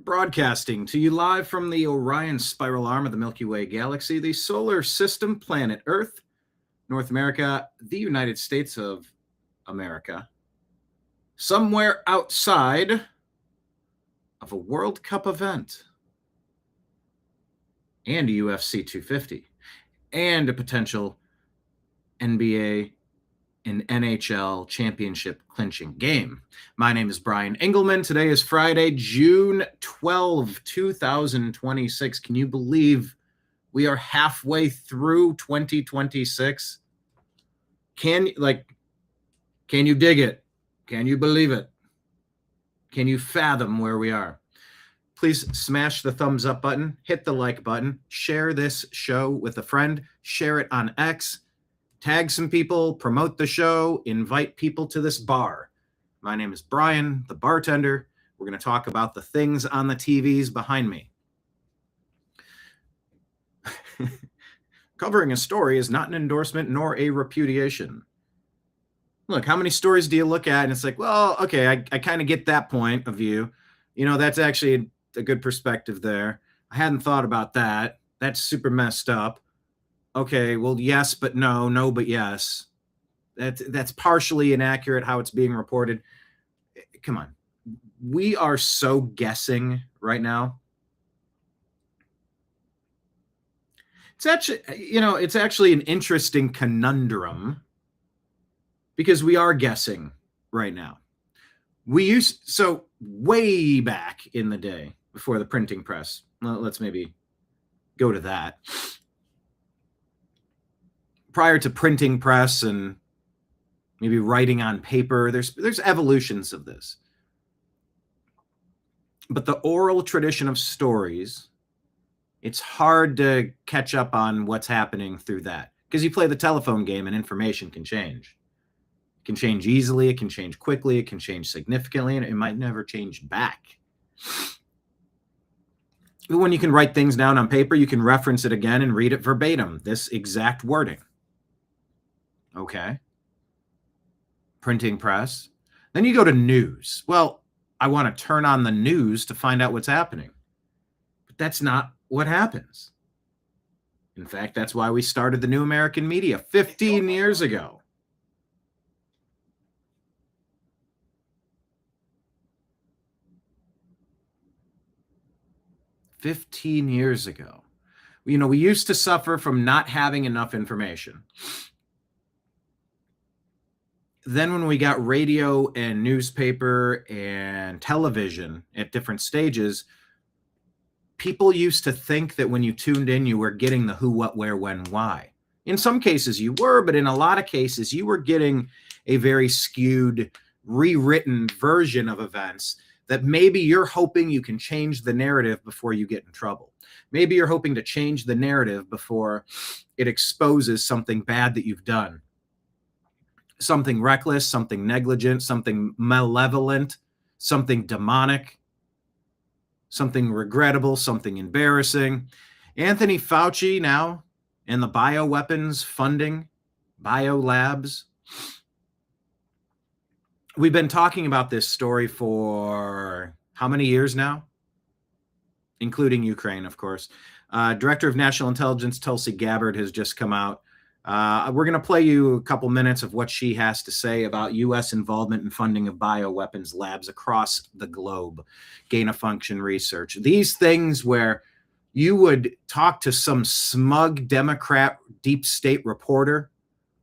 Broadcasting to you live from the Orion spiral arm of the Milky Way galaxy, the solar system, planet Earth, North America, the United States of America, somewhere outside of a World Cup event, and a UFC 250, and a potential NBA and NHL championship clinching game. My name is Brian Engelman. Today is Friday, June 12, 2026. Can you believe we are halfway through 2026? Can you dig it? Can you believe it? Can you fathom where we are? Please smash the thumbs up button, hit the like button, share this show with a friend, share it on X, tag some people, promote the show, invite people to this bar. My name is Brian, the bartender. We're going to talk about the things on the TVs behind me. Covering a story is not an endorsement nor a repudiation. Look, how many stories do you look at and it's like, well, okay, I kind of get that point of view. You know, that's actually a good perspective there. I hadn't thought about that. That's super messed up. Okay, well, yes, but no, no, but yes. That's partially inaccurate how it's being reported. Come on. We are so guessing right now. It's actually an interesting conundrum because we are guessing right now. So way back in the day before the printing press, well, let's maybe go to that. Prior to printing press and maybe writing on paper, there's evolutions of this. But the oral tradition of stories, it's hard to catch up on what's happening through that because you play the telephone game and information can change. It can change easily, it can change quickly, it can change significantly, and it might never change back. But when you can write things down on paper, you can reference it again and read it verbatim, this exact wording. Okay. Printing press. Then you go to news. Well, I want to turn on the news to find out what's happening. But that's not what happens. In fact, that's why we started the New American Media 15 years ago. You know, we used to suffer from not having enough information. Then when we got radio and newspaper and television at different stages, people used to think that when you tuned in, you were getting the who, what, where, when, why. In some cases you were, but in a lot of cases you were getting a very skewed, rewritten version of events that maybe you're hoping you can change the narrative before you get in trouble. Maybe you're hoping to change the narrative before it exposes something bad that you've done. Something reckless, something negligent, something malevolent, something demonic, something regrettable, something embarrassing. Anthony Fauci now and the bioweapons funding, Biolabs. We've been talking about this story for how many years now? Including Ukraine, of course. Director of National Intelligence Tulsi Gabbard has just come out. We're going to play you a couple minutes of what she has to say about U.S. involvement and funding of bioweapons labs across the globe, gain-of-function research. These things where you would talk to some smug Democrat deep state reporter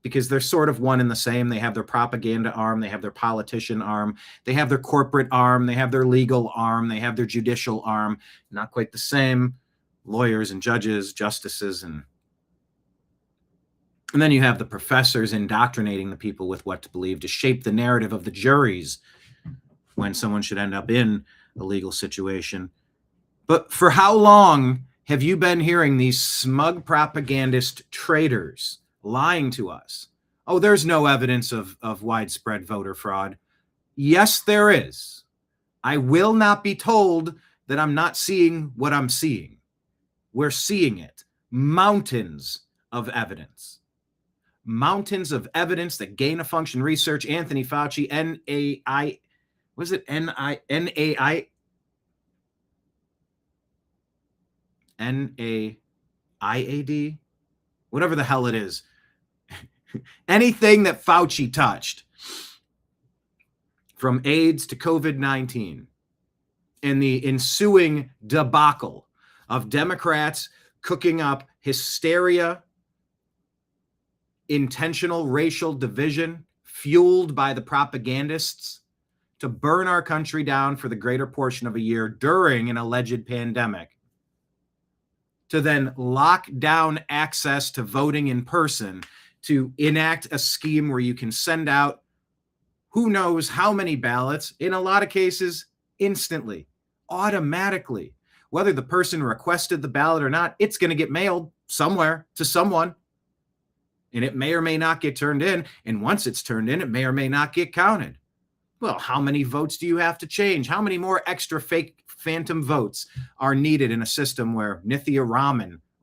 because they're sort of one and the same. They have their propaganda arm, they have their politician arm, they have their corporate arm, they have their legal arm, they have their judicial arm. Not quite the same. Lawyers and judges, justices, and then you have the professors indoctrinating the people with what to believe to shape the narrative of the juries when someone should end up in a legal situation. But for how long have you been hearing these smug propagandist traitors lying to us? Oh, there's no evidence of widespread voter fraud. Yes, there is. I will not be told that I'm not seeing what I'm seeing. We're seeing it. Mountains of evidence. Mountains of evidence that gain-of-function research, Anthony Fauci, Was it NAIAD? Whatever the hell it is. Anything that Fauci touched, from AIDS to COVID-19, and the ensuing debacle of Democrats cooking up hysteria, intentional racial division, fueled by the propagandists to burn our country down for the greater portion of a year during an alleged pandemic, to then lock down access to voting in person, to enact a scheme where you can send out who knows how many ballots, in a lot of cases, instantly, automatically. Whether the person requested the ballot or not, it's going to get mailed somewhere to someone. And it may or may not get turned in. And once it's turned in, it may or may not get counted. Well, how many votes do you have to change? How many more extra fake phantom votes are needed in a system where Nithya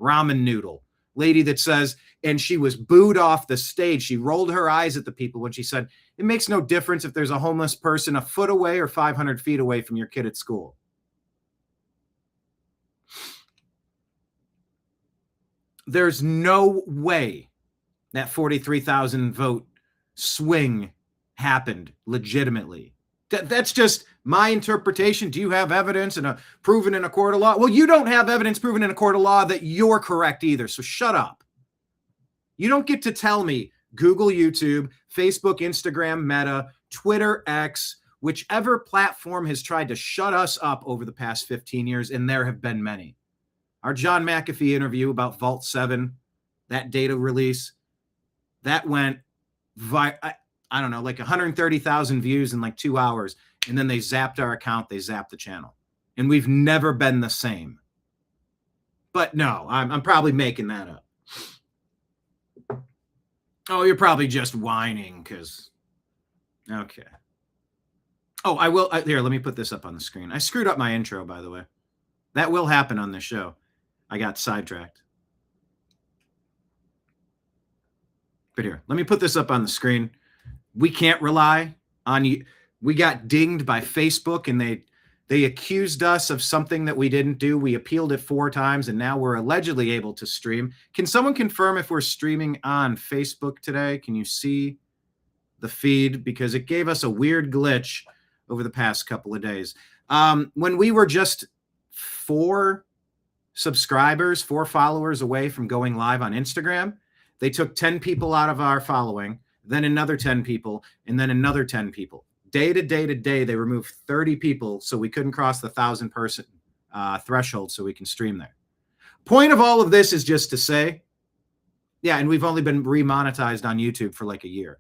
ramen noodle, lady that says, and she was booed off the stage. She rolled her eyes at the people when she said, it makes no difference if there's a homeless person a foot away or 500 feet away from your kid at school. There's no way that 43,000 vote swing happened legitimately. That's just my interpretation. Do you have evidence and proven in a court of law? Well, you don't have evidence proven in a court of law that you're correct either. So shut up. You don't get to tell me Google, YouTube, Facebook, Instagram, Meta, Twitter, X, whichever platform has tried to shut us up over the past 15 years, and there have been many. Our John McAfee interview about Vault 7, that data release, that went I don't know, like 130,000 views in like 2 hours. And then they zapped our account. They zapped the channel. And we've never been the same. But no, I'm probably making that up. Oh, you're probably just whining because, okay. Oh, I will. Here, let me put this up on the screen. I screwed up my intro, by the way. That will happen on this show. I got sidetracked. But here, let me put this up on the screen. We can't rely on you. We got dinged by Facebook and they accused us of something that we didn't do. We appealed it 4 times and now we're allegedly able to stream. Can someone confirm if we're streaming on Facebook today? Can you see the feed? Because it gave us a weird glitch over the past couple of days. When we were just 4 subscribers, 4 followers away from going live on Instagram, they took 10 people out of our following, then another 10 people, and then another 10 people. Day to day to day, they removed 30 people so we couldn't cross the 1,000-person threshold so we can stream there. Point of all of this is just to say, yeah, and we've only been remonetized on YouTube for like a year.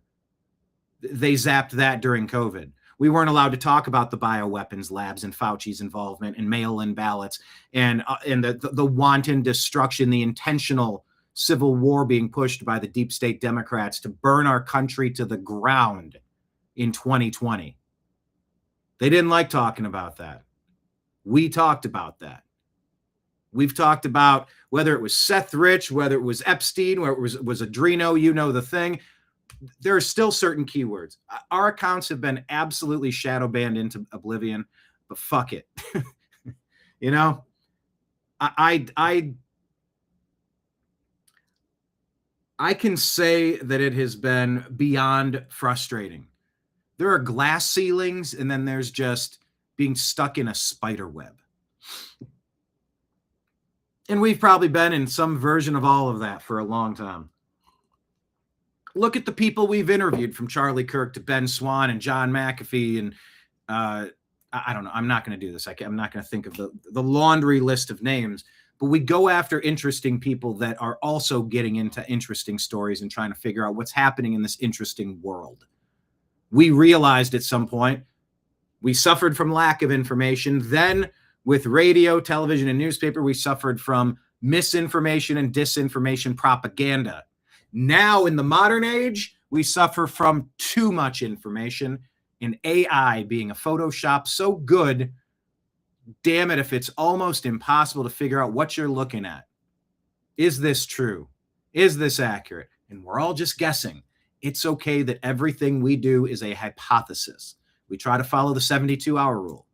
They zapped that during COVID. We weren't allowed to talk about the bioweapons labs and Fauci's involvement and mail-in ballots and the wanton destruction, the intentional civil war being pushed by the deep state Democrats to burn our country to the ground in 2020. They didn't like talking about that. We talked about that. We've talked about whether it was Seth Rich, whether it was Epstein, whether it was Adreno, you know the thing. There are still certain keywords. Our accounts have been absolutely shadow banned into oblivion, but fuck it. You know, I can say that it has been beyond frustrating. There are glass ceilings, and then there's just being stuck in a spider web. And we've probably been in some version of all of that for a long time. Look at the people we've interviewed, from Charlie Kirk to Ben Swan and John McAfee. And I don't know. I'm not going to do this. I'm not going to think of the laundry list of names. But we go after interesting people that are also getting into interesting stories and trying to figure out what's happening in this interesting world. We realized at some point we suffered from lack of information. Then with radio, television, and newspaper, we suffered from misinformation and disinformation propaganda. Now in the modern age, we suffer from too much information and AI being a Photoshop so good, damn it, if it's almost impossible to figure out what you're looking at. Is this true? Is this accurate? And we're all just guessing. It's okay that everything we do is a hypothesis. We try to follow the 72-hour rule.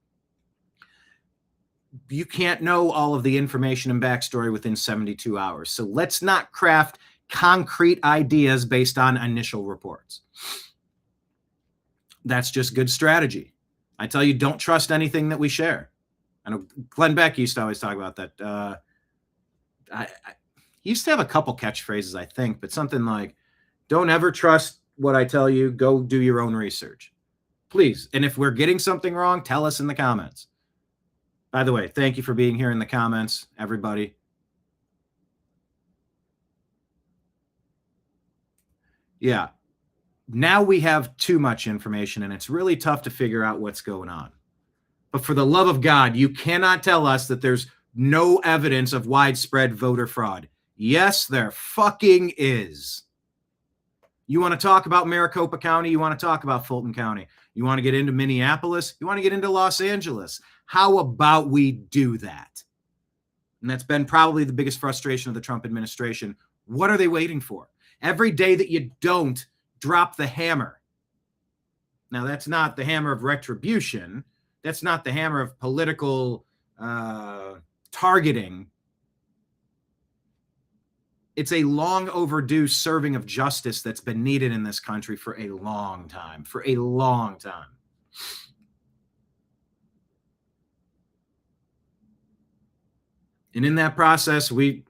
You can't know all of the information and backstory within 72 hours. So let's not craft concrete ideas based on initial reports. That's just good strategy. I tell you, don't trust anything that we share. I know Glenn Beck used to always talk about that. He used to have a couple catchphrases, I think, but something like, don't ever trust what I tell you. Go do your own research. Please. And if we're getting something wrong, tell us in the comments. By the way, thank you for being here in the comments, everybody. Yeah. Now we have too much information, and it's really tough to figure out what's going on. But for the love of God, you cannot tell us that there's no evidence of widespread voter fraud. Yes, there fucking is. You want to talk about Maricopa County? You want to talk about Fulton County? You want to get into Minneapolis? You want to get into Los Angeles? How about we do that? And that's been probably the biggest frustration of the Trump administration. What are they waiting for? Every day that you don't drop the hammer. Now, that's not the hammer of retribution. That's not the hammer of political targeting. It's a long overdue serving of justice that's been needed in this country for a long time, And in that process, we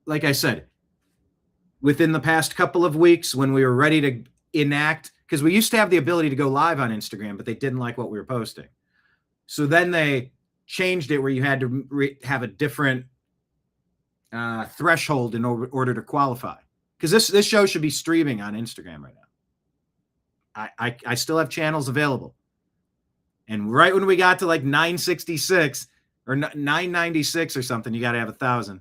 like I said, within the past couple of weeks when we were ready to enact, because we used to have the ability to go live on Instagram, but they didn't like what we were posting. So then they changed it where you had to have a different threshold in order to qualify. Because this show should be streaming on Instagram right now. I still have channels available. And right when we got to like 966 or 996 or something, you got to have 1,000.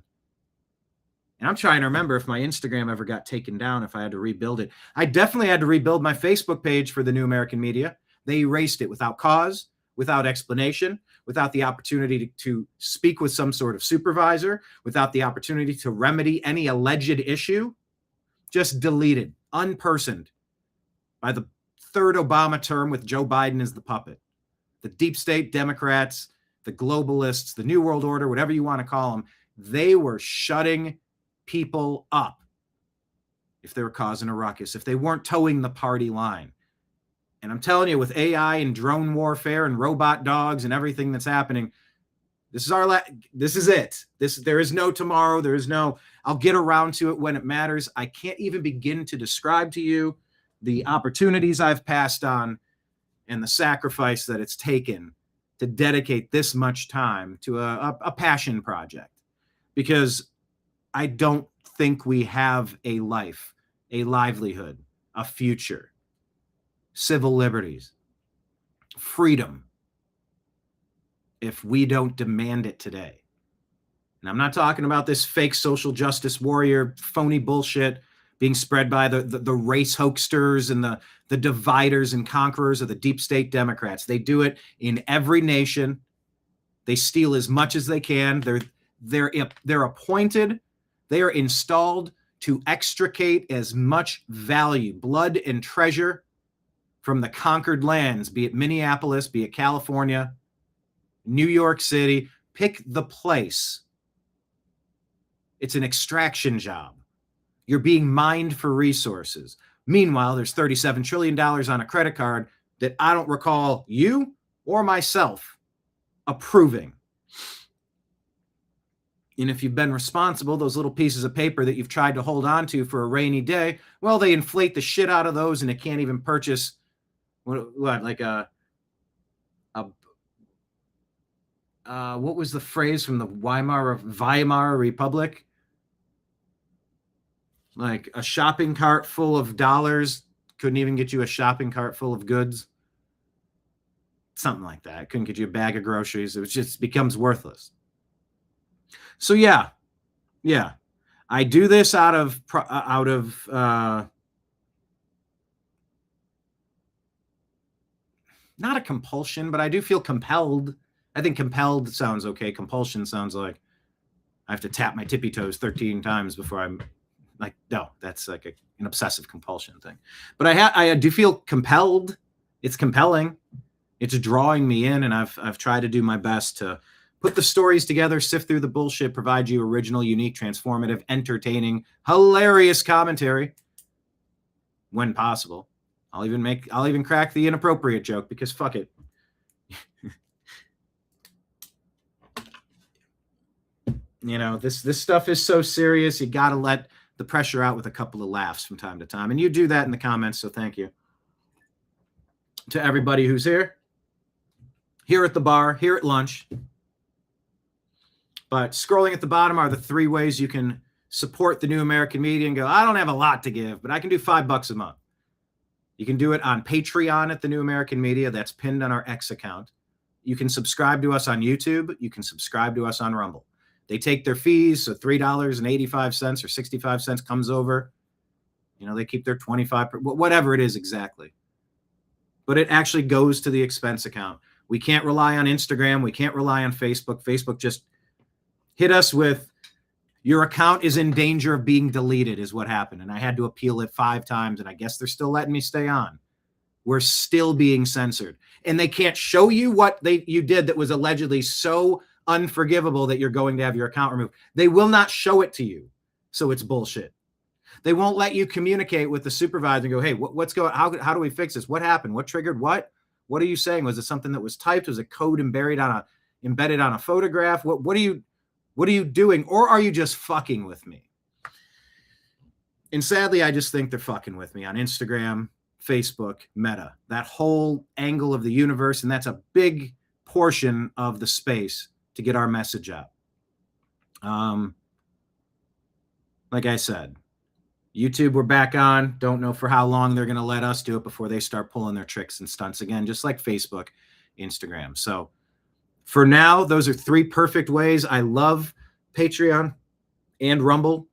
And I'm trying to remember if my Instagram ever got taken down, if I had to rebuild it. I definitely had to rebuild my Facebook page for the New American Media. They erased it without cause, without explanation, without the opportunity to speak with some sort of supervisor, without the opportunity to remedy any alleged issue. Just deleted, unpersoned by the third Obama term with Joe Biden as the puppet. The deep state Democrats, the globalists, the New World Order, whatever you want to call them, they were shutting people up if they were causing a ruckus, if they weren't towing the party line. And I'm telling you, with AI and drone warfare and robot dogs and everything that's happening, this is it. There is no tomorrow. There is no, I'll get around to it when it matters. I can't even begin to describe to you the opportunities I've passed on and the sacrifice that it's taken to dedicate this much time to a passion project. Because I don't think we have a life, a livelihood, a future, civil liberties, freedom, if we don't demand it today. And I'm not talking about this fake social justice warrior, phony bullshit being spread by the race hoaxsters and the dividers and conquerors of the deep state Democrats. They do it in every nation. They steal as much as they can. They're appointed. They are installed to extricate as much value, blood, and treasure from the conquered lands, be it Minneapolis, be it California, New York City. Pick the place. It's an extraction job. You're being mined for resources. Meanwhile, there's $37 trillion on a credit card that I don't recall you or myself approving. And if you've been responsible, those little pieces of paper that you've tried to hold on to for a rainy day, well, they inflate the shit out of those and it can't even purchase what like what was the phrase from the Weimar Republic? Like a shopping cart full of dollars couldn't even get you a shopping cart full of goods. Something like that. It couldn't get you a bag of groceries. It just becomes worthless. So yeah, I do this out of not a compulsion, but I do feel compelled. I think compelled sounds okay. Compulsion sounds like I have to tap my tippy toes 13 times before I'm Like, no, that's like an obsessive compulsion thing. But I do feel compelled. It's compelling. It's drawing me in, and I've tried to do my best to put the stories together, sift through the bullshit, provide you original, unique, transformative, entertaining, hilarious commentary when possible. I'll even crack the inappropriate joke because fuck it. This stuff is so serious. You got to let the pressure out with a couple of laughs from time to time. And you do that in the comments, so thank you to everybody who's here at the bar, here at lunch. But scrolling at the bottom are the 3 ways you can support the New American Media and go, I don't have a lot to give, but I can do $5 a month. You can do it on Patreon at the New American Media. That's pinned on our X account. You can subscribe to us on YouTube. You can subscribe to us on Rumble. They take their fees, so $3.85 or 65 cents comes over. They keep their 25, whatever it is exactly. But it actually goes to the expense account. We can't rely on Instagram. We can't rely on Facebook. Facebook just hit us with, your account is in danger of being deleted is what happened. And I had to appeal it 5 times, and I guess they're still letting me stay on. We're still being censored. And they can't show you what you did that was allegedly so unforgivable that you're going to have your account removed. They will not show it to you. So it's bullshit. They won't let you communicate with the supervisor and go, hey, what's going on? How do we fix this? What happened? What triggered what? What are you saying? Was it something that was typed? Was it code embedded on a photograph? What are you doing? Or are you just fucking with me? And sadly, I just think they're fucking with me on Instagram, Facebook, Meta, that whole angle of the universe. And that's a big portion of the space to get our message out. Like I said, YouTube, we're back on. Don't know for how long they're going to let us do it before they start pulling their tricks and stunts again, just like Facebook, Instagram. So for now, those are 3 perfect ways. I love Patreon and Rumble.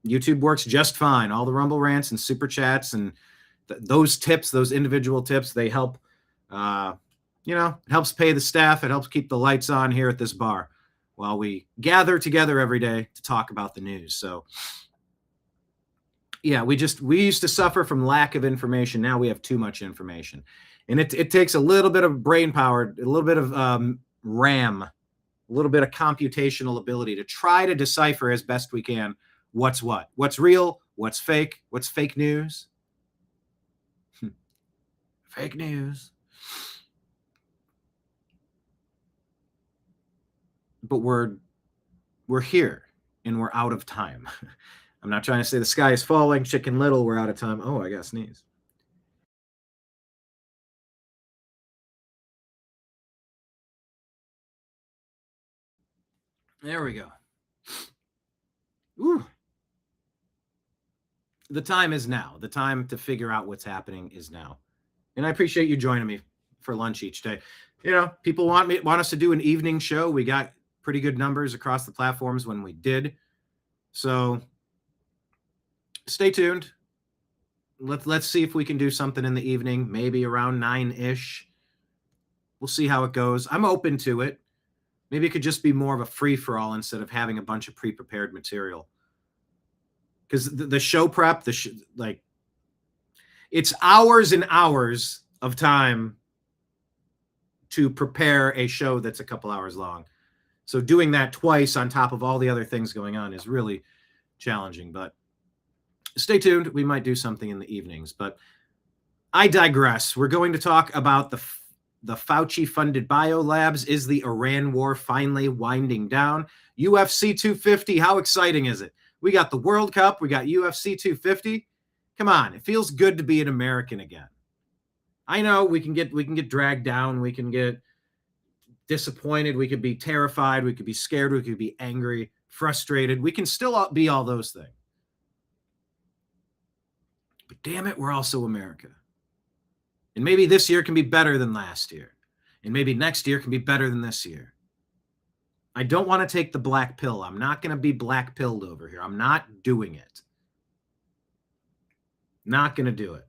YouTube works just fine. All the Rumble rants and super chats and those tips, those individual tips, they help. It helps pay the staff. It helps keep the lights on here at this bar while we gather together every day to talk about the news. So yeah, we used to suffer from lack of information. Now we have too much information, and it takes a little bit of brain power, a little bit of RAM, a little bit of computational ability to try to decipher as best we can what's real, what's fake news. Fake news. But we're here and we're out of time. I'm not trying to say the sky is falling, Chicken Little, we're out of time. Oh, I got to sneeze. There we go. Ooh. The time is now. The time to figure out what's happening is now. And I appreciate you joining me for lunch each day. People want us to do an evening show. We got pretty good numbers across the platforms when we did. So stay tuned. Let's see if we can do something in the evening, maybe around 9-ish. We'll see how it goes. I'm open to it. Maybe it could just be more of a free-for-all instead of having a bunch of pre-prepared material. Because the show prep, it's hours and hours of time to prepare a show that's a couple hours long. So doing that twice on top of all the other things going on is really challenging. But stay tuned. We might do something in the evenings. But I digress. We're going to talk about the Fauci-funded Biolabs. Is the Iran war finally winding down? UFC 250, how exciting is it? We got the World Cup. We got UFC 250. Come on, it feels good to be an American again. I know we can get dragged down. We can get disappointed. We could be terrified. We could be scared. We could be angry, frustrated. We can still be all those things. But damn it, we're also America. And maybe this year can be better than last year. And maybe next year can be better than this year. I don't want to take the black pill. I'm not going to be black pilled over here. I'm not doing it. Not going to do it.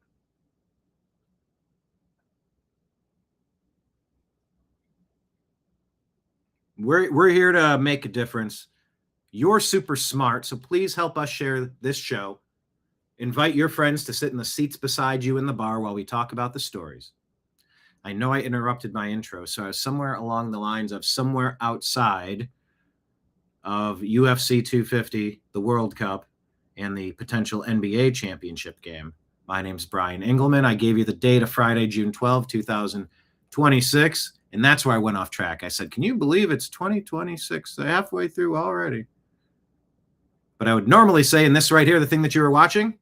We're here to make a difference. You're super smart, so please help us share this show. Invite your friends to sit in the seats beside you in the bar while we talk about the stories. I know I interrupted my intro, so I was somewhere along the lines of somewhere outside of UFC 250, the World Cup, and the potential NBA championship game. My name's Brian Engelman. I gave you the date of Friday, June 12, 2026, and that's where I went off track. I said, can you believe it's 2026, halfway through already? But I would normally say in this right here, the thing that you were watching,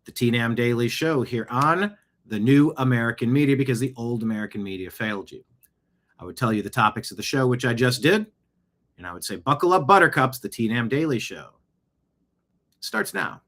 the TNAM Daily Show here on the new American media, because the old American media failed you. I would tell you the topics of the show, which I just did, and I would say, buckle up, buttercups, the TNAM Daily Show starts now.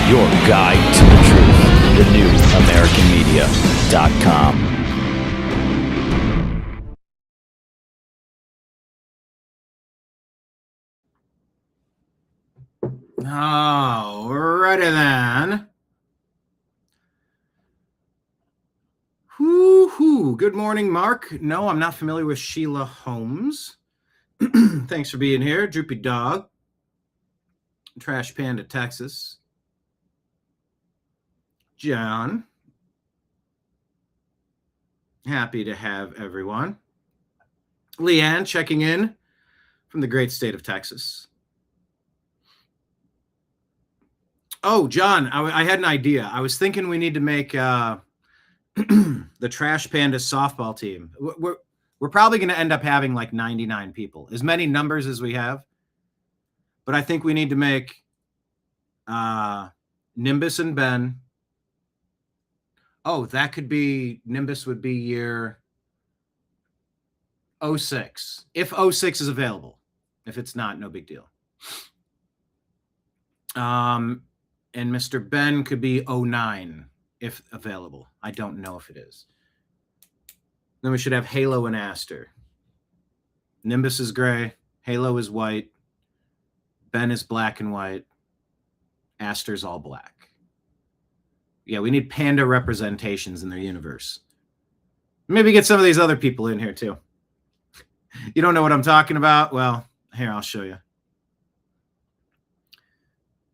Your guide to the truth, thenewamericanmedia.com. Alrighty then. Whoo-hoo. Good morning, Mark. No, I'm not familiar with Sheila Holmes. Thanks for being here. Droopy Dog. Trash Panda, Texas. John. Happy to have everyone. Leanne checking in from the great state of Texas. Oh, John, I had an idea. I was thinking we need to make the Trash Panda softball team. We're probably going to end up having like 99 people, as many numbers as we have. But I think we need to make Nimbus and Ben. Oh, that could be, Nimbus would be year 06. If 06 is available. If it's not, no big deal. And Mr. Ben could be 09 if available. I don't know if it is. Then we should have Halo and Aster. Nimbus is gray. Halo is white. Ben is black and white. Aster's all black. Yeah, we need panda representations in their universe. Maybe get some of these other people in here too. You don't know what I'm talking about? Well, here, I'll show you.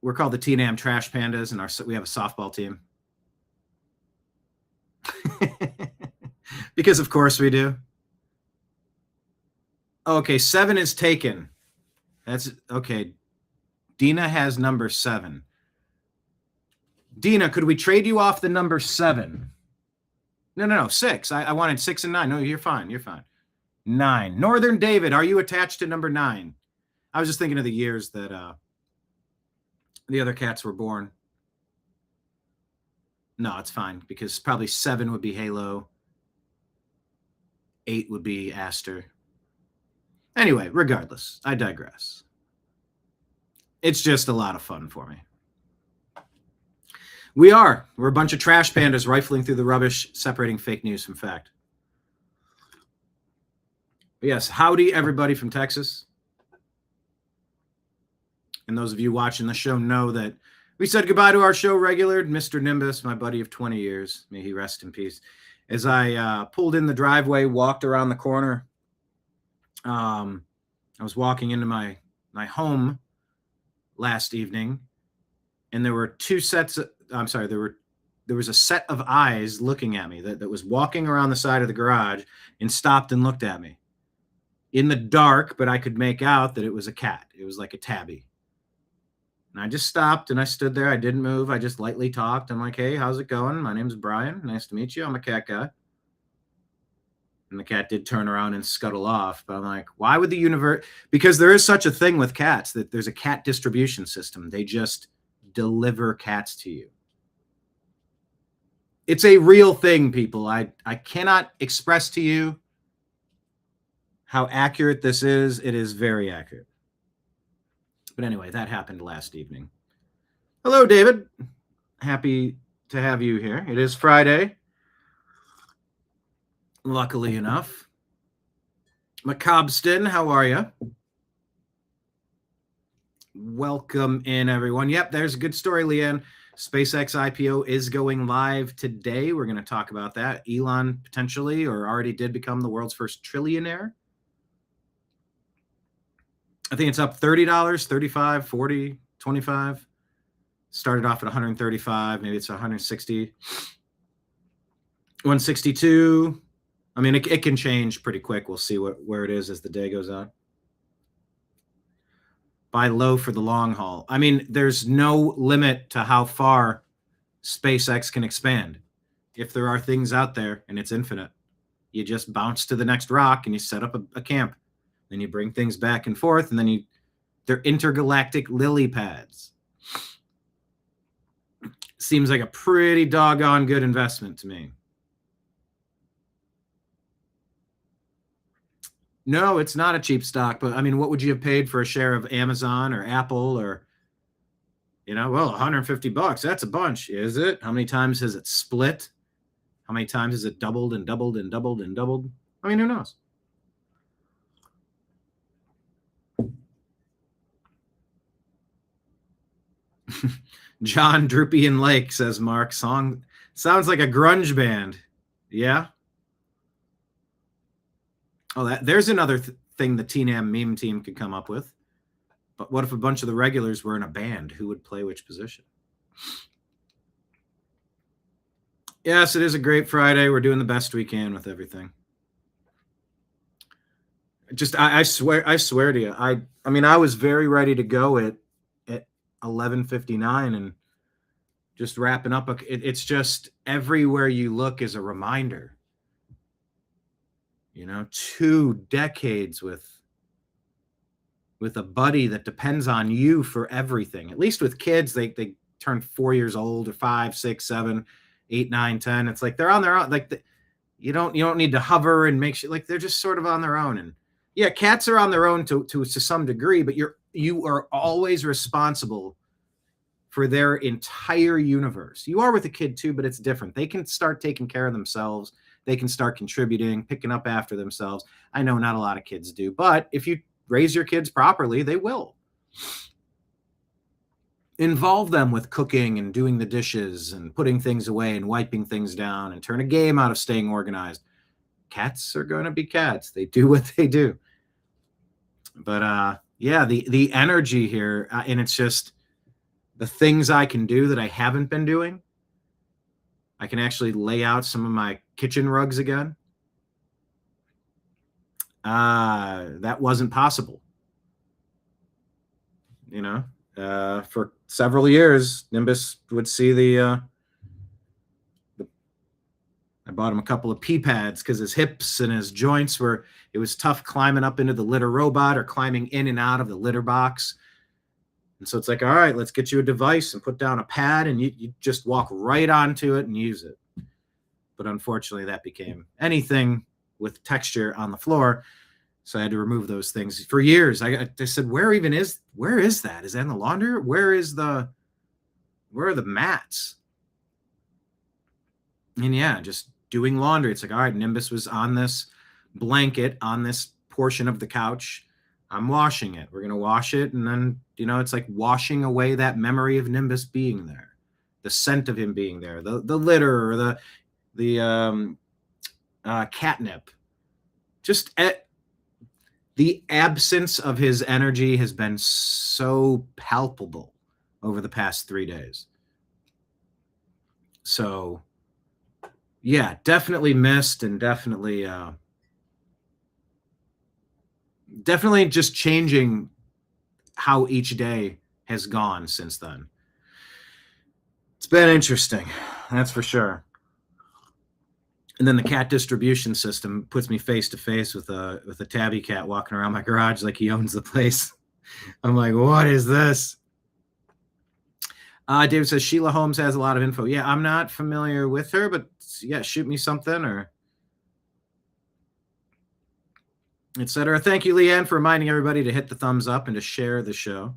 We're called the TNAM Trash Pandas, and we have a softball team. Because of course we do. Okay, 7 is taken. That's okay. Dina has number 7. Dina, could we trade you off the number 7? No, 6. I wanted 6 and 9. No, you're fine. You're fine. 9. Northern David, are you attached to number 9? I was just thinking of the years that the other cats were born. No, it's fine, because probably 7 would be Halo. 8 would be Aster. Anyway, regardless, I digress. It's just a lot of fun for me. We're a bunch of trash pandas rifling through the rubbish, separating fake news from fact. But yes, howdy everybody from Texas. And those of you watching the show know that we said goodbye to our show regular, Mr. Nimbus, my buddy of 20 years. May he rest in peace. As I pulled in the driveway, walked around the corner, I was walking into my home last evening, and there were there were there was a set of eyes looking at me that was walking around the side of the garage and stopped and looked at me in the dark, but I could make out that it was a cat. It was like a tabby. And I just stopped and I stood there. I didn't move. I just lightly talked. I'm like, hey, how's it going? My name's Brian. Nice to meet you. I'm a cat guy. And the cat did turn around and scuttle off. But I'm like, why would the universe? Because there is such a thing with cats, that there's a cat distribution system. They just deliver cats to you. It's a real thing, people. I cannot express to you how accurate this is. It is very accurate. But anyway, that happened last evening. Hello, David. Happy to have you here. It is Friday. Luckily enough. McCobston, how are you? Welcome in, everyone. Yep, there's a good story, Leanne. SpaceX IPO is going live today. We're going to talk about that. Elon potentially, or already did, become the world's first trillionaire. I think it's up $30, $35, $40, $25. Started off at 135, maybe it's 160. 162. I mean, it can change pretty quick. We'll see where it is as the day goes on. Buy low for the long haul. I mean, there's no limit to how far SpaceX can expand. If there are things out there and it's infinite, you just bounce to the next rock and you set up a camp. Then you bring things back and forth, and then they're intergalactic lily pads. Seems like a pretty doggone good investment to me. No, it's not a cheap stock, but I mean, what would you have paid for a share of Amazon or Apple or, well, $150, that's a bunch. Is it? How many times has it split? How many times has it doubled and doubled and doubled and doubled? I mean, who knows? John Droopy and Lake, says Mark. Song sounds like a grunge band. Yeah. Oh, there's another thing the TNAM meme team could come up with. But what if a bunch of the regulars were in a band? Who would play which position? Yes, it is a great Friday. We're doing the best we can with everything. Just, I swear to you, I mean, I was very ready to go at 11:59 and just wrapping up. It's just everywhere you look is a reminder. 2 decades with a buddy that depends on you for everything. At least with kids, they turn 4 years old or 5, 6, 7, 8, 9, 10. It's like they're on their own. Like you don't need to hover and make sure, like they're just sort of on their own. And yeah, cats are on their own to some degree, but you are always responsible for their entire universe. You are with a kid too, but it's different. They can start taking care of themselves. They can start contributing, picking up after themselves. I know not a lot of kids do, but if you raise your kids properly, they will. Involve them with cooking and doing the dishes and putting things away and wiping things down and turn a game out of staying organized. Cats are going to be cats. They do what they do. But yeah, the energy here, and it's just the things I can do that I haven't been doing. I can actually lay out some of my kitchen rugs again. That wasn't possible. For several years, Nimbus would see I bought him a couple of pee pads because his hips and his joints it was tough climbing up into the litter robot or climbing in and out of the litter box. And so it's like, all right, let's get you a device and put down a pad and you just walk right onto it and use it. But unfortunately, that became anything with texture on the floor. So I had to remove those things for years. I said, where is that? Is that in the laundry? Where are the mats? And yeah, just doing laundry. It's like, all right, Nimbus was on this blanket on this portion of the couch. I'm washing it. We're going to wash it. And then, it's like washing away that memory of Nimbus being there, the scent of him being there, the litter or the catnip. Just the absence of his energy has been so palpable over the past 3 days. So, yeah, definitely missed, and definitely just changing how each day has gone since then. It's been interesting, that's for sure. And then the cat distribution system puts me face to face with a tabby cat walking around my garage like he owns the place. I'm like, what is this? David says Sheila Holmes has a lot of info. Yeah, I'm not familiar with her, but yeah, shoot me something or etc. Thank you, Leanne, for reminding everybody to hit the thumbs up and to share the show.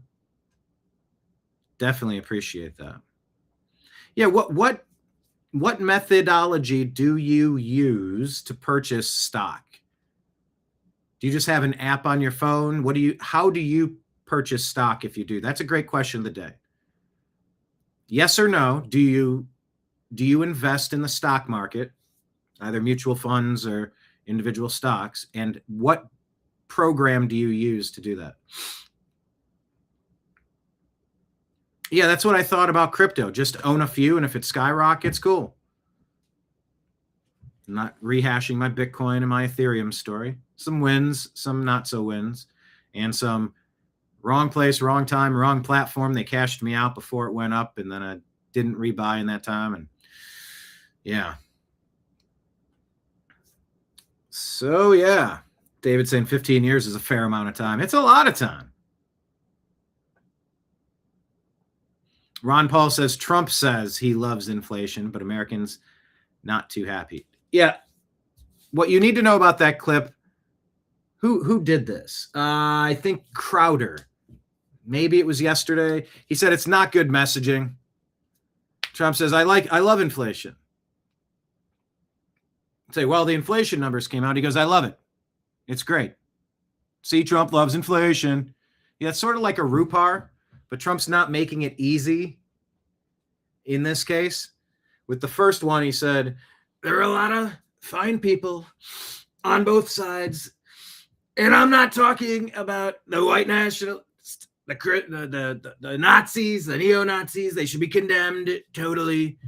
Definitely appreciate that. Yeah, what methodology do you use to purchase stock? Do you just have an app on your phone? How do you purchase stock if you do? That's a great question of the day. Yes or no? Do you invest in the stock market, either mutual funds or individual stocks? And what program do you use to do that? Yeah, that's what I thought about crypto. Just own a few, and if it skyrockets, cool. I'm not rehashing my Bitcoin and my Ethereum story. Some wins, some not so wins, and some wrong place, wrong time, wrong platform. They cashed me out before it went up, and then I didn't rebuy in that time. And yeah. So yeah, David saying 15 years is a fair amount of time. It's a lot of time. Ron Paul says Trump says he loves inflation, but Americans not too happy. Yeah. What you need to know about that clip, who did this? I think Crowder. Maybe it was yesterday. He said it's not good messaging. Trump says, I love inflation. Say, well, the inflation numbers came out. He goes, I love it. It's great. See, Trump loves inflation. Yeah, it's sort of like a RUPAR, but Trump's not making it easy in this case. With the first one, he said, there are a lot of fine people on both sides. And I'm not talking about the white nationalists, the Nazis, the neo-Nazis. They should be condemned totally.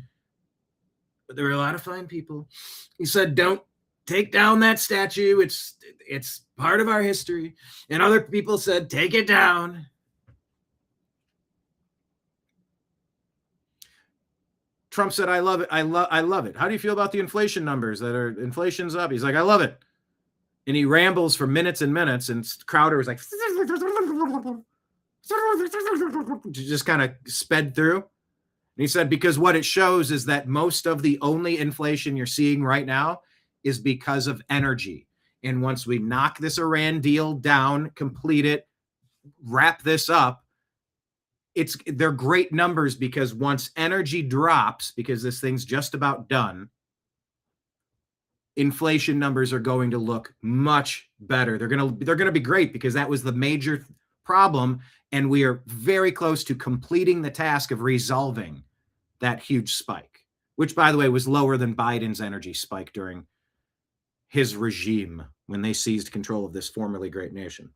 But there are a lot of fine people. He said, don't take down that statue. It's part of our history. And other people said, take it down. Trump said, I love it. I love it. How do you feel about the inflation numbers that are inflation's up? He's like, I love it. And he rambles for minutes and minutes, and Crowder was like, just kind of sped through. And he said, because what it shows is that most of the only inflation you're seeing right now is because of energy. And once we knock this Iran deal down, complete it, wrap this up, they're great numbers, because once energy drops, because this thing's just about done, inflation numbers are going to look much better. They're going to be great, because that was the major problem, and we are very close to completing the task of resolving that huge spike, which, by the way, was lower than Biden's energy spike during his regime when they seized control of this formerly great nation.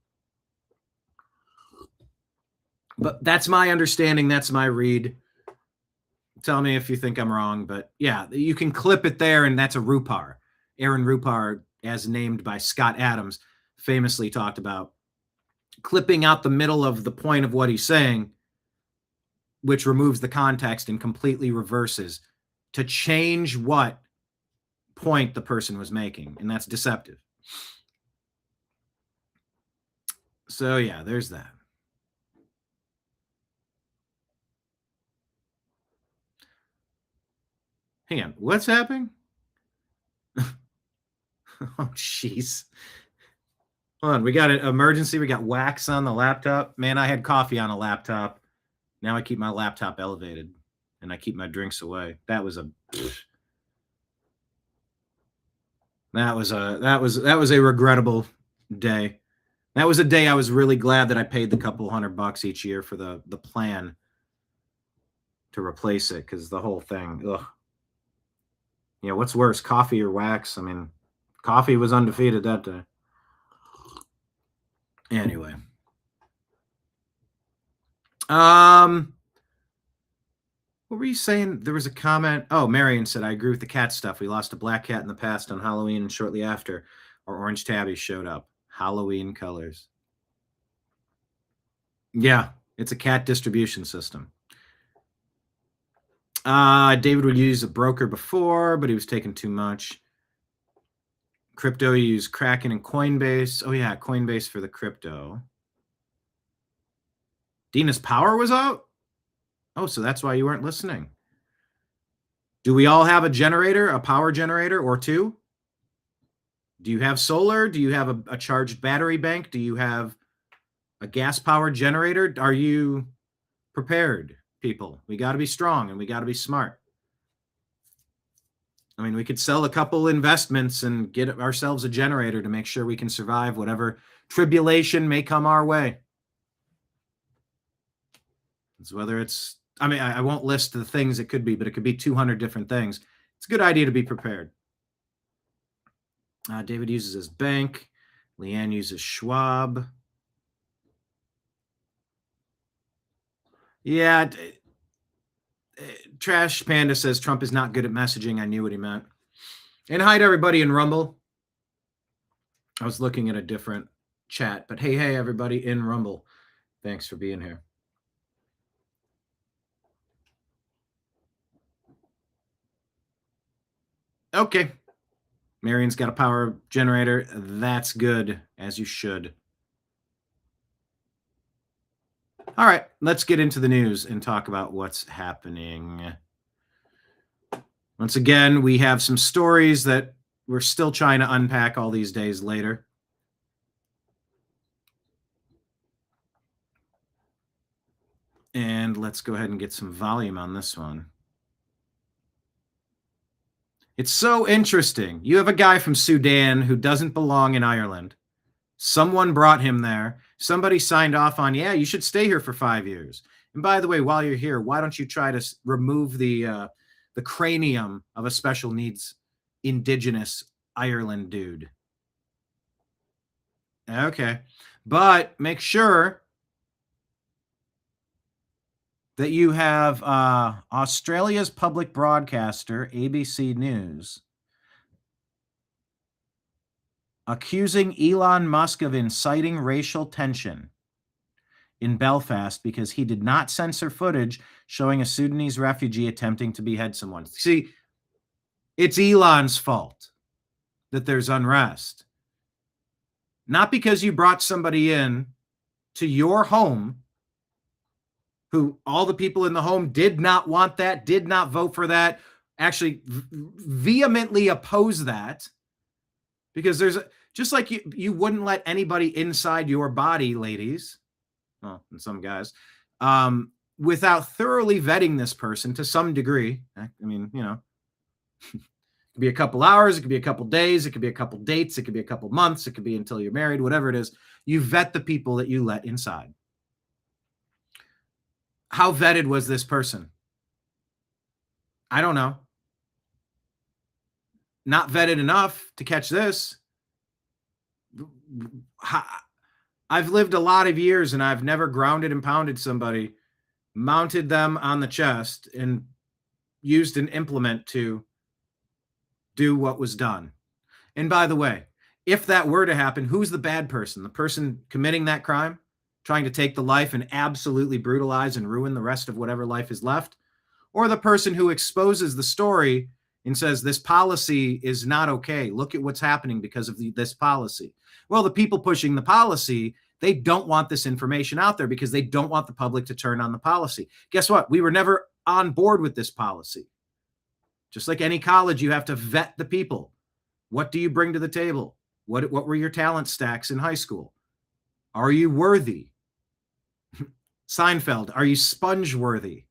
But that's my understanding. That's my read. Tell me if you think I'm wrong. But yeah, you can clip it there, and that's a RUPAR. Aaron Rupar, as named by Scott Adams, famously talked about clipping out the middle of the point of what he's saying, which removes the context and completely reverses to change what point the person was making. And that's deceptive. So yeah, there's that. Hang on, what's happening? Oh, jeez. Hold on, we got an emergency. We got wax on the laptop. Man, I had coffee on a laptop. Now I keep my laptop elevated, and I keep my drinks away. That was a regrettable day. That was a day I was really glad that I paid the couple $100 each year for the plan to replace it, because the whole thing, ugh. Yeah, what's worse, coffee or wax? I mean, coffee was undefeated that day. Anyway. What were you saying? There was a comment. Oh, Marion said, I agree with the cat stuff. We lost a black cat in the past on Halloween, and shortly after, our orange tabby showed up. Halloween colors. Yeah, it's a cat distribution system. David would use a broker before, but he was taking too much. Crypto, you use Kraken and Coinbase. Oh, yeah, Coinbase for the crypto. Dina's power was out? Oh, so that's why you weren't listening. Do we all have a generator, a power generator or two? Do you have solar? Do you have a charged battery bank? Do you have a gas-powered generator? Are you prepared, people? We got to be strong and we got to be smart. I mean, we could sell a couple investments and get ourselves a generator to make sure we can survive whatever tribulation may come our way. It's whether it's, I mean, I won't list the things it could be, but it could be 200 different things. It's a good idea to be prepared. David uses his bank. Leanne uses Schwab. Yeah. Trash Panda says Trump is not good at messaging. I knew what he meant. And hi to everybody in Rumble. I was looking at a different chat, but hey, everybody in Rumble. Thanks for being here. Okay. Marion's got a power generator. That's good, as you should. All right, let's get into the news and talk about what's happening. Once again, we have some stories that we're still trying to unpack all these days later. And let's go ahead and get some volume on this one. It's so interesting. You have a guy from Sudan who doesn't belong in Ireland. Someone brought him there. Somebody signed off on, yeah, you should stay here for 5 years. And by the way, while you're here, why don't you try to remove the cranium of a special needs indigenous Ireland dude? Okay. But make sure that you have Australia's public broadcaster, ABC News, accusing Elon Musk of inciting racial tension in Belfast because he did not censor footage showing a Sudanese refugee attempting to behead someone. See, it's Elon's fault that there's unrest. Not because you brought somebody in to your home who all the people in the home did not want that, did not vote for that, actually vehemently oppose that. Because there's just like you wouldn't let anybody inside your body, ladies, well, and some guys, without thoroughly vetting this person to some degree. I mean, you know, it could be a couple hours, it could be a couple days, it could be a couple dates, it could be a couple months, it could be until you're married, whatever it is. You vet the people that you let inside. How vetted was this person? I don't know. Not vetted enough to catch this. I've lived a lot of years and I've never grounded and pounded somebody, mounted them on the chest, and used an implement to do what was done. And by the way, if that were to happen, who's the bad person? The person committing that crime, trying to take the life and absolutely brutalize and ruin the rest of whatever life is left? Or the person who exposes the story and says, this policy is not okay. Look at what's happening because of this policy. Well, the people pushing the policy, they don't want this information out there because they don't want the public to turn on the policy. Guess what? We were never on board with this policy. Just like any college, you have to vet the people. What do you bring to the table? What were your talent stacks in high school? Are you worthy? Seinfeld, are you sponge worthy?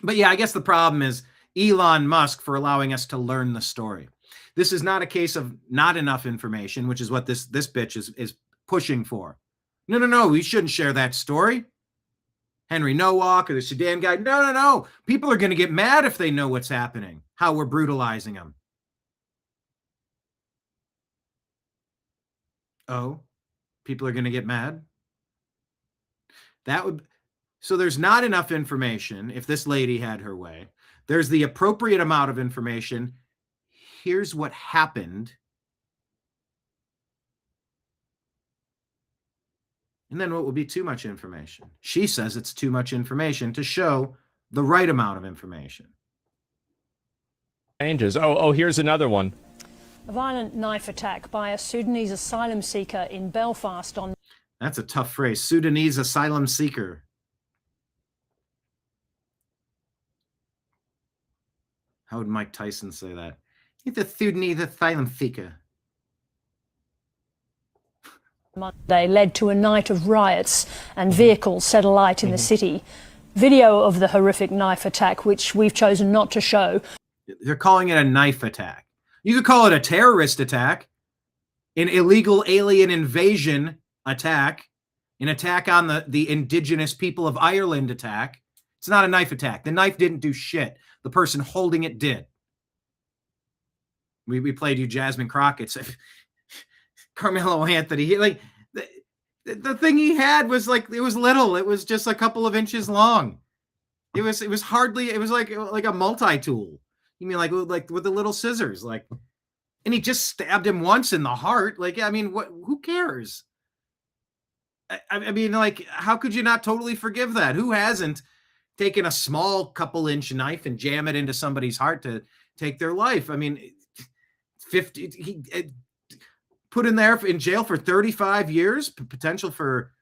But yeah, I guess the problem is Elon Musk for allowing us to learn the story. This is not a case of not enough information, which is what this bitch is pushing for. No, we shouldn't share that story. Henry Nowak or the Sudan guy. No. People are going to get mad if they know what's happening, how we're brutalizing them. Oh, people are going to get mad? That would... So there's not enough information if this lady had her way. There's the appropriate amount of information. Here's what happened. And then what would be too much information? She says it's too much information to show the right amount of information. Changes. Oh, here's another one. A violent knife attack by a Sudanese asylum seeker in Belfast on... That's a tough phrase. Sudanese asylum seeker. How would Mike Tyson say that? He's a Sudanese asylum seeker. Monday led to a night of riots and vehicles set alight in the city. Video of the horrific knife attack, which we've chosen not to show. They're calling it a knife attack. You could call it a terrorist attack, an illegal alien invasion attack, an attack on the indigenous people of Ireland attack. It's not a knife attack. The knife didn't do shit. The person holding it did. We played you Jasmine Crockett's Carmelo Anthony. Like the thing he had was like, it was little. It was just a couple of inches long. It was hardly. It was like a multi-tool. You mean like with the little scissors? Like, and he just stabbed him once in the heart. Like, I mean, what? Who cares? I mean, like, how could you not totally forgive that? Who hasn't taken a small couple-inch knife and jam it into somebody's heart to take their life? I mean, 50. He put in there in jail for 35 years, potential for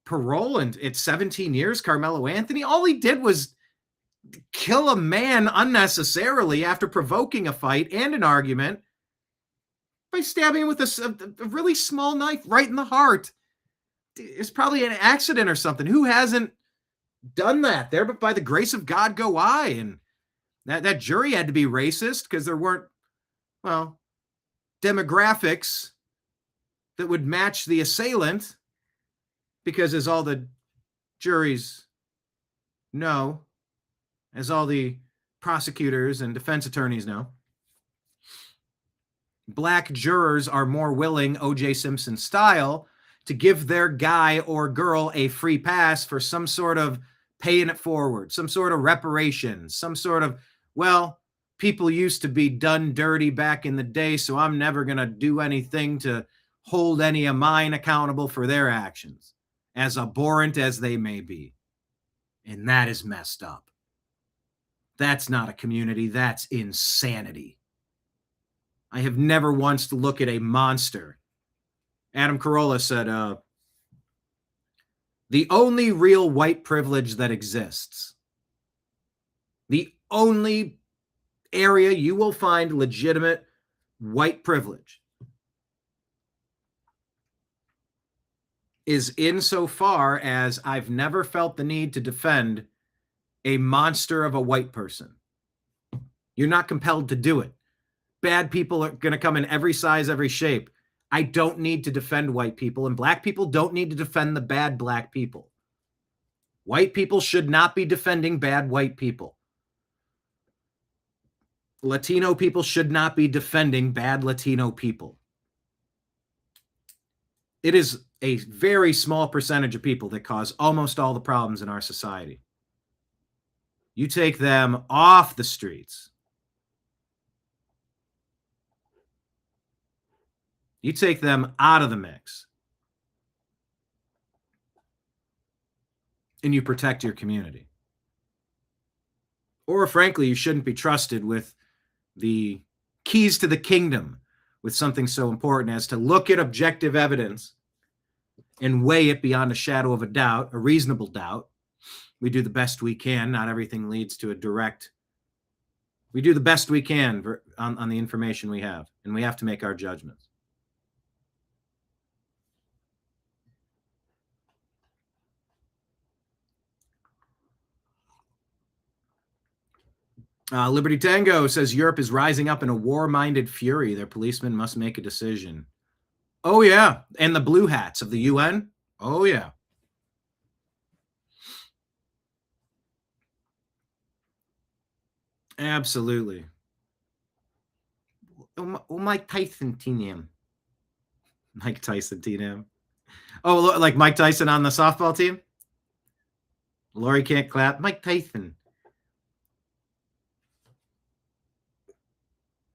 parole, and it's 17 years. Carmelo Anthony, all he did was kill a man unnecessarily after provoking a fight and an argument by stabbing him with a really small knife right in the heart. It's probably an accident or something. Who hasn't done that there? But by the grace of God go I. And that jury had to be racist because there weren't, well, demographics that would match the assailant, because as all the juries know, as all the prosecutors and defense attorneys know, black jurors are more willing, O.J. Simpson style, to give their guy or girl a free pass for some sort of paying it forward, some sort of reparations, some sort of, well, people used to be done dirty back in the day, so I'm never going to do anything to hold any of mine accountable for their actions, as abhorrent as they may be. And that is messed up. That's not a community. That's insanity. I have never once to look at a monster. Adam Carolla said, the only real white privilege that exists, the only area you will find legitimate white privilege, is insofar as I've never felt the need to defend a monster of a white person. You're not compelled to do it. Bad people are going to come in every size, every shape. I don't need to defend white people, and black people don't need to defend the bad black people. White people should not be defending bad white people. Latino people should not be defending bad Latino people. It is a very small percentage of people that cause almost all the problems in our society. You take them off the streets. You take them out of the mix. And you protect your community. Or frankly, you shouldn't be trusted with the keys to the kingdom with something so important as to look at objective evidence and weigh it beyond a shadow of a doubt, a reasonable doubt. We do the best we can. Not everything leads to a direct. We do the best we can on the information we have, and we have to make our judgments. Liberty Tango says Europe is rising up in a war-minded fury. Their policemen must make a decision. Oh, yeah. And the blue hats of the UN? Oh, yeah. Absolutely. Mike Tyson, TNAM. Mike Tyson, TNAM. Oh, like Mike Tyson on the softball team? Lori can't clap. Mike Tyson.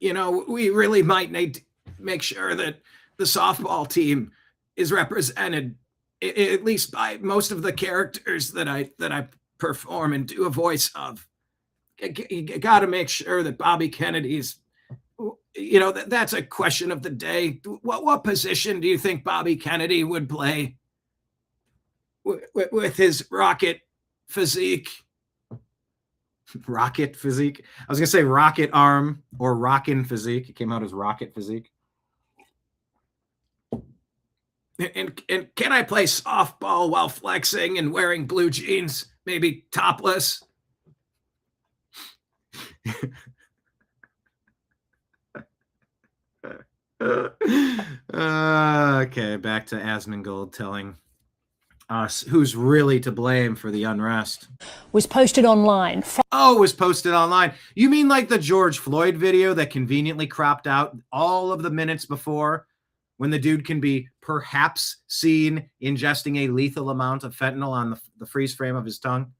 We really might need to make sure that the softball team is represented, at least by most of the characters that I perform and do a voice of. You got to make sure that Bobby Kennedy's, that's a question of the day. What position do you think Bobby Kennedy would play with his rocket physique? Rocket physique. I was going to say rocket arm or rockin' physique. It came out as rocket physique. And can I play softball while flexing and wearing blue jeans, maybe topless? Okay, back to Asmongold telling us who's really to blame for the unrest. Was posted online. Oh, was posted online. You mean like the George Floyd video that conveniently cropped out all of the minutes before, when the dude can be perhaps seen ingesting a lethal amount of fentanyl on the freeze frame of his tongue?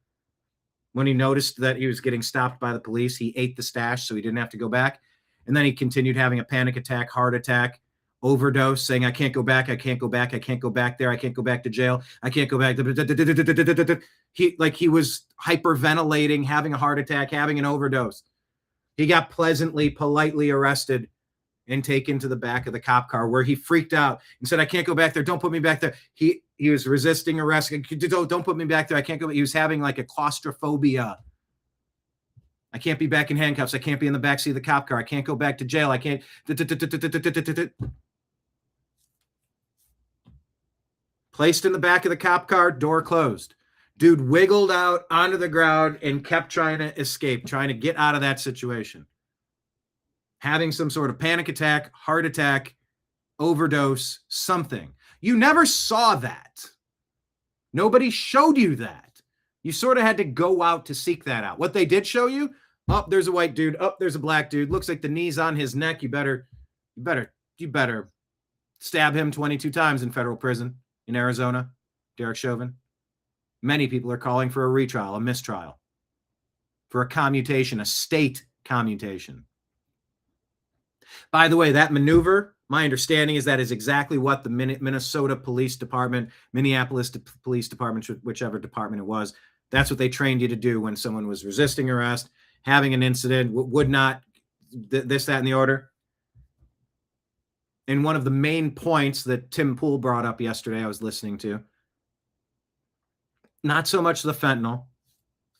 When he noticed that he was getting stopped by the police, he ate the stash so he didn't have to go back. And then he continued having a panic attack, heart attack, overdose, saying, I can't go back, I can't go back, I can't go back there, I can't go back to jail, I can't go back. He was hyperventilating, having a heart attack, having an overdose. He got politely arrested and taken to the back of the cop car, where he freaked out and said, I can't go back there, don't put me back there. He was resisting arrest. Don't put me back there, I can't go. He was having like a claustrophobia. I can't be back in handcuffs. I can't be in the backseat of the cop car. I can't go back to jail. I can't. Placed in the back of the cop car, door closed. Dude wiggled out onto the ground and kept trying to escape, trying to get out of that situation. Having some sort of panic attack, heart attack, overdose, something. You never saw that. Nobody showed you that. You sort of had to go out to seek that out. What they did show you, oh, there's a white dude. Oh, there's a black dude. Looks like the knee's on his neck. You better stab him 22 times in federal prison in Arizona, Derek Chauvin. Many people are calling for a retrial, a mistrial, for a commutation, a state commutation. By the way, that maneuver, my understanding is that is exactly what the Minnesota Police Department, Minneapolis Police Department, whichever department it was, that's what they trained you to do when someone was resisting arrest, having an incident, would not, this, that, and the order. And one of the main points that Tim Pool brought up yesterday, I was listening to, not so much the fentanyl,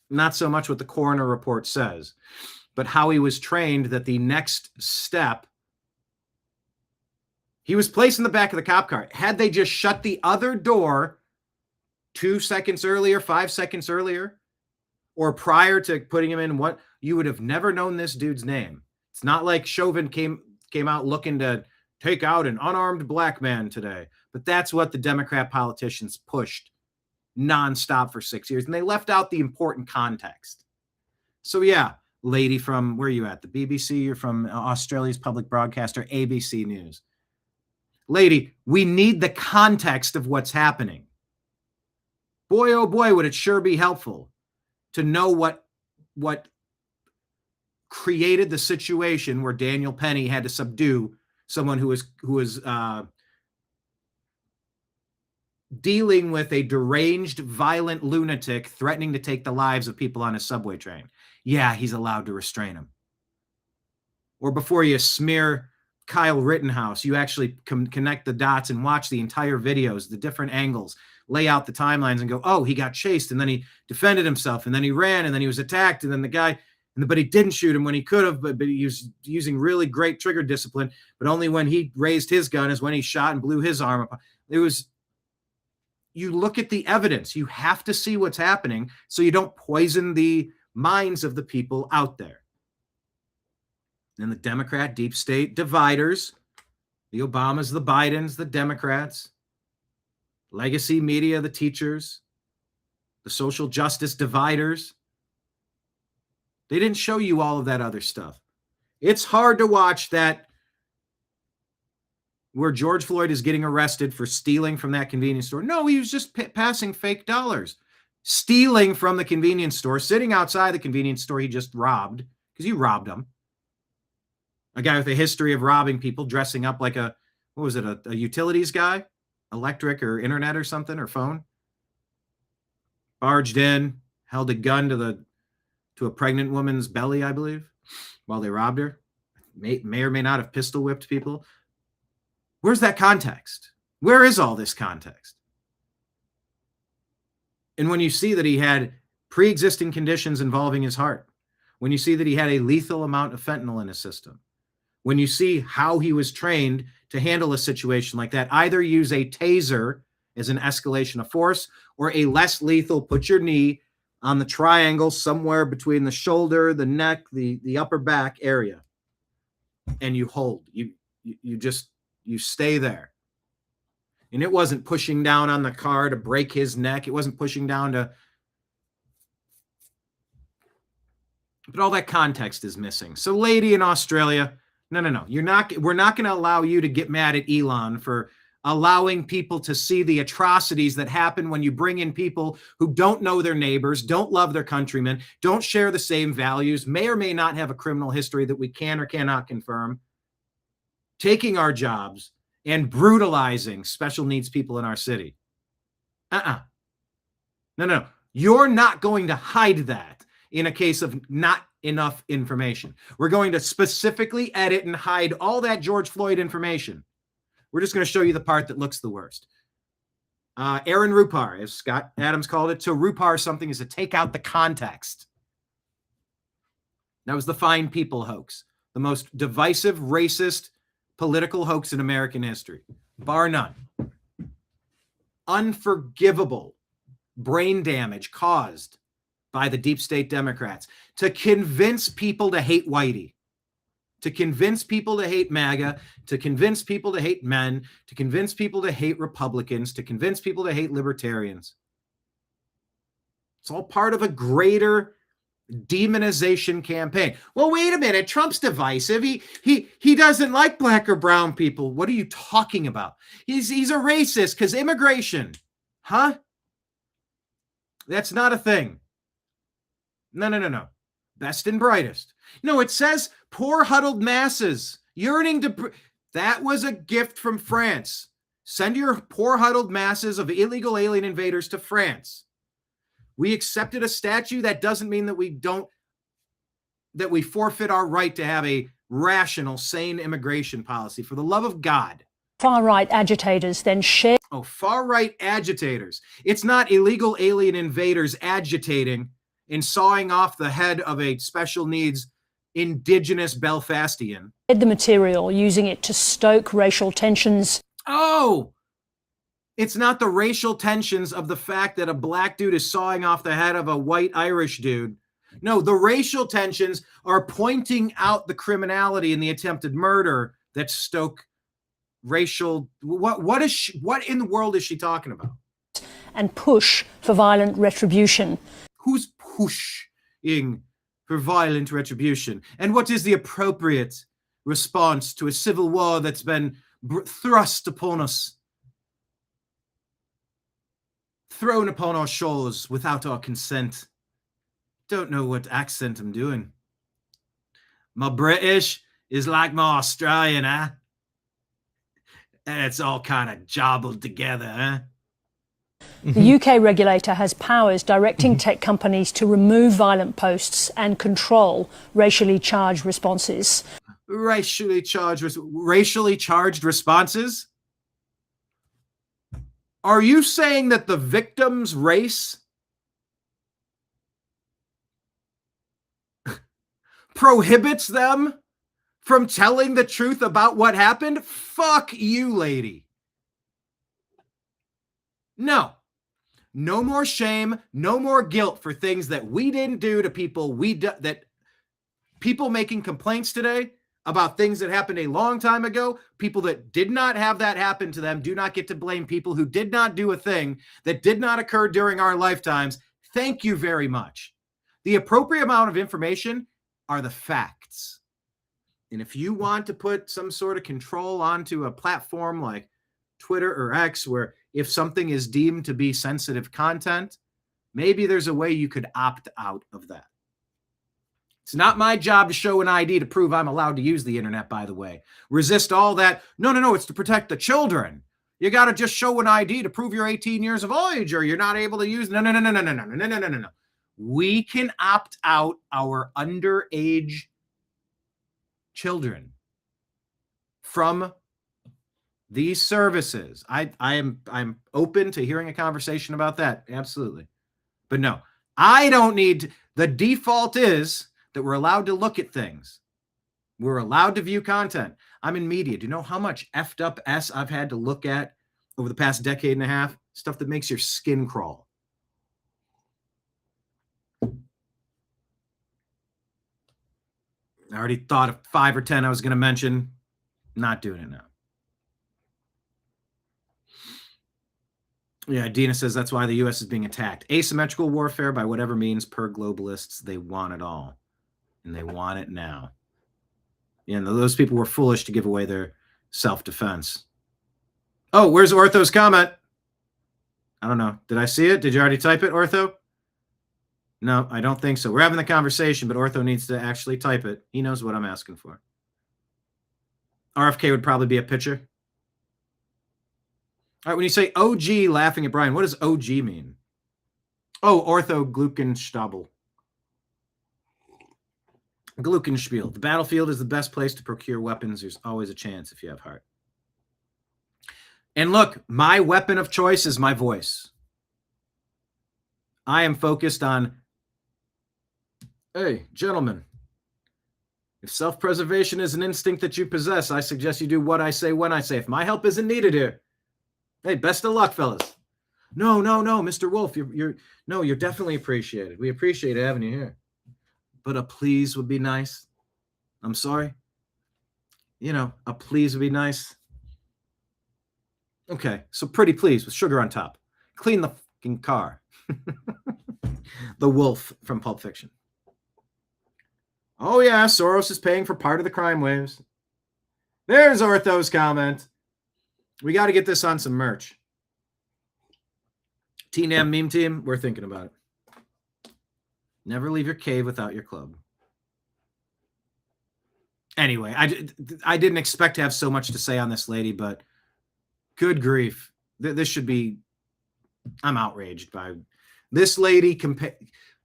not so much what the coroner report says, but how he was trained that the next step, he was placed in the back of the cop car. Had they just shut the other door 2 seconds earlier, 5 seconds earlier, or prior to putting him in, what, you would have never known this dude's name. It's not like Chauvin came out looking to take out an unarmed black man today. But that's what the Democrat politicians pushed nonstop for 6 years. And they left out the important context. So yeah, lady from, where are you at? The BBC? You're from Australia's public broadcaster, ABC News. Lady, we need the context of what's happening. Boy, oh boy, would it sure be helpful to know what created the situation where Daniel Penny had to subdue someone who was dealing with a deranged, violent lunatic threatening to take the lives of people on a subway train. Yeah, he's allowed to restrain him. Or before you smear Kyle Rittenhouse, you actually connect the dots and watch the entire videos, the different angles, lay out the timelines and go, oh, he got chased and then he defended himself and then he ran and then he was attacked and then the guy, but he didn't shoot him when he could have, but he was using really great trigger discipline, but only when he raised his gun is when he shot and blew his arm up. You look at the evidence, you have to see what's happening so you don't poison the minds of the people out there. And the Democrat deep state dividers, the Obamas, the Bidens, the Democrats, legacy media, the teachers, the social justice dividers, they didn't show you all of that other stuff. It's hard to watch that where George Floyd is getting arrested for stealing from that convenience store. No, he was just passing fake dollars. stealing from the convenience store, sitting outside the convenience store he just robbed, because you robbed him. A guy with a history of robbing people, dressing up like a utilities guy, electric or internet or something, or phone. Barged in, held a gun to a pregnant woman's belly, I believe, while they robbed her. May or may not have pistol whipped people. Where's that context? Where is all this context? And when you see that he had pre-existing conditions involving his heart, when you see that he had a lethal amount of fentanyl in his system, when you see how he was trained to handle a situation like that, either use a taser as an escalation of force or a less lethal, put your knee on the triangle somewhere between the shoulder, the neck, the upper back area, and you hold. You stay there. And it wasn't pushing down on the car to break his neck. It wasn't pushing down to... But all that context is missing. So lady in Australia, no. We're not going to allow you to get mad at Elon for allowing people to see the atrocities that happen when you bring in people who don't know their neighbors, don't love their countrymen, don't share the same values, may or may not have a criminal history that we can or cannot confirm, taking our jobs and brutalizing special needs people in our city. No. You're not going to hide that in a case of not enough information. We're going to specifically edit and hide all that George Floyd information. We're just going to show you the part that looks the worst. Aaron Rupar, as Scott Adams called it, to Rupar something is to take out the context. That was the Fine People hoax, the most divisive, racist, political hoax in American history, bar none. Unforgivable brain damage caused by the deep state Democrats to convince people to hate Whitey, to convince people to hate MAGA, to convince people to hate men, to convince people to hate Republicans, to convince people to hate libertarians. It's all part of a greater demonization campaign. Well, wait a minute. Trump's divisive. He doesn't like black or brown people. What are you talking about? He's a racist because immigration. Huh? That's not a thing. No. Best and brightest. No, it says poor huddled masses yearning to... That was a gift from France. Send your poor huddled masses of illegal alien invaders to France. We accepted a statute. That doesn't mean that we forfeit our right to have a rational, sane immigration policy. For the love of God. Far-right agitators then share... Oh, far-right agitators. It's not illegal alien invaders agitating and sawing off the head of a special needs indigenous Belfastian. The material, using it to stoke racial tensions. Oh, it's not the racial tensions of the fact that a black dude is sawing off the head of a white Irish dude. No, the racial tensions are pointing out the criminality and the attempted murder that stoke racial... What in the world is she talking about? And push for violent retribution. Who's pushing for violent retribution? And what is the appropriate response to a civil war that's been thrust upon us, thrown upon our shores without our consent? Don't know what accent I'm doing. My British is like my Australian, huh? And it's all kind of jobbled together, huh? The UK regulator has powers directing tech companies to remove violent posts and control racially charged responses. Racially charged responses? Are you saying that the victim's race prohibits them from telling the truth about what happened? Fuck you, lady. No more shame, no more guilt for things that we didn't do to people. That people making complaints today about things that happened a long time ago, people that did not have that happen to them do not get to blame people who did not do a thing that did not occur during our lifetimes. Thank you very much. The appropriate amount of information are the facts. And if you want to put some sort of control onto a platform like Twitter or X, where if something is deemed to be sensitive content, Maybe there's a way you could opt out of that. It's not my job to show an ID to prove I'm allowed to use the internet, by the way. Resist all that. No, it's to protect the children. You got to just show an ID to prove you're 18 years of age or you're not able to use. No. We can opt out our underage children from these services. I'm open to hearing a conversation about that. Absolutely. But no, I don't need to. The default is that we're allowed to look at things. We're allowed to view content. I'm in media. Do you know how much effed up S I've had to look at over the past decade and a half? Stuff that makes your skin crawl. I already thought of 5 or 10 I was going to mention. Not doing it now. Yeah, Dina says that's why the U.S. is being attacked. Asymmetrical warfare by whatever means per globalists. They want it all. And they want it now. And those people were foolish to give away their self-defense. Oh, where's Ortho's comment? I don't know. Did I see it? Did you already type it, Ortho? No, I don't think so. We're having the conversation, but Ortho needs to actually type it. He knows what I'm asking for. RFK would probably be a pitcher. All right, when you say OG laughing at Brian, what does OG mean? Oh, Ortho Gluckenstable. Gluckenspiel. The battlefield is the best place to procure weapons. There's always a chance if you have heart. And look, my weapon of choice is my voice. I am focused on, hey, gentlemen, if self-preservation is an instinct that you possess, I suggest you do what I say when I say. If my help isn't needed here, hey, best of luck, fellas. No, Mr. Wolf, you're definitely appreciated. We appreciate having you here. But a please would be nice. I'm sorry. A please would be nice. Okay, so pretty please with sugar on top. Clean the fucking car. The wolf from Pulp Fiction. Oh yeah, Soros is paying for part of the crime waves. There's Ortho's comment. We got to get this on some merch. TNAM meme team, we're thinking about it. Never leave your cave without your club. Anyway, I didn't expect to have so much to say on this lady, but good grief. This should be, I'm outraged by this lady.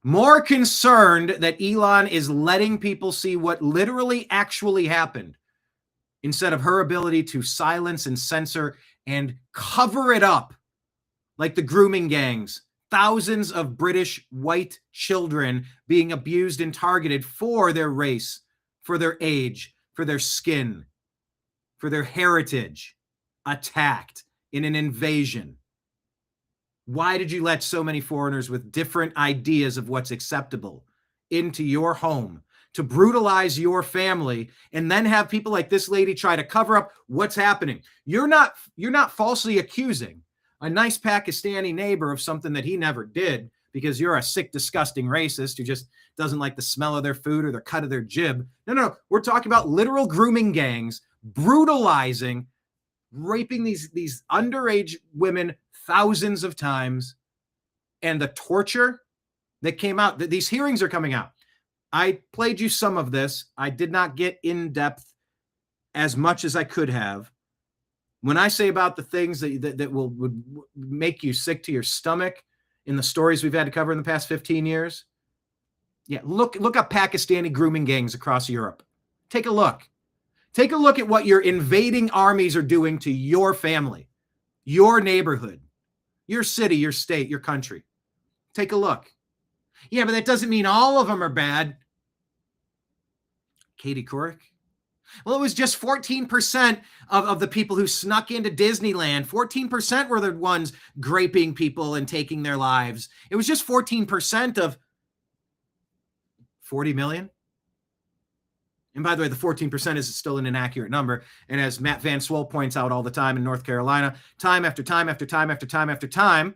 More concerned that Elon is letting people see what literally actually happened instead of her ability to silence and censor and cover it up like the grooming gangs. Thousands of British white children being abused and targeted for their race, for their age, for their skin, for their heritage, attacked in an invasion. Why did you let so many foreigners with different ideas of what's acceptable into your home to brutalize your family and then have people like this lady try to cover up what's happening? You're not falsely accusing a nice Pakistani neighbor of something that he never did because you're a sick, disgusting racist who just doesn't like the smell of their food or the cut of their jib. No. We're talking about literal grooming gangs, brutalizing, raping these underage women thousands of times, and the torture that came out. These hearings are coming out. I played you some of this. I did not get in depth as much as I could have. When I say about the things that would make you sick to your stomach in the stories we've had to cover in the past 15 years, yeah, look up Pakistani grooming gangs across Europe. Take a look. Take a look at what your invading armies are doing to your family, your neighborhood, your city, your state, your country. Take a look. Yeah, but that doesn't mean all of them are bad. Katie Couric. Well, it was just 14% of the people who snuck into Disneyland. 14% were the ones graping people and taking their lives. It was just 14% of 40 million. And by the way, the 14% is still an inaccurate number. And as Matt Van Swol points out all the time in North Carolina, time after time after time after time after time,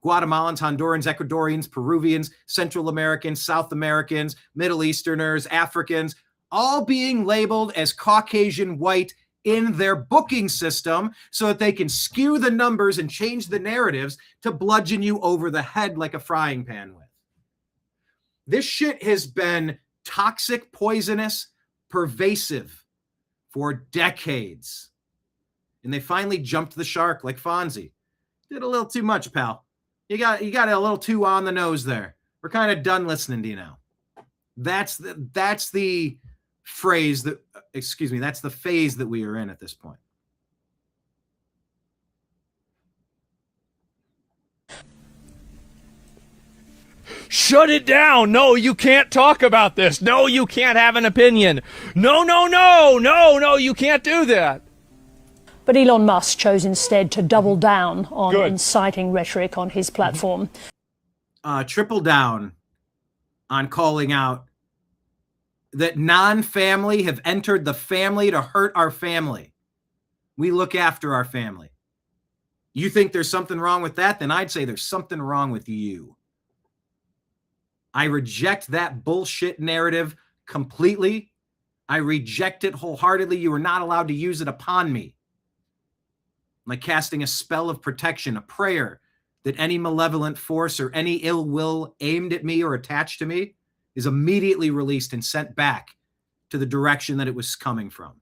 Guatemalans, Hondurans, Ecuadorians, Peruvians, Central Americans, South Americans, Middle Easterners, Africans, all being labeled as Caucasian white in their booking system so that they can skew the numbers and change the narratives to bludgeon you over the head like a frying pan with. This shit has been toxic, poisonous, pervasive for decades. And they finally jumped the shark like Fonzie. Did a little too much, pal. You got a little too on the nose there. We're kind of done listening to you now. That's the phrase that, that's the phase that we are in at this point. Shut it down. No, you can't talk about this. No, you can't have an opinion. No, you can't do that. But Elon Musk chose instead to double down on inciting rhetoric on his platform. Triple down on calling out that non-family have entered the family to hurt our family. We look after our family. You think there's something wrong with that? Then I'd say there's something wrong with you. I reject that bullshit narrative completely. I reject it wholeheartedly. You are not allowed to use it upon me. Like casting a spell of protection, a prayer that any malevolent force or any ill will aimed at me or attached to me is immediately released and sent back to the direction that it was coming from.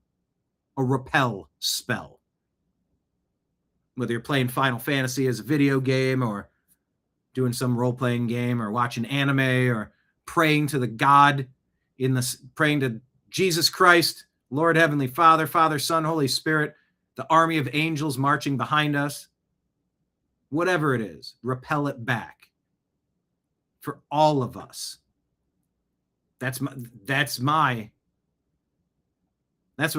A repel spell. Whether you're playing Final Fantasy as a video game or doing some role-playing game or watching anime or praying to the God praying to Jesus Christ, Lord Heavenly Father, Father, Son, Holy Spirit, the army of angels marching behind us. Whatever it is, repel it back for all of us. That's what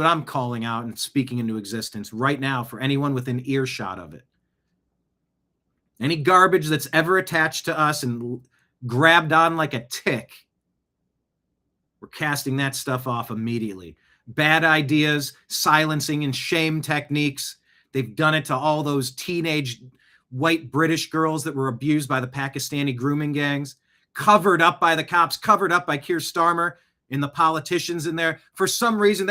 I'm calling out and speaking into existence right now for anyone within earshot of it. Any garbage that's ever attached to us and grabbed on like a tick, we're casting that stuff off immediately. Bad ideas, silencing and shame techniques. They've done it to all those teenage white British girls that were abused by the Pakistani grooming gangs, covered up by the cops, covered up by Keir Starmer and the politicians in there. For some reason,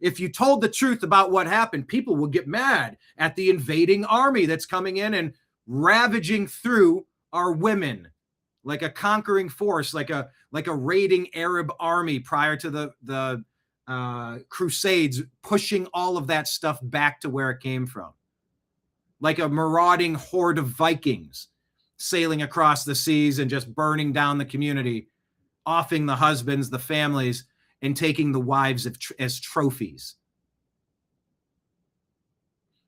if you told the truth about what happened, people will get mad at the invading army that's coming in and ravaging through our women like a conquering force, like a raiding Arab army prior to the Crusades, pushing all of that stuff back to where it came from. Like a marauding horde of Vikings sailing across the seas and just burning down the community, offing the husbands, the families, and taking the wives as trophies.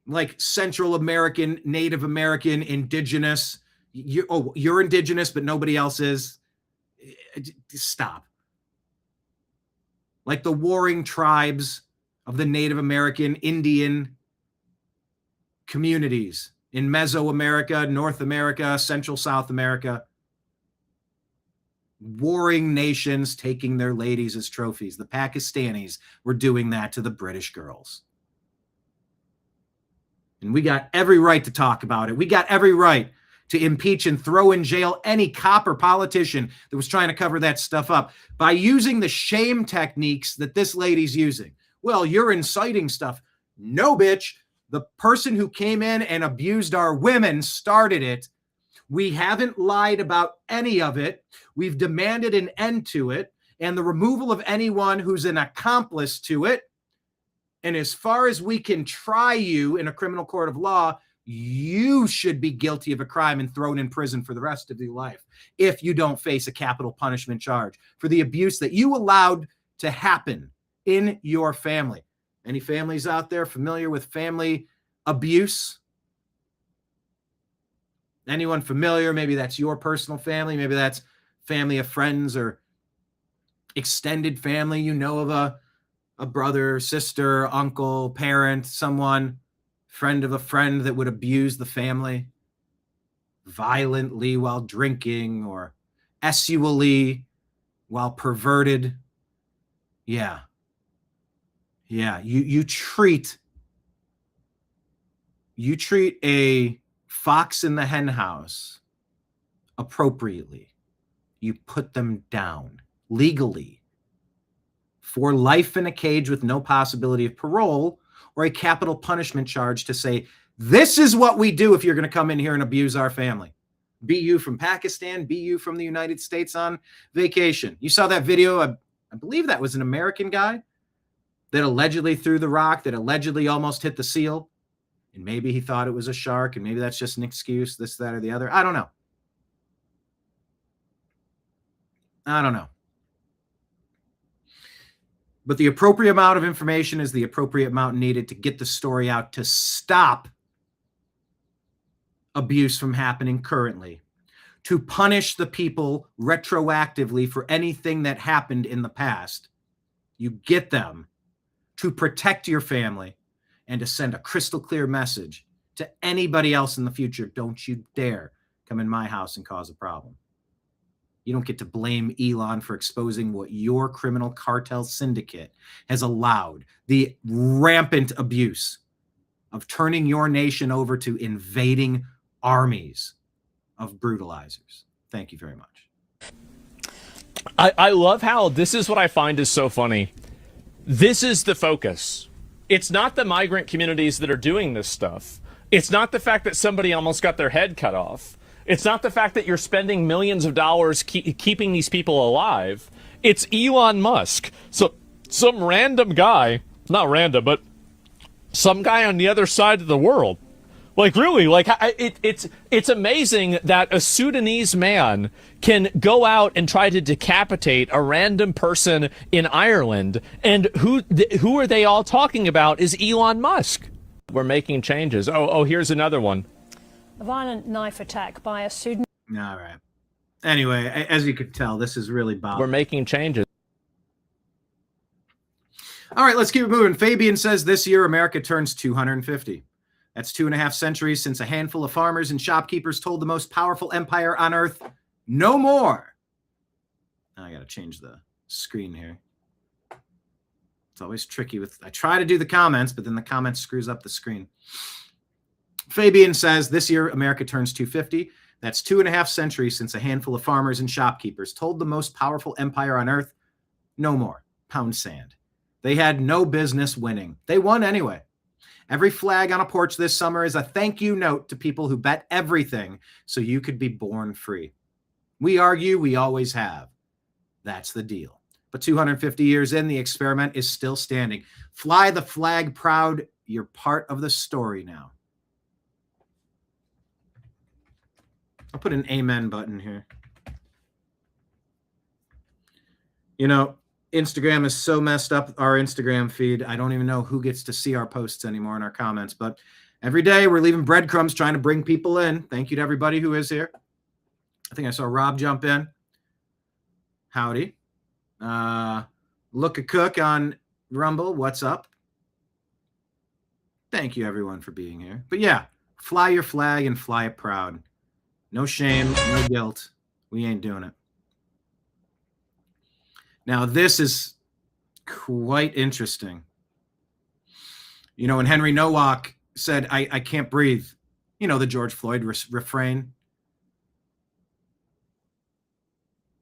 Like Central American, Native American, indigenous. You're indigenous, but nobody else is. Stop. Like the warring tribes of the Native American, Indian communities in Mesoamerica, North America, Central South America. Warring nations taking their ladies as trophies. The Pakistanis were doing that to the British girls. And we got every right to talk about it. We got every right to impeach and throw in jail any cop or politician that was trying to cover that stuff up by using the shame techniques that this lady's using. Well, you're inciting stuff. No, bitch. The person who came in and abused our women started it. We haven't lied about any of it. We've demanded an end to it and the removal of anyone who's an accomplice to it. And as far as we can try you in a criminal court of law, you should be guilty of a crime and thrown in prison for the rest of your life if you don't face a capital punishment charge for the abuse that you allowed to happen in your family. Any families out there familiar with family abuse? Anyone familiar? Maybe that's your personal family. Maybe that's family of friends or extended family. You know of a brother, sister, uncle, parent, someone, friend of a friend that would abuse the family violently while drinking or sexually while perverted. Yeah. You treat a fox in the hen house appropriately. You put them down legally for life in a cage with no possibility of parole, or a capital punishment charge to say, this is what we do if you're going to come in here and abuse our family. Be you from Pakistan, be you from the United States on vacation. You saw that video, I believe that was an American guy that allegedly threw the rock, that allegedly almost hit the seal. And maybe he thought it was a shark, and maybe that's just an excuse, this, that, or the other. I don't know. But the appropriate amount of information is the appropriate amount needed to get the story out to stop abuse from happening currently, to punish the people retroactively for anything that happened in the past. You get them, to protect your family, and to send a crystal clear message to anybody else in the future. Don't you dare come in my house and cause a problem. You don't get to blame Elon for exposing what your criminal cartel syndicate has allowed, the rampant abuse of turning your nation over to invading armies of brutalizers. Thank you very much. I love how this is what I find is so funny. This is the focus. It's not the migrant communities that are doing this stuff. It's not the fact that somebody almost got their head cut off. It's not the fact that you're spending millions of dollars keeping these people alive. It's Elon Musk. So some random guy, not random, but some guy on the other side of the world. Like, really, like, it's amazing that a Sudanese man can go out and try to decapitate a random person in Ireland, and who are they all talking about is Elon Musk. We're making changes. Oh, here's another one. A violent knife attack by a Sudanese. All right. Anyway, as you could tell, this is really bothering. We're making changes. All right, let's keep it moving. Fabian says this year America turns 250. That's 2.5 centuries since a handful of farmers and shopkeepers told the most powerful empire on earth, no more. Now I got to change the screen here. It's always tricky I try to do the comments, but then the comments screws up the screen. Fabian says this year America turns 250. That's 2.5 centuries since a handful of farmers and shopkeepers told the most powerful empire on earth, no more. Pound sand. They had no business winning. They won anyway. Every flag on a porch this summer is a thank you note to people who bet everything so you could be born free. We argue, we always have. That's the deal. But 250 years in, the experiment is still standing. Fly the flag proud. You're part of the story now. I'll put an amen button here. You know, Instagram is so messed up, our Instagram feed. I don't even know who gets to see our posts anymore in our comments. But every day we're leaving breadcrumbs trying to bring people in. Thank you to everybody who is here. I think I saw Rob jump in. Howdy. Look a Cook on Rumble. What's up? Thank you, everyone, for being here. But yeah, fly your flag and fly it proud. No shame, no guilt. We ain't doing it. Now, this is quite interesting. You know, when Henry Nowak said, I can't breathe, you know, the George Floyd refrain.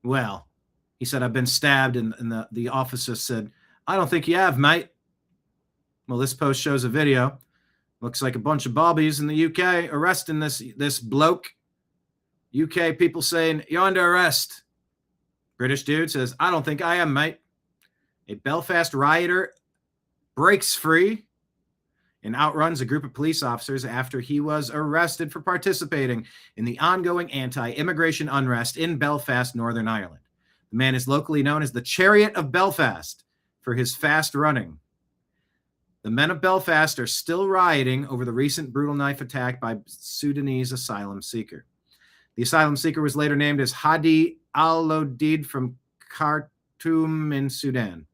Well, he said, I've been stabbed, and the officer said, I don't think you have, mate. Well, this post shows a video. Looks like a bunch of bobbies in the UK arresting this bloke. UK people saying, you're under arrest. British dude says, I don't think I am, mate. A Belfast rioter breaks free and outruns a group of police officers after he was arrested for participating in the ongoing anti-immigration unrest in Belfast, Northern Ireland. The man is locally known as the Chariot of Belfast for his fast running. The men of Belfast are still rioting over the recent brutal knife attack by Sudanese asylum seeker. The asylum seeker was later named as Hadi al-Lodid from Khartoum in Sudan.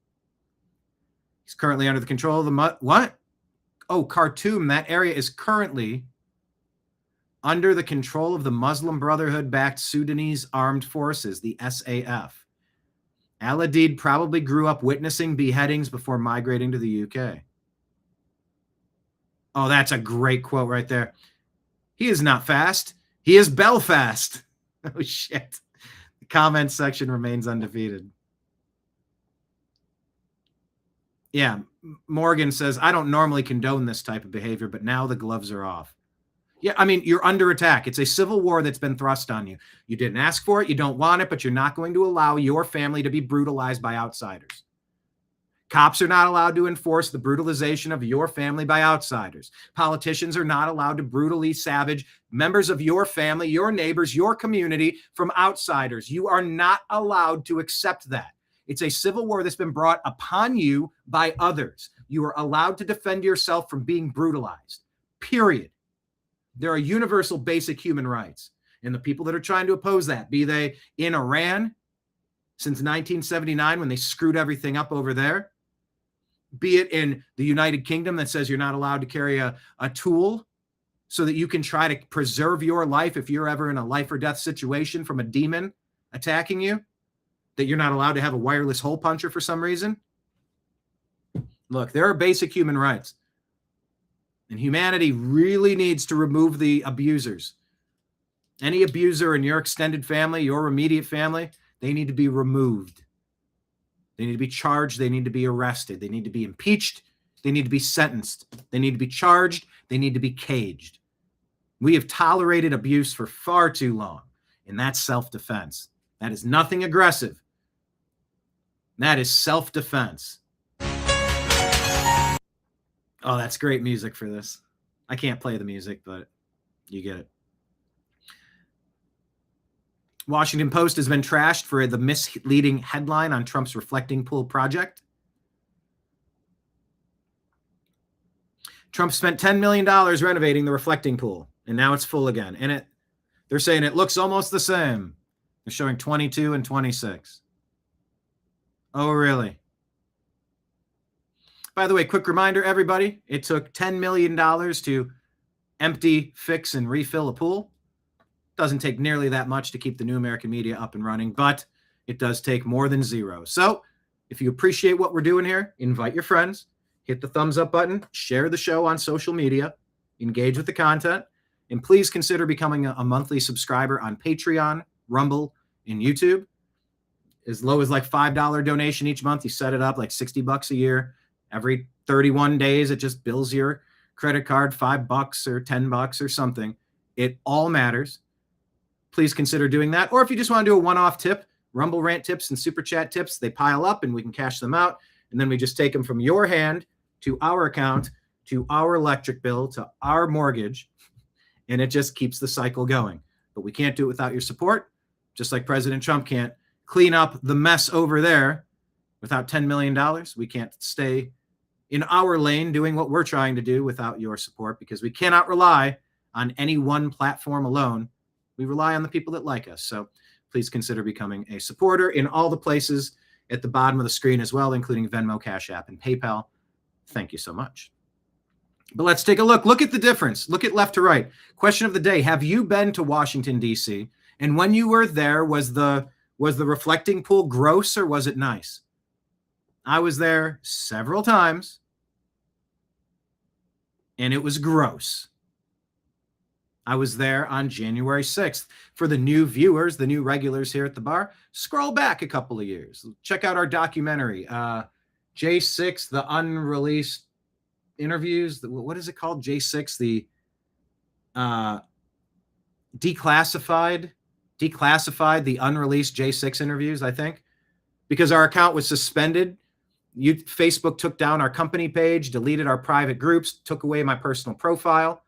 He's currently under the control of the what? Oh, Khartoum. That area is currently under the control of the Muslim Brotherhood-backed Sudanese Armed Forces, the SAF. Al-Adid probably grew up witnessing beheadings before migrating to the UK. Oh, that's a great quote right there. He is not fast. He is Belfast. Oh, shit. The comment section remains undefeated. Yeah, Morgan says, I don't normally condone this type of behavior, but now the gloves are off. Yeah, I mean, you're under attack. It's a civil war that's been thrust on you. You didn't ask for it. You don't want it, but you're not going to allow your family to be brutalized by outsiders. Cops are not allowed to enforce the brutalization of your family by outsiders. Politicians are not allowed to brutally savage members of your family, your neighbors, your community from outsiders. You are not allowed to accept that. It's a civil war that's been brought upon you by others. You are allowed to defend yourself from being brutalized, period. There are universal basic human rights. And the people that are trying to oppose that, be they in Iran since 1979 when they screwed everything up over there, be it in the United Kingdom that says you're not allowed to carry a tool so that you can try to preserve your life if you're ever in a life or death situation from a demon attacking you, that you're not allowed to have a wireless hole puncher for some reason. Look, there are basic human rights. And humanity really needs to remove the abusers. Any abuser in your extended family, your immediate family, they need to be removed. They need to be charged. They need to be arrested. They need to be impeached. They need to be sentenced. They need to be charged. They need to be caged. We have tolerated abuse for far too long, and that's self-defense. That is nothing aggressive. That is self-defense. Oh, that's great music for this. I can't play the music, but you get it. Washington Post has been trashed for the misleading headline on Trump's reflecting pool project. Trump spent $10 million renovating the reflecting pool, and now it's full again. And they're saying it looks almost the same. They're showing 22 and 26. Oh, really? By the way, quick reminder, everybody, it took $10 million to empty, fix, and refill a pool. Doesn't take nearly that much to keep the New American Media up and running, but it does take more than zero. So if you appreciate what we're doing here, invite your friends, hit the thumbs up button, share the show on social media, engage with the content, and please consider becoming a monthly subscriber on Patreon, Rumble, and YouTube. As low as like $5 donation each month, you set it up like $60 a year. Every 31 days, it just bills your credit card $5 or $10 or something. It all matters. Please consider doing that. Or if you just want to do a one-off tip, Rumble Rant tips and Super Chat tips, they pile up and we can cash them out. And then we just take them from your hand to our account, to our electric bill, to our mortgage. And it just keeps the cycle going. But we can't do it without your support, just like President Trump can't clean up the mess over there without $10 million. We can't stay in our lane doing what we're trying to do without your support, because we cannot rely on any one platform alone. We rely on the people that like us. So please consider becoming a supporter in all the places at the bottom of the screen as well, including Venmo, Cash App, and PayPal. Thank you so much. But let's take a look. Look at the difference. Look at left to right. Question of the day. Have you been to Washington, D.C.? And when you were there, was the reflecting pool gross or was it nice? I was there several times, and it was gross. I was there on January 6th. For the new viewers, the new regulars here at the bar, scroll back a couple of years. Check out our documentary, J6, the unreleased interviews. What is it called? J6, the declassified, the unreleased J6 interviews, I think, because our account was suspended. Facebook took down our company page, deleted our private groups, took away my personal profile,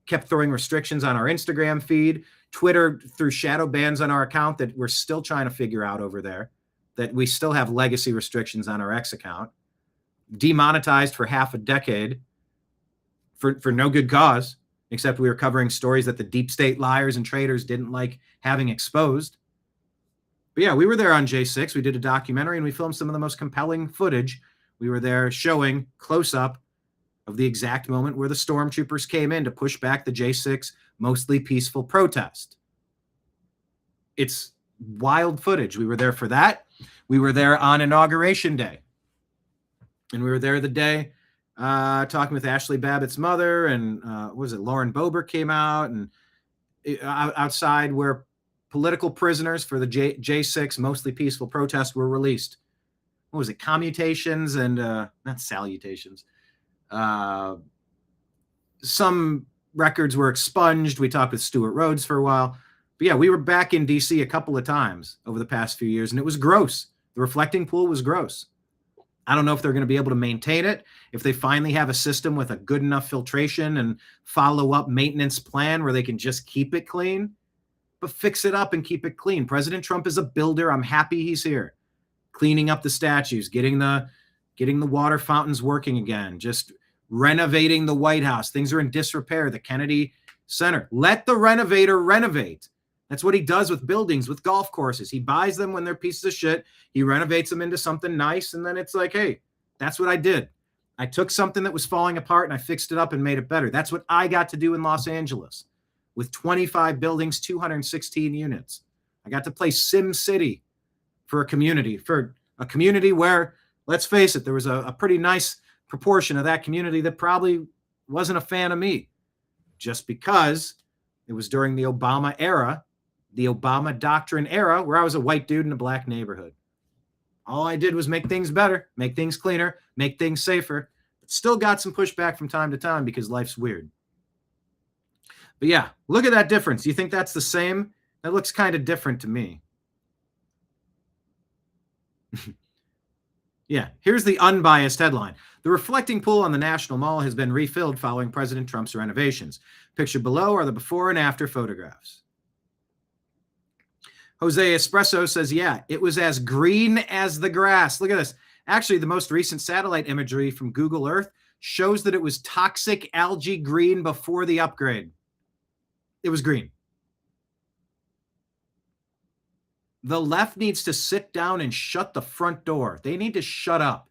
kept throwing restrictions on our Instagram feed. Twitter threw shadow bans on our account that we're still trying to figure out over there, that we still have legacy restrictions on our X account. Demonetized for half a decade for no good cause, except we were covering stories that the deep state liars and traitors didn't like having exposed. But yeah, we were there on J6. We did a documentary and we filmed some of the most compelling footage. We were there showing close up of the exact moment where the stormtroopers came in to push back the J6 mostly peaceful protest. It's wild footage. We were there for that. We were there on Inauguration Day. And we were there the day talking with Ashley Babbitt's mother, and what was it? Lauren Boebert came out, and outside where political prisoners for the J6 mostly peaceful protest were released. what was it, commutations and not salutations. Some records were expunged. We talked with Stuart Rhodes for a while. But yeah, we were back in DC a couple of times over the past few years, and it was gross. The reflecting pool was gross. I don't know if they're going to be able to maintain it, if they finally have a system with a good enough filtration and follow-up maintenance plan where they can just keep it clean, but fix it up and keep it clean. President Trump is a builder. I'm happy he's here. Cleaning up the statues, getting the water fountains working again, just renovating the White House. Things are in disrepair. The Kennedy Center. Let the renovator renovate. That's what he does with buildings, with golf courses. He buys them when they're pieces of shit. He renovates them into something nice. And then it's like, hey, that's what I did. I took something that was falling apart and I fixed it up and made it better. That's what I got to do in Los Angeles with 25 buildings, 216 units. I got to play Sim City for a community where, let's face it, there was a pretty nice proportion of that community that probably wasn't a fan of me, just because it was during the Obama era, the Obama doctrine era, where I was a white dude in a black neighborhood. All I did was make things better, make things cleaner, make things safer, but still got some pushback from time to time because life's weird. But yeah, look at that difference. You think that's the same? That looks kind of different to me. Yeah, here's the unbiased headline. The reflecting pool on the National Mall has been refilled following President Trump's renovations. Pictured below are the before and after photographs. Jose Espresso says, yeah, it was as green as the grass. Look at this. Actually, the most recent satellite imagery from Google Earth shows that it was toxic algae green before the upgrade. It was green. The left needs to sit down and shut the front door. They need to shut up.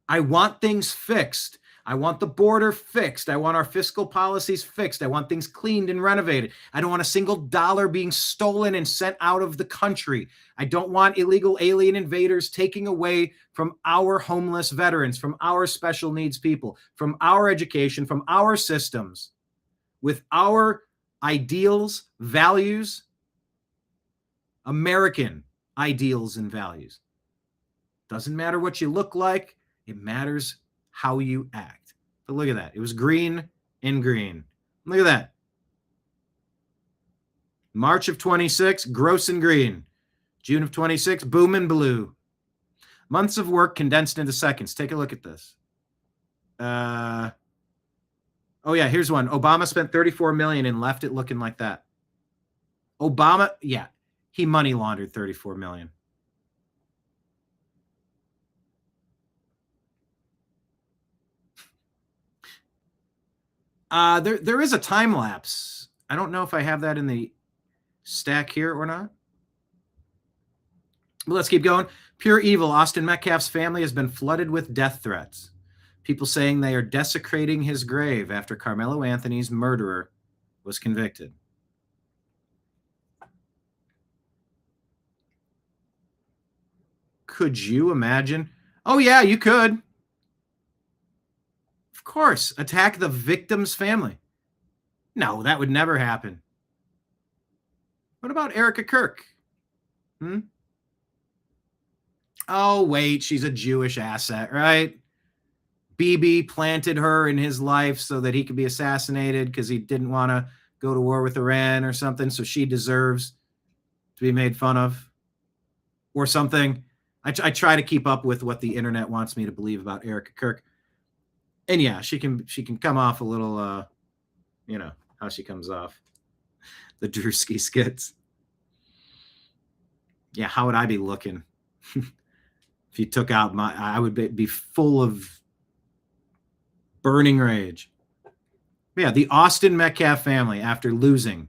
I want things fixed. I want the border fixed. I want our fiscal policies fixed. I want things cleaned and renovated. I don't want a single dollar being stolen and sent out of the country. I don't want illegal alien invaders taking away from our homeless veterans, from our special needs people, from our education, from our systems, with our ideals, values, American ideals and values. Doesn't matter what you look like. It matters how you act. But look at that. It was green and green. Look at that. March of 26, gross and green. June of 26, boom and blue. Months of work condensed into seconds. Take a look at this. Oh yeah, here's one. Obama spent $34 million and left it looking like that. Obama, yeah, he money laundered $34 million. There is a time lapse. I don't know if I have that in the stack here or not. But let's keep going. Pure evil. Austin Metcalf's family has been flooded with death threats. People saying they are desecrating his grave after Carmelo Anthony's murderer was convicted. Could you imagine? Oh, yeah, you could. Of course, attack the victim's family. No, that would never happen. What about Erica Kirk? Oh, wait, she's a Jewish asset, right? Bibi planted her in his life so that he could be assassinated because he didn't want to go to war with Iran or something, so she deserves to be made fun of or something. I try to keep up with what the internet wants me to believe about Erica Kirk. And yeah, she can come off a little, you know, how she comes off. The Drewski skits. Yeah, how would I be looking? If you took out I would be full of burning rage. But yeah, the Austin Metcalf family, after losing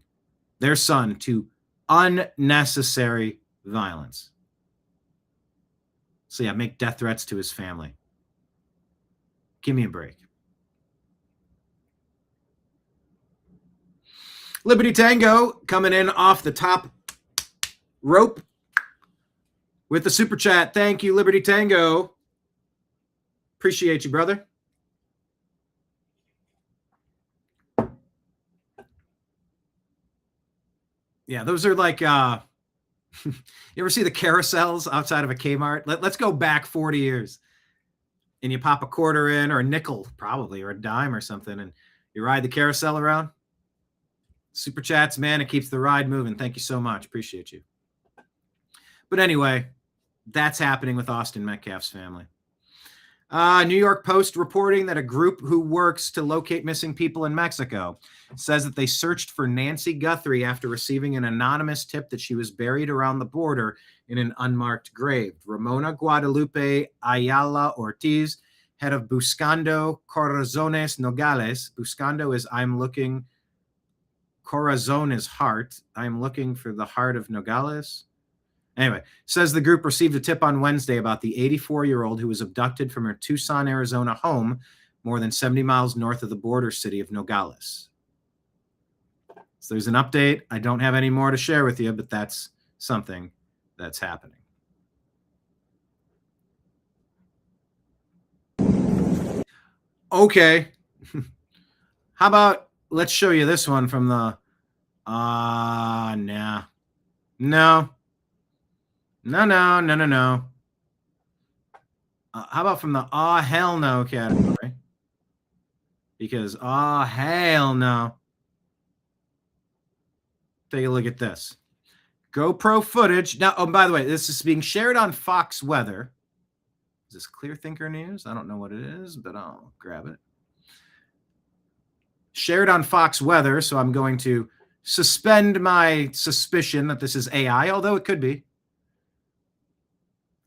their son to unnecessary violence. So yeah, make death threats to his family. Give me a break. Liberty Tango coming in off the top rope with the super chat. Thank you, Liberty Tango. Appreciate you, brother. Yeah, those are like You ever see the carousels outside of a Kmart? Let's go back 40 years. And you pop a quarter in, or a nickel, probably, or a dime or something, and you ride the carousel around. Super chats, man. It keeps the ride moving. Thank you so much. Appreciate you. But anyway, that's happening with Austin Metcalf's family. New York Post reporting that a group who works to locate missing people in Mexico says that they searched for Nancy Guthrie after receiving an anonymous tip that she was buried around the border in an unmarked grave. Ramona Guadalupe Ayala Ortiz, head of Buscando Corazones Nogales. Buscando is I'm looking, Corazon is heart. I'm looking for the heart of Nogales. Anyway, says the group received a tip on Wednesday about the 84-year-old who was abducted from her Tucson, Arizona home more than 70 miles north of the border city of Nogales. So there's an update. I don't have any more to share with you, but that's something that's happening. Okay. How about let's show you this one from the No. How about from the hell no category? Because hell no. Take a look at this. GoPro footage. Now, oh, by the way, this is being shared on Fox Weather. Is this Clear Thinker News? I don't know what it is, but I'll grab it. Shared on Fox Weather, so I'm going to suspend my suspicion that this is AI, although it could be.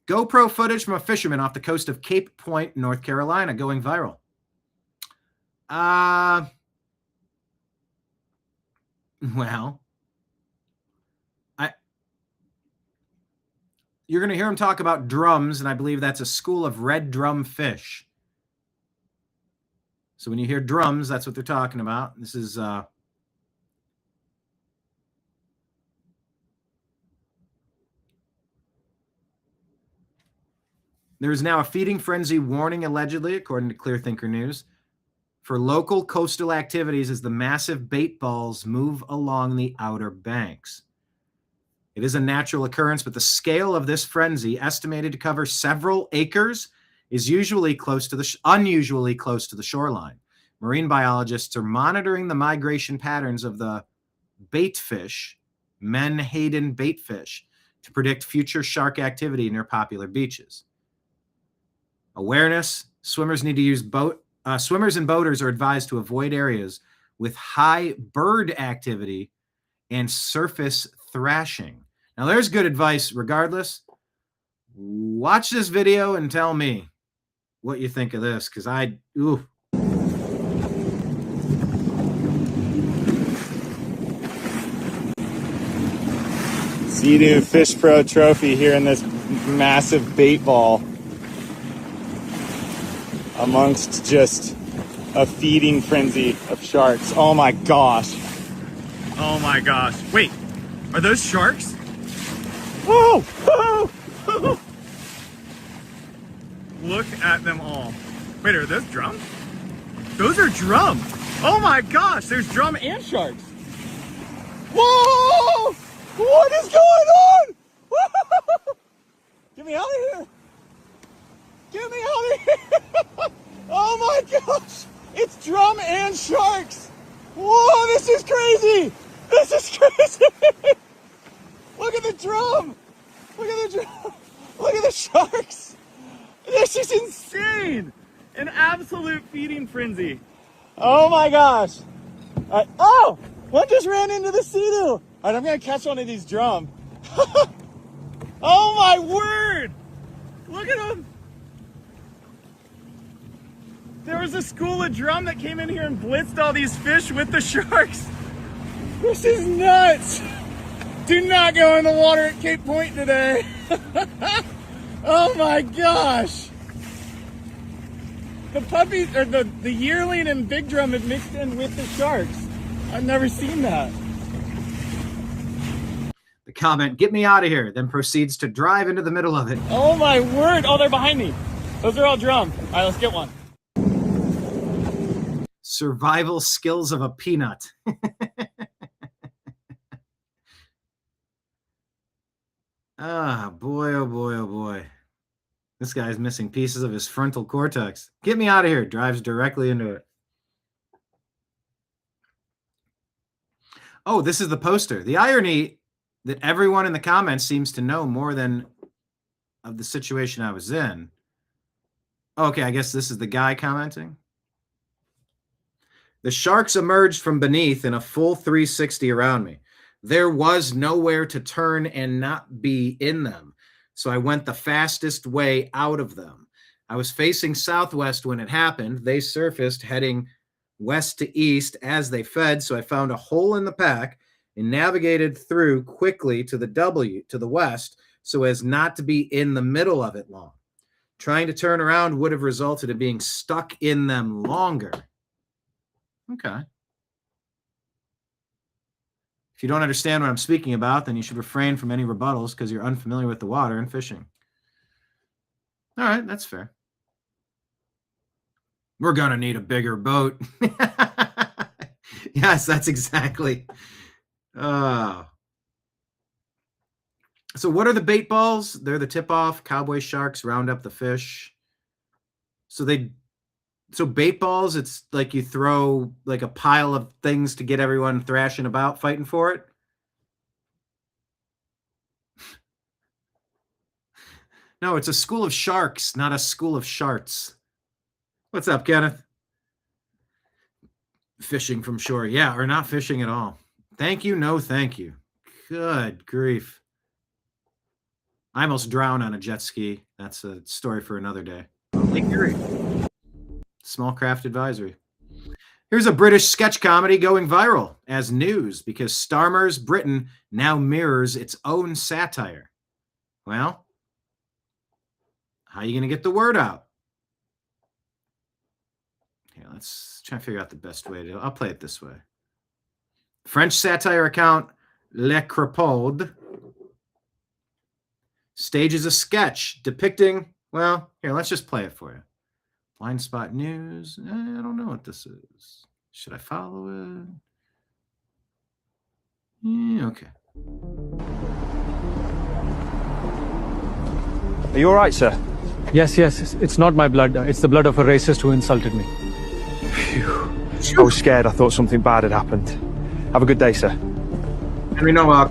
GoPro footage from a fisherman off the coast of Cape Point, North Carolina, going viral. Well, you're going to hear him talk about drums, and I believe that's a school of red drum fish. So when you hear drums, that's what they're talking about. This is there is now a feeding frenzy warning, allegedly, according to Clear Thinker News, for local coastal activities as the massive bait balls move along the outer banks. It is a natural occurrence, but the scale of this frenzy, estimated to cover several acres, is unusually close to the shoreline. Marine biologists are monitoring the migration patterns of the baitfish, Menhaden baitfish, to predict future shark activity near popular beaches. Awareness: swimmers need to use swimmers and boaters are advised to avoid areas with high bird activity and surface thrashing. Now, there's good advice regardless. Watch this video and tell me what you think of this, because Sea-Doo Fish Pro Trophy here in this massive bait ball amongst just a feeding frenzy of sharks. Oh my gosh. Oh my gosh. Wait, are those sharks? Whoa! Whoa! Look at them all. Wait, are those drums? Those are drums. Oh my gosh, there's drum and sharks. Whoa! What is going on? Whoa! Get me out of here. Get me out of here. Oh my gosh. It's drum and sharks. Whoa, this is crazy. This is crazy. Look at the drum. Look at the drum. Look at the sharks. This is insane. An absolute feeding frenzy. Oh my gosh. Oh, one just ran into the Sea-Doo. All right, I'm going to catch one of these drum. Oh my word. Look at them. There was a school of drum that came in here and blitzed all these fish with the sharks. This is nuts. Do not go in the water at Cape Point today. Oh my gosh. The puppies, or the yearling and big drum have mixed in with the sharks. I've never seen that. The comment, "Get me out of here," then proceeds to drive into the middle of it. Oh my word. Oh, they're behind me. Those are all drum. All right, let's get one. Survival skills of a peanut. Ah, boy, oh boy, oh boy. This guy's missing pieces of his frontal cortex. Get me out of here. Drives directly into it. Oh, this is the poster. The irony that everyone in the comments seems to know more than of the situation I was in. Okay, I guess this is the guy commenting. The sharks emerged from beneath in a full 360 around me. There was nowhere to turn and not be in them, so I went the fastest way out of them. I was facing southwest when it happened. They surfaced heading west to east as they fed, so I found a hole in the pack and navigated through quickly to the west so as not to be in the middle of it long. Trying to turn around would have resulted in being stuck in them longer. Okay. If you don't understand what I'm speaking about, then you should refrain from any rebuttals because you're unfamiliar with the water and fishing. All right, that's fair. We're going to need a bigger boat. Yes, that's exactly. So what are the bait balls? They're the tip-off. Cowboy sharks round up the fish. So bait balls, it's like you throw like a pile of things to get everyone thrashing about, fighting for it. No, it's a school of sharks, not a school of sharts. What's up, Kenneth? Fishing from shore. Yeah, or not fishing at all. Thank you, no thank you. Good grief. I almost drowned on a jet ski. That's a story for another day. Lake Erie. Small craft advisory. Here's a British sketch comedy going viral as news because Starmer's Britain now mirrors its own satire. Well, how are you going to get the word out? Here, let's try to figure out the best way to. I'll play it this way. French satire account Le Crapaude stages a sketch depicting, well, here, let's just play it for you. Blind Spot News. I don't know what this is. Should I follow it? Yeah, okay. Are you all right, sir? Yes, it's not my blood. It's the blood of a racist who insulted me. Phew. I was scared. I thought something bad had happened. Have a good day, sir. Henry Nowak.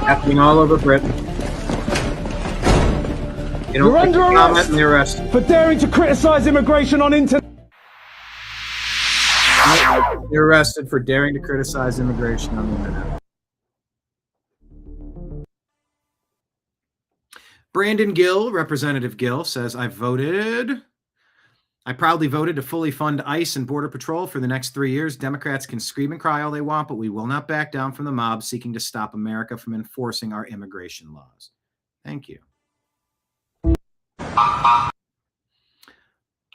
Happening all over Britain. You're under arrest and the arrest. for daring to criticize immigration on internet. You're arrested for daring to criticize immigration on the internet. Brandon Gill, Representative Gill, says, I proudly voted to fully fund ICE and Border Patrol for the next 3 years. Democrats can scream and cry all they want, but we will not back down from the mob seeking to stop America from enforcing our immigration laws. Thank you.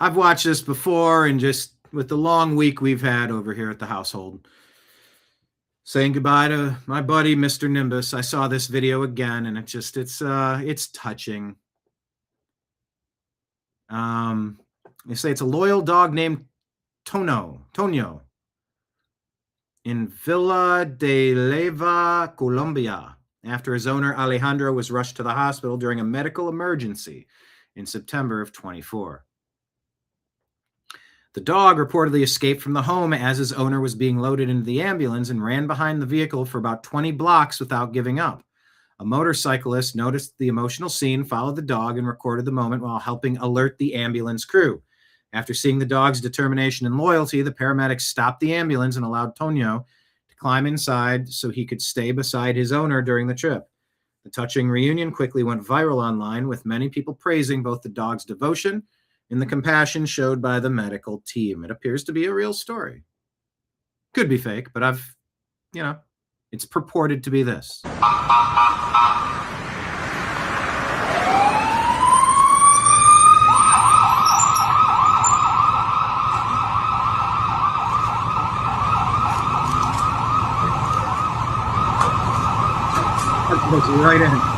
I've watched this before, and just with the long week we've had over here at the household, saying goodbye to my buddy, Mr. Nimbus. I saw this video again, and it's touching. They say it's a loyal dog named Tonio in Villa de Leyva, Colombia, after his owner Alejandro was rushed to the hospital during a medical emergency in September of 24. The dog reportedly escaped from the home as his owner was being loaded into the ambulance and ran behind the vehicle for about 20 blocks without giving up. A motorcyclist noticed the emotional scene, followed the dog, and recorded the moment while helping alert the ambulance crew. After seeing the dog's determination and loyalty, the paramedics stopped the ambulance and allowed Tonio to climb inside so he could stay beside his owner during the trip. The touching reunion quickly went viral online, with many people praising both the dog's devotion and the compassion showed by the medical team. It appears to be a real story. Could be fake, but it's purported to be this. That goes right in.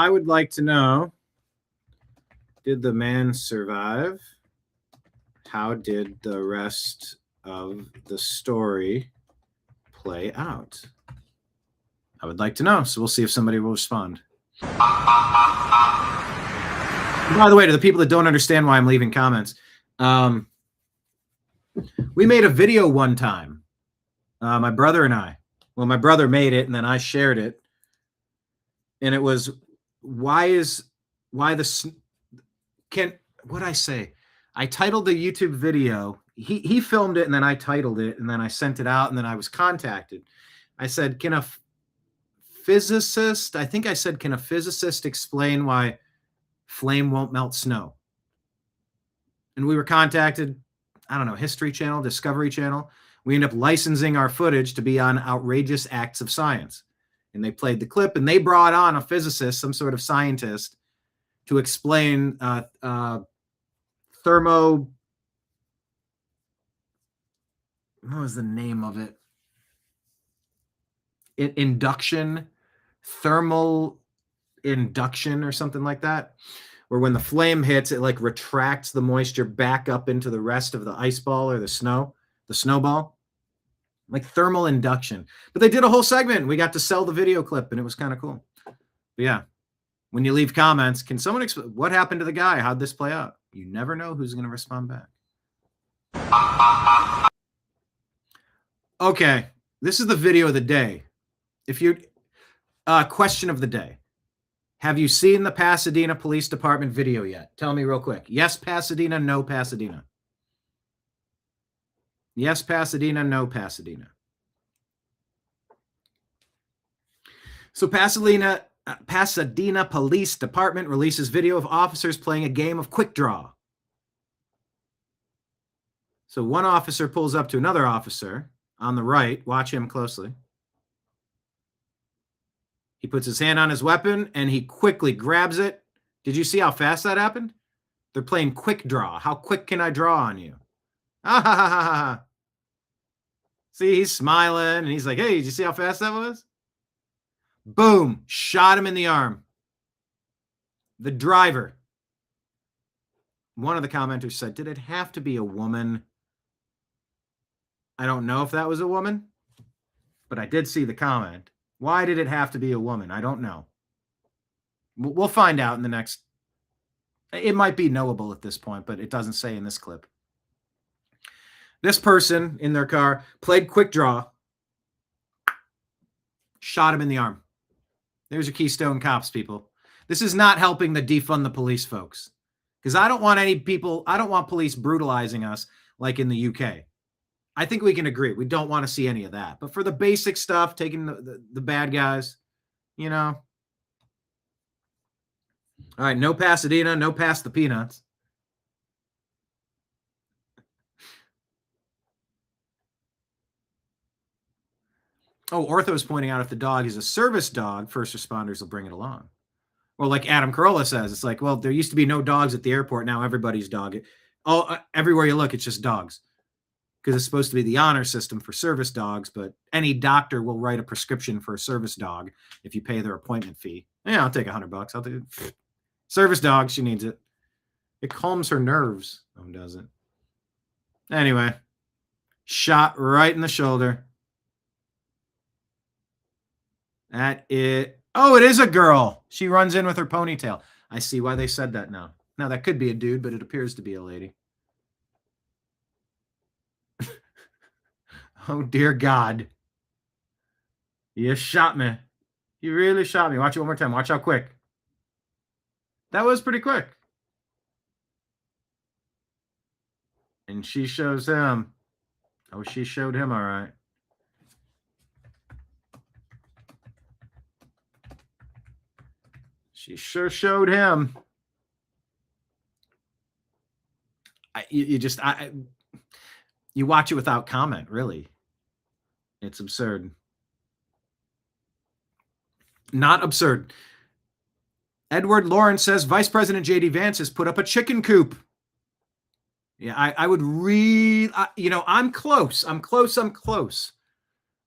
I would like to know, did the man survive? How did the rest of the story play out? I would like to know, so we'll see if somebody will respond. By the way, to the people that don't understand why I'm leaving comments, we made a video one time, my brother and I. Well, my brother made it, and then I shared it, and it was what'd I say? I titled the YouTube video. He filmed it, and then I titled it, and then I sent it out, and then I was contacted. I said, can a physicist explain why flame won't melt snow? And we were contacted, I don't know, History Channel, Discovery Channel. We ended up licensing our footage to be on Outrageous Acts of Science. And they played the clip, and they brought on a physicist, some sort of scientist, to explain what was the name of it? Thermal induction or something like that, where when the flame hits, it like retracts the moisture back up into the rest of the ice ball or the snowball, like thermal induction. But they did a whole segment. We got to sell the video clip, and it was kind of cool. But yeah, when you leave comments, can someone explain what happened to the guy? How'd this play out? You never know who's going to respond back. Okay, this is the video of the day. If you question of the day. Have you seen the Pasadena Police Department video yet? Tell me real quick. Yes, Pasadena, no, Pasadena. Yes, Pasadena, no, Pasadena. So Pasadena Police Department releases video of officers playing a game of quick draw. So one officer pulls up to another officer on the right. Watch him closely. He puts his hand on his weapon, and he quickly grabs it. Did you see how fast that happened? They're playing quick draw. How quick can I draw on you? Ah, ha, ha, ha, ha. See, he's smiling, and he's like, hey, did you see how fast that was? Boom, shot him in the arm. The driver. One of the commenters said, did it have to be a woman? I don't know if that was a woman, but I did see the comment. Why did it have to be a woman? I don't know. We'll find out in the next. It might be knowable at this point, but it doesn't say in this clip. This person in their car played quick draw, shot him in the arm. There's your Keystone Cops, people. This is not helping the defund the police folks, because I don't want police brutalizing us like in the UK. I think we can agree. We don't want to see any of that. But for the basic stuff, taking the bad guys, you know. All right, no Pasadena, no pass the peanuts. Oh, Ortho's pointing out if the dog is a service dog, first responders will bring it along. Or like Adam Carolla says, it's like, well, there used to be no dogs at the airport. Now everybody's dog. Oh, everywhere you look, it's just dogs. Because it's supposed to be the honor system for service dogs, but any doctor will write a prescription for a service dog if you pay their appointment fee. Yeah, I'll take $100. I'll do it. Service dog, she needs it. It calms her nerves. Oh, does it? Anyway, shot right in the shoulder. That it. Oh, it is a girl. She runs in with her ponytail. I see why they said that now. Now, that could be a dude, but it appears to be a lady. Oh, dear God. You shot me. You really shot me. Watch it one more time. Watch how quick. That was pretty quick. And she shows him. Oh, she showed him all right. She sure showed him. You watch it without comment, really. It's absurd. Not absurd. Edward Lawrence says Vice President J.D. Vance has put up a chicken coop. Yeah, I would read, I'm close. I'm close.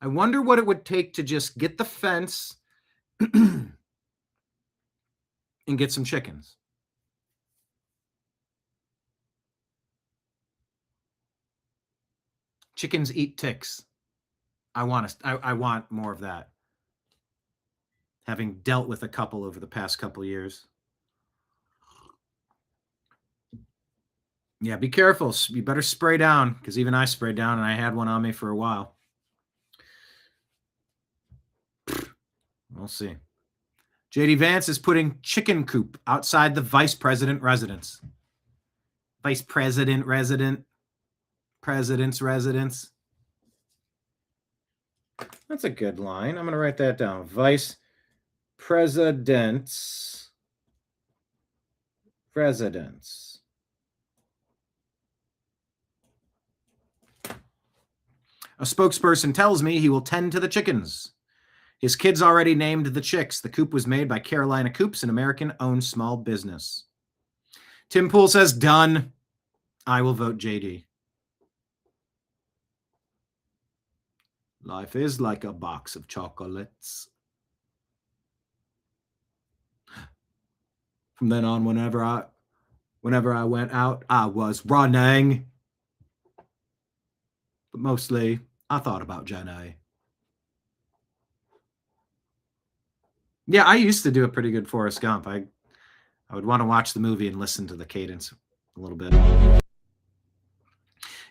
I wonder what it would take to just get the fence and get some chickens. Chickens eat ticks. I want more of that. Having dealt with a couple over the past couple of years. Yeah, be careful. You better spray down, because even I sprayed down, and I had one on me for a while. We'll see. JD Vance is putting chicken coop outside the vice president residence. Vice president resident. President's residence. That's a good line. I'm going to write that down. Vice president's residence. A spokesperson tells me he will tend to the chickens. His kids already named the chicks. The coop was made by Carolina Coops, an American-owned small business. Tim Pool says, done. I will vote JD. Life is like a box of chocolates. From then on, whenever I went out, I was running. But mostly, I thought about Jenny. Yeah, I used to do a pretty good Forrest Gump. I would want to watch the movie and listen to the cadence a little bit.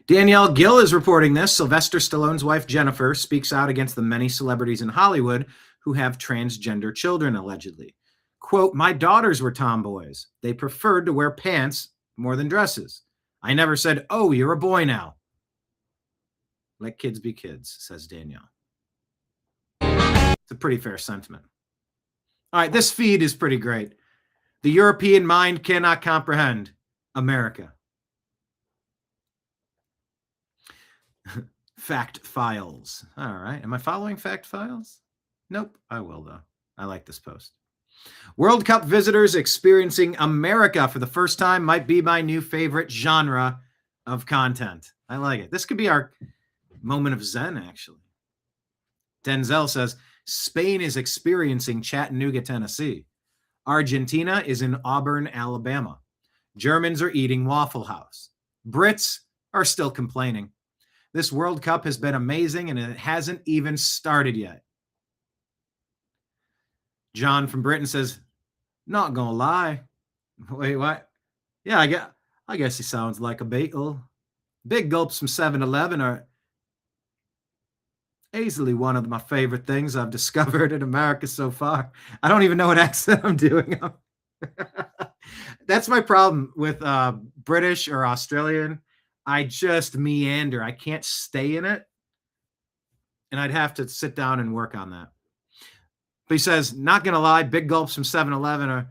Danielle Gill is reporting this. Sylvester Stallone's wife, Jennifer, speaks out against the many celebrities in Hollywood who have transgender children, allegedly. Quote, my daughters were tomboys. They preferred to wear pants more than dresses. I never said, oh, you're a boy now. Let kids be kids, says Danielle. It's a pretty fair sentiment. All right, this feed is pretty great. The European mind cannot comprehend America. Fact files. All right. Am I following fact files? Nope. I will, though. I like this post. World Cup visitors experiencing America for the first time might be my new favorite genre of content. I like it. This could be our moment of zen, actually. Denzel says, Spain is experiencing Chattanooga, Tennessee. Argentina is in Auburn, Alabama. Germans are eating Waffle House. Brits are still complaining. This World Cup has been amazing, and it hasn't even started yet. John from Britain says, not gonna lie. Wait, what? Yeah, I guess he sounds like a Beatle. Big gulps from 7-Eleven are easily one of my favorite things I've discovered in America so far. I don't even know what accent I'm doing. That's my problem with British or Australian. I just meander. I can't stay in it. And I'd have to sit down and work on that. But he says, not going to lie, big gulps from 7-Eleven are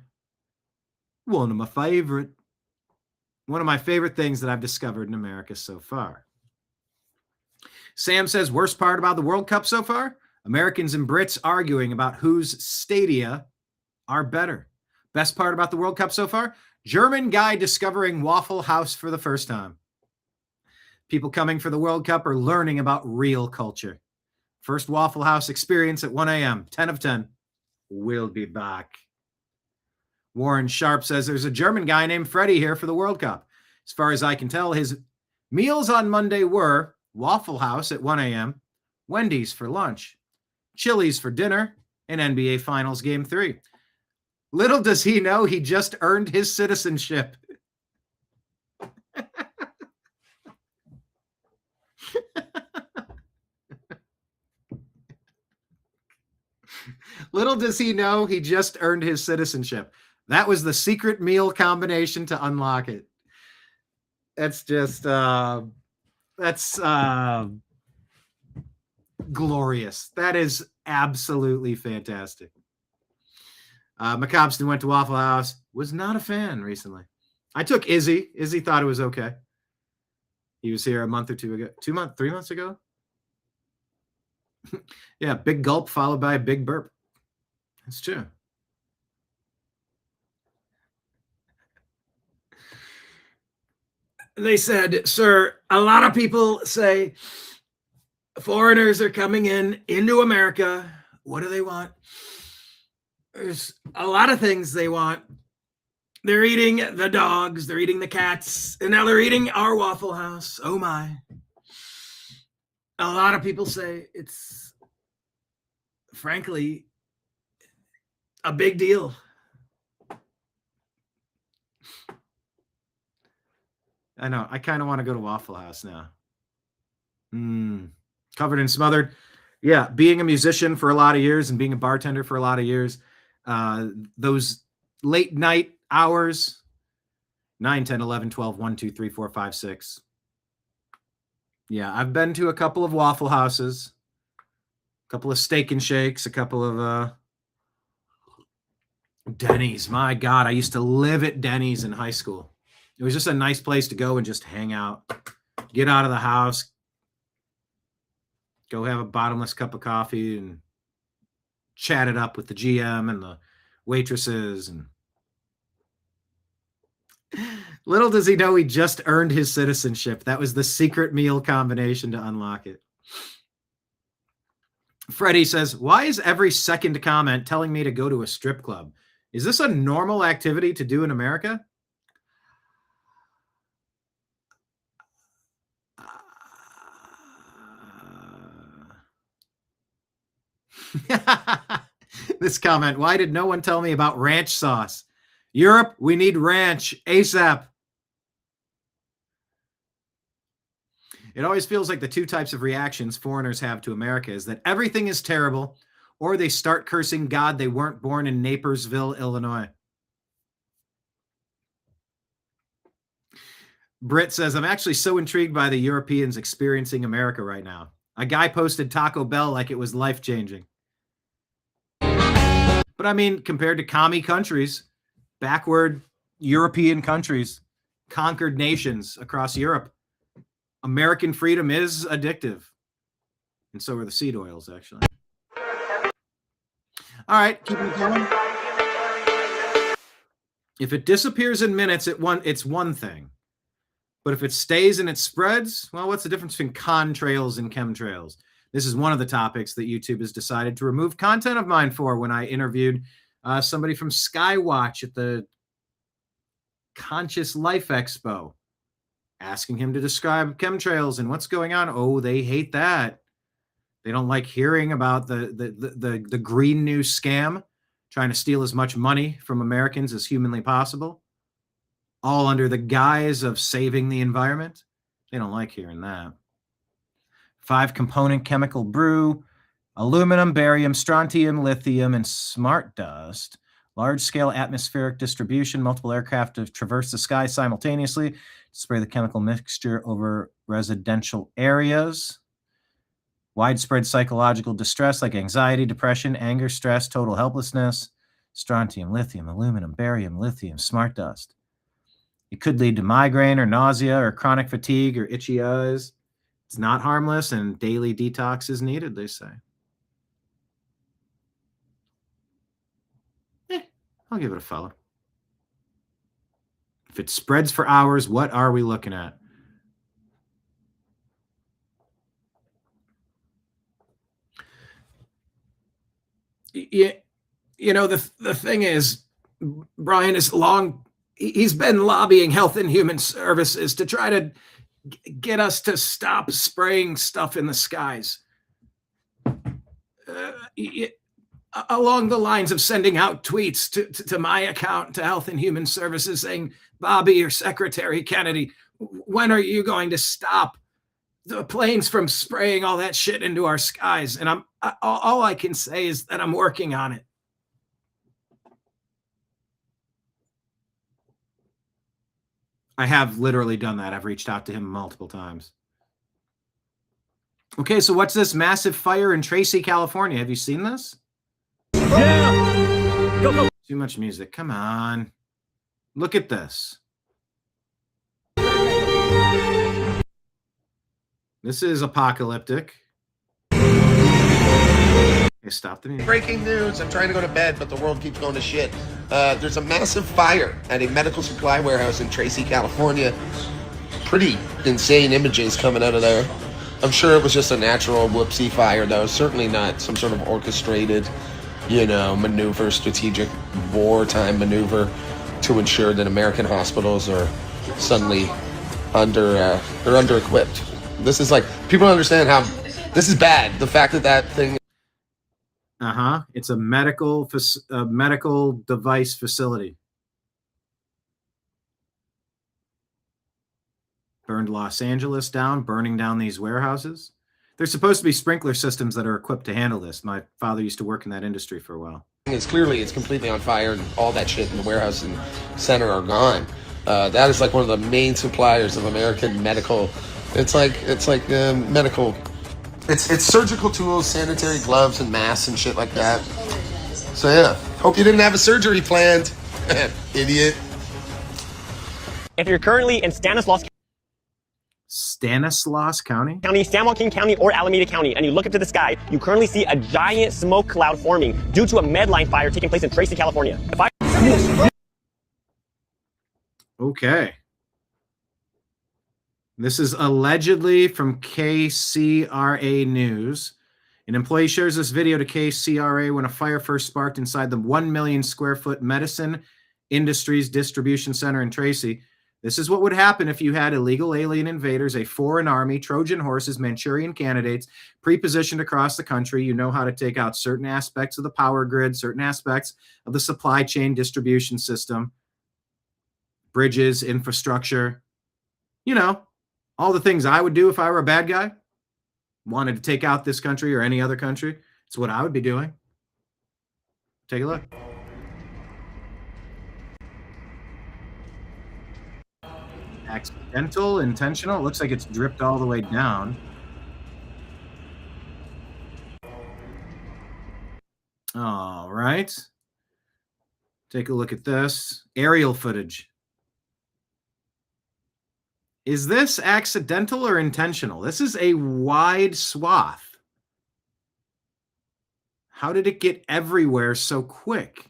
one of my favorite things that I've discovered in America so far. Sam says, worst part about the World Cup so far? Americans and Brits arguing about whose stadia are better. Best part about the World Cup so far? German guy discovering Waffle House for the first time. People coming for the World Cup are learning about real culture. First Waffle House experience at 1 a.m. 10 of 10. We'll be back. Warren Sharp says there's a German guy named Freddie here for the World Cup. As far as I can tell, his meals on Monday were Waffle House at 1 a.m., Wendy's for lunch, Chili's for dinner, and NBA Finals Game 3. Little does he know he just earned his citizenship. Little does he know he just earned his citizenship. That was the secret meal combination to unlock it. That's just, that's glorious. That is absolutely fantastic. McCobston went to Waffle House. Was not a fan recently. I took Izzy. Izzy thought it was okay. He was here a month or two ago. 3 months ago. Yeah, big gulp followed by a big burp. That's true. They said, sir, a lot of people say foreigners are coming into America. What do they want? There's a lot of things they want. They're eating the dogs, they're eating the cats, and now they're eating our Waffle House. Oh my. A lot of people say it's, frankly, a big deal. I know. I kind of want to go to Waffle House now. Covered and smothered. Yeah, being a musician for a lot of years and being a bartender for a lot of years, those late night hours, 9, 10, 11, 12, 1, 2, 3, 4, 5, 6. Yeah, I've been to a couple of Waffle Houses, a couple of Steak and Shakes, a couple of Denny's. My God, I used to live at Denny's in high school. It was just a nice place to go and just hang out, get out of the house, go have a bottomless cup of coffee and chat it up with the GM and the waitresses. And little does he know he just earned his citizenship. That was the secret meal combination to unlock it. Freddie says, why is every second comment telling me to go to a strip club? Is this a normal activity to do in America? This comment, why did no one tell me about ranch sauce? Europe, we need ranch ASAP. It always feels like the two types of reactions foreigners have to America is that everything is terrible, or they start cursing God they weren't born in Napersville, Illinois. Britt says, I'm actually so intrigued by the Europeans experiencing America right now. A guy posted Taco Bell like it was life-changing. But I mean, compared to commie countries, backward European countries, conquered nations across Europe, American freedom is addictive. And so are the seed oils, actually. All right, keep it going. If it disappears in minutes, it's one thing. But if it stays and it spreads, well, what's the difference between contrails and chemtrails? This is one of the topics that YouTube has decided to remove content of mine for when I interviewed somebody from Skywatch at the Conscious Life Expo, asking him to describe chemtrails and what's going on. Oh, they hate that. They don't like hearing about the green news scam, trying to steal as much money from Americans as humanly possible, all under the guise of saving the environment. They don't like hearing that. 5-component chemical brew, aluminum, barium, strontium, lithium, and smart dust. Large-scale atmospheric distribution. Multiple aircraft to traverse the sky simultaneously. Spray the chemical mixture over residential areas. Widespread psychological distress like anxiety, depression, anger, stress, total helplessness. Strontium, lithium, aluminum, barium, lithium, smart dust. It could lead to migraine or nausea or chronic fatigue or itchy eyes. It's not harmless, and daily detox is needed, they say. I'll give it a follow. If it spreads for hours, what are we looking at? Yeah, you know, the thing is, Brian is he's been lobbying Health and Human Services to try to get us to stop spraying stuff in the skies. Along the lines of sending out tweets to my account, to Health and Human Services, saying, Bobby or Secretary Kennedy, when are you going to stop the planes from spraying all that shit into our skies? And all I can say is that I'm working on it. I have literally done that. I've reached out to him multiple times. Okay, so what's this massive fire in Tracy, California? Have you seen this? Yeah. Go. Too much music. Come on. Look at this. This is apocalyptic. Okay, stop the music. Breaking news. I'm trying to go to bed, but the world keeps going to shit. There's a massive fire at a medical supply warehouse in Tracy, California. Pretty insane images coming out of there. I'm sure it was just a natural whoopsie fire, though. Certainly not some sort of orchestrated, maneuver, strategic wartime maneuver. to ensure that American hospitals are suddenly they're under-equipped. This is like, people don't understand how this is bad. The fact that that thing. It's a medical device facility. Burned Los Angeles down, burning down these warehouses. There's supposed to be sprinkler systems that are equipped to handle this. My father used to work in that industry for a while. It's completely on fire, and all that shit in the warehouse and center are gone. That is like one of the main suppliers of American medical. It's like medical. It's surgical tools, sanitary gloves, and masks and shit like that. So yeah, hope you didn't have a surgery planned, idiot. If you're currently in Stanislaus County, San Joaquin County, or Alameda County, and you look up to the sky, you currently see a giant smoke cloud forming due to a Medline fire taking place in Tracy, California. Okay. This is allegedly from KCRA News. An employee shares this video to KCRA when a fire first sparked inside the 1 million square foot Medicine Industries distribution center in Tracy. This is what would happen if you had illegal alien invaders, a foreign army, Trojan horses, Manchurian candidates, pre-positioned across the country. You know how to take out certain aspects of the power grid, certain aspects of the supply chain distribution system, bridges, infrastructure, you know, all the things I would do if I were a bad guy, wanted to take out this country or any other country. It's what I would be doing. Take a look. Accidental, intentional. It looks like it's dripped all the way down. All right. Take a look at this. Aerial footage. Is this accidental or intentional? This is a wide swath. How did it get everywhere so quick?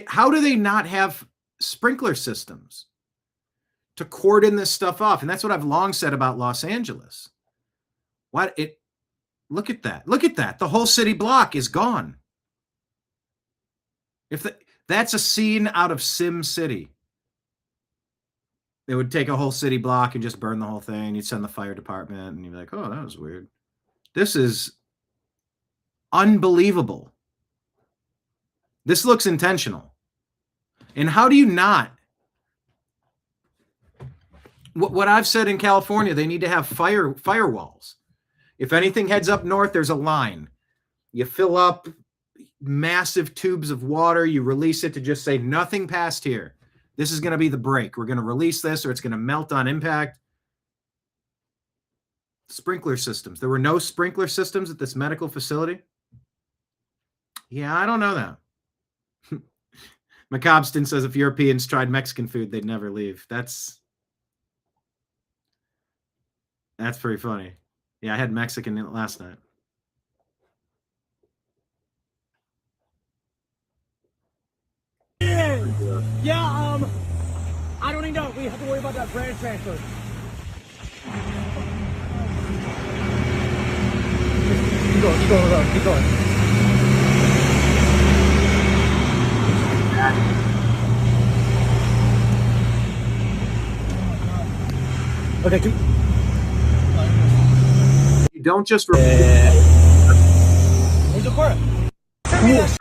How do they not have sprinkler systems to cordon this stuff off? And that's what I've long said about Los Angeles. Look at that. Look at that. The whole city block is gone. That's a scene out of Sim City. They would take a whole city block and just burn the whole thing. You'd send the fire department and you'd be like, oh, that was weird. This is unbelievable. This looks intentional. And how do you not? What I've said in California, they need to have firewalls. If anything heads up north, there's a line. You fill up massive tubes of water. You release it to just say nothing past here. This is going to be the break. We're going to release this or it's going to melt on impact. Sprinkler systems. There were no sprinkler systems at this medical facility. Yeah, I don't know that. McCobston says if Europeans tried Mexican food, they'd never leave. That's pretty funny. Yeah, I had Mexican last night. Yeah, I don't even know. We have to worry about that brand transfer. Keep going, keep going. Okay, you don't just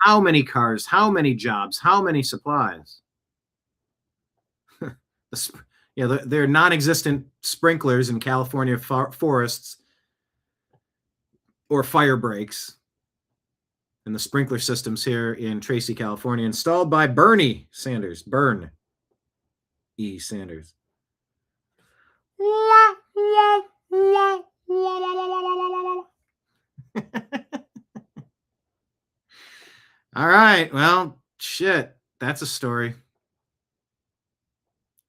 how many cars, how many jobs, how many supplies? Yeah, they're non-existent sprinklers in California forests or fire breaks. And the sprinkler systems here in Tracy, California, installed by Bernie Sanders. Bern E. Sanders. All right. Well, shit. That's a story.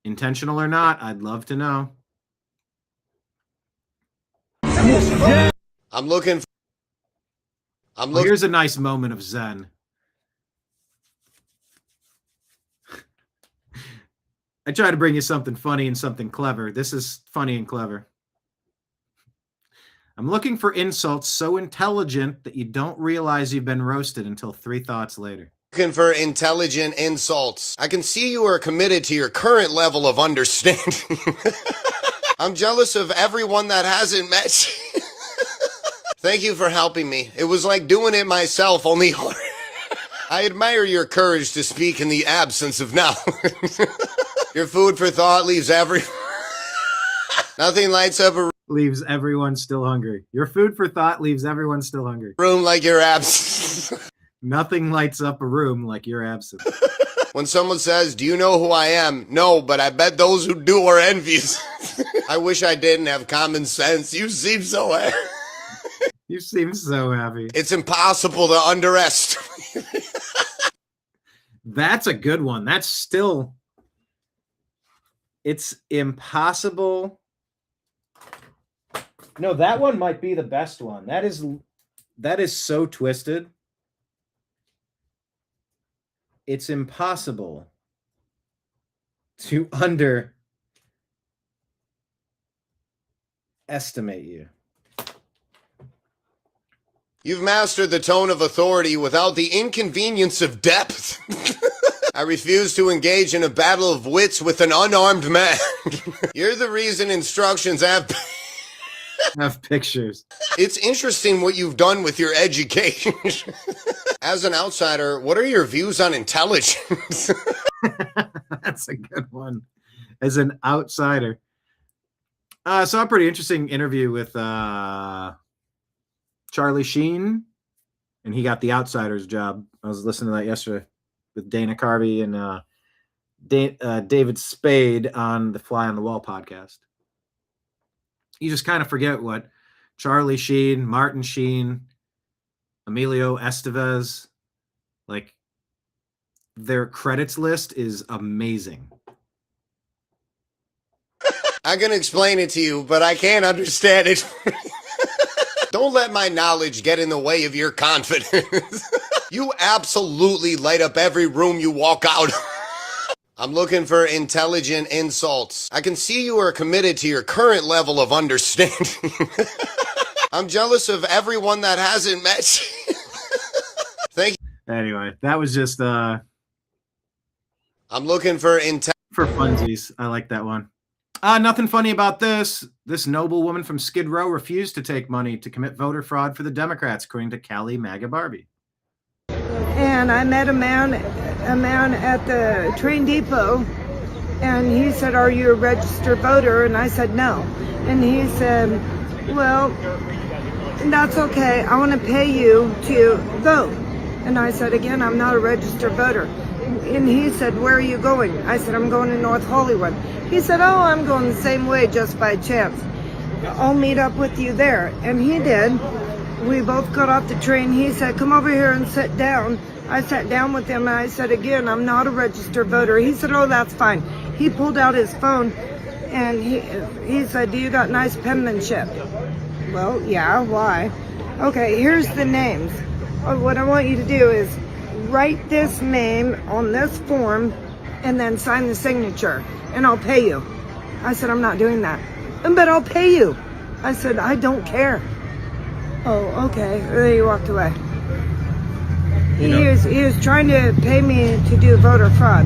Intentional or not, I'd love to know. I'm looking. Here's a nice moment of Zen. I try to bring you something funny and something clever. This is funny and clever. I'm looking for insults so intelligent that you don't realize you've been roasted until 3 thoughts later. Looking for intelligent insults. I can see you are committed to your current level of understanding. I'm jealous of everyone that hasn't met you. Thank you for helping me. It was like doing it myself, only hard. I admire your courage to speak in the absence of knowledge. Your food for thought leaves nothing lights up a Leaves everyone still hungry. Your food for thought leaves everyone still hungry. room like your absence. Nothing lights up a room like your absence. When someone says, do you know who I am? No, but I bet those who do are envious. I wish I didn't have common sense. You seem so happy. You seem so happy. It's impossible to underestimate. That's a good one. That's still... It's impossible. No, that one might be the best one. That is so twisted. It's impossible to underestimate you. You've mastered the tone of authority without the inconvenience of depth. I refuse to engage in a battle of wits with an unarmed man. You're the reason instructions have pictures. It's interesting what you've done with your education. As an outsider, what are your views on intelligence? That's a good one. As an outsider. Saw a pretty interesting interview with Charlie Sheen, and he got the outsider's job. I was listening to that yesterday with Dana Carvey and David Spade on the Fly on the Wall podcast. You just kind of forget what Charlie Sheen, Martin Sheen, Emilio Estevez, like their credits list is amazing. I can explain it to you, but I can't understand it. Don't let my knowledge get in the way of your confidence. You absolutely light up every room you walk out. I'm looking for intelligent insults. I can see you are committed to your current level of understanding. I'm jealous of everyone that hasn't met you. Thank you. Anyway, that was just I'm looking for for funsies. I like that one. Nothing funny about this. This noble woman from Skid Row refused to take money to commit voter fraud for the Democrats, according to Callie MAGA Barbie. And I met a man at the train depot, and he said, "Are you a registered voter?" And I said, "No." And he said, "Well, that's okay. I want to pay you to vote." And I said, "Again, I'm not a registered voter." And he said, "Where are you going?" I said, "I'm going to North Hollywood." He said, "Oh, I'm going the same way just by chance. I'll meet up with you there." And he did. We both got off the train. He said, "Come over here and sit down." I sat down with him and I said, "Again, I'm not a registered voter." He said, "Oh, that's fine." He pulled out his phone and he said, "Do you got nice penmanship?" Well, yeah, why? "Okay, here's the names. What I want you to do is write this name on this form and then sign the signature and I'll pay you." I said, "I'm not doing that." "But I'll pay you." I said, "I don't care." "Oh, okay." And then he walked away. He was trying to pay me to do voter fraud,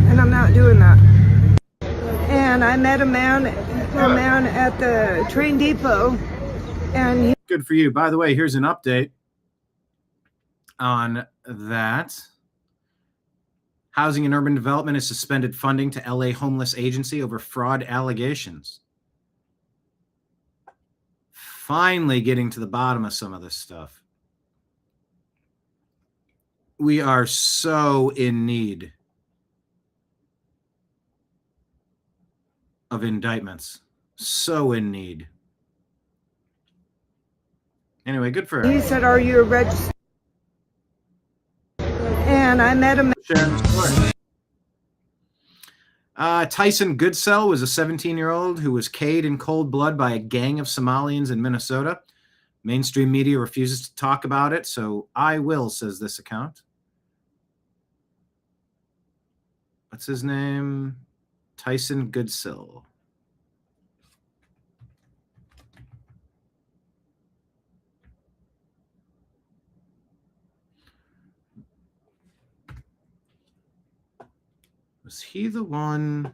and I'm not doing that. And I met a man at the train depot, and he... Good for you. By the way, here's an update on that. Housing and Urban Development has suspended funding to LA Homeless Agency over fraud allegations. Finally getting to the bottom of some of this stuff. We are so in need of indictments. So in need. Anyway, good for her. He said, "Are you a registered?" And I met him. Tyson Goodsell was a 17-year-old who was K'd in cold blood by a gang of Somalians in Minnesota. Mainstream media refuses to talk about it, so I will, says this account. What's his name? Tyson Goodsell. Was he the one?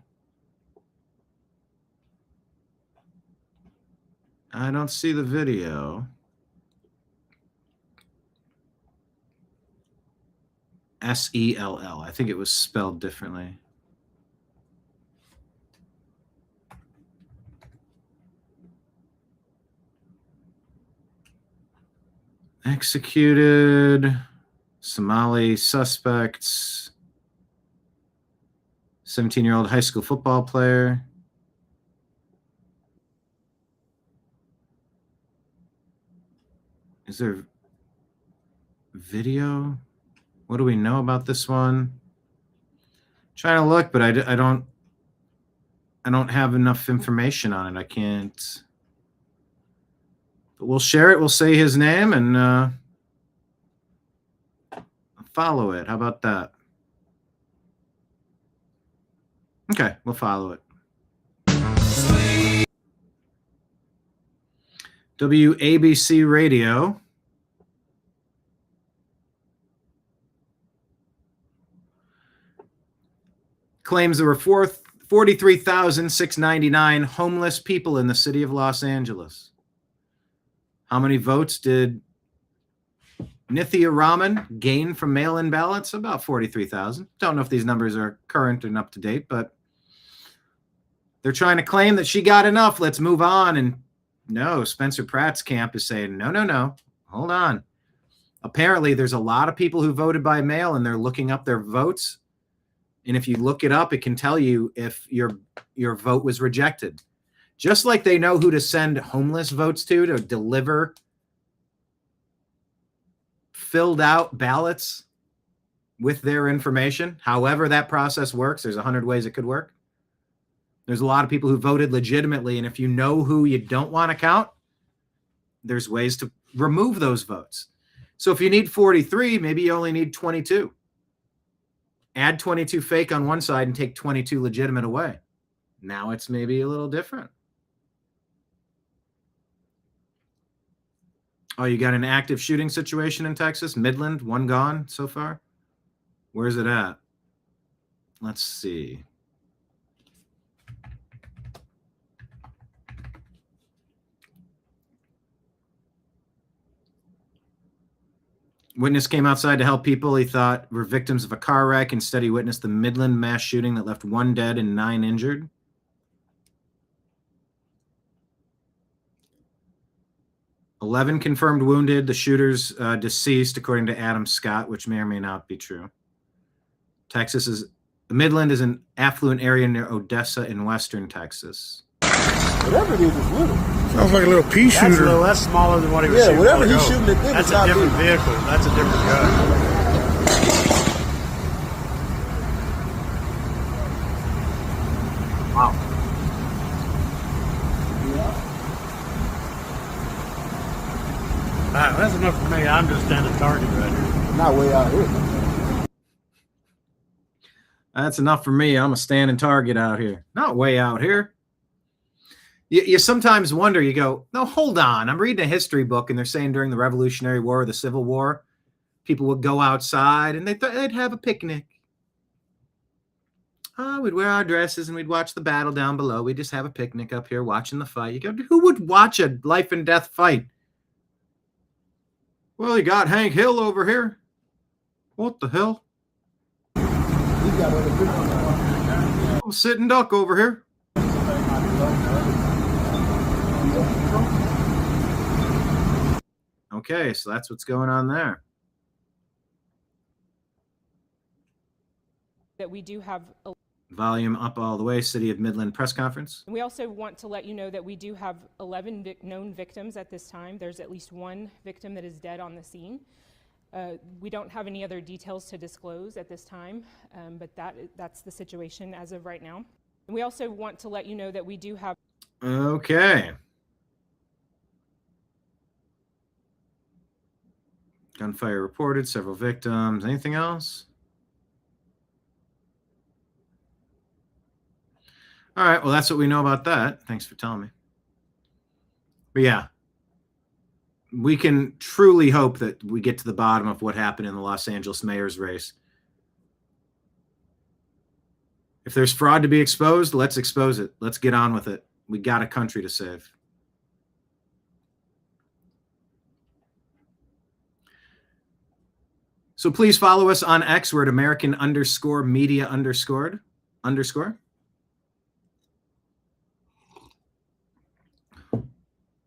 I don't see the video. S-E-L-L. I think it was spelled differently. Executed. Somali suspects. 17-year-old high school football player. Is there video? What do we know about this one? Trying to look, but I don't have enough information on it. I can't. But we'll share it. We'll say his name and follow it. How about that? Okay, we'll follow it. WABC Radio. Claims there were 43,699 homeless people in the city of Los Angeles. How many votes did Nithya Raman gain from mail-in ballots? About 43,000. Don't know if these numbers are current and up to date, but they're trying to claim that she got enough. Let's move on. And no, Spencer Pratt's camp is saying, no. Hold on. Apparently, there's a lot of people who voted by mail, and they're looking up their votes. And if you look it up, it can tell you if your vote was rejected. Just like they know who to send homeless votes to deliver filled out ballots with their information. However that process works, there's 100 ways it could work. There's a lot of people who voted legitimately, and if you know who you don't want to count, there's ways to remove those votes. So if you need 43, maybe you only need 22. Add 22 fake on one side and take 22 legitimate away. Now it's maybe a little different. Oh, you got an active shooting situation in Texas? Midland, one gone so far? Where's it at? Let's see. Witness came outside to help people he thought were victims of a car wreck. Instead, he witnessed the Midland mass shooting that left 1 dead and 9 injured. "11 confirmed wounded. The shooters deceased, according to Adam Scott, which may or may not be true. Midland is an affluent area near Odessa in western Texas." Whatever it is little. Sounds like a little pea shooter. That's smaller than what he was shooting. Yeah, whatever he's shooting at, that's a different vehicle. That's a different gun. Wow. All right, that's enough for me. I'm just standing target right here. Not way out here. That's enough for me. I'm a standing target out here. Not way out here. You sometimes wonder, you go, no, hold on. I'm reading a history book, and they're saying during the Revolutionary War or the Civil War, people would go outside, and they'd have a picnic. We'd wear our dresses, and we'd watch the battle down below. We'd just have a picnic up here watching the fight. You go, who would watch a life and death fight? Well, you got Hank Hill over here. What the hell? I'm sitting duck over here. Okay, so that's what's going on there. That we do have Volume up all the way. City of Midland press conference. we also want to let you know that we do have 11 known victims at this time. There's at least 1 victim that is dead on the scene. We don't have any other details to disclose at this time, but that's the situation as of right now. And we also want to let you know that we do have. Okay. Gunfire reported, several victims. Anything else? All right, well, that's what we know about that. Thanks for telling me. But yeah, we can truly hope that we get to the bottom of what happened in the Los Angeles mayor's race. If there's fraud to be exposed, let's expose it. Let's get on with it. We got a country to save. So please follow us on X. We're at American_media_.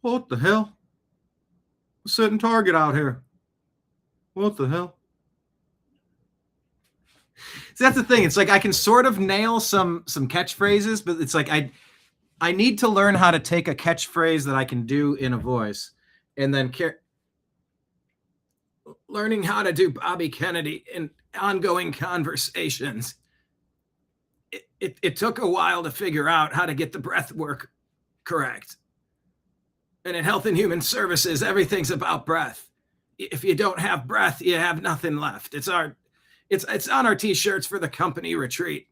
What the hell? A sitting target out here. What the hell? So that's the thing. It's like I can sort of nail some catchphrases, but it's like I need to learn how to take a catchphrase that I can do in a voice, and then learning how to do Bobby Kennedy in ongoing conversations. It took a while to figure out how to get the breath work correct. And in Health and Human Services, everything's about breath. If you don't have breath, you have nothing left. It's on our t-shirts for the company retreat.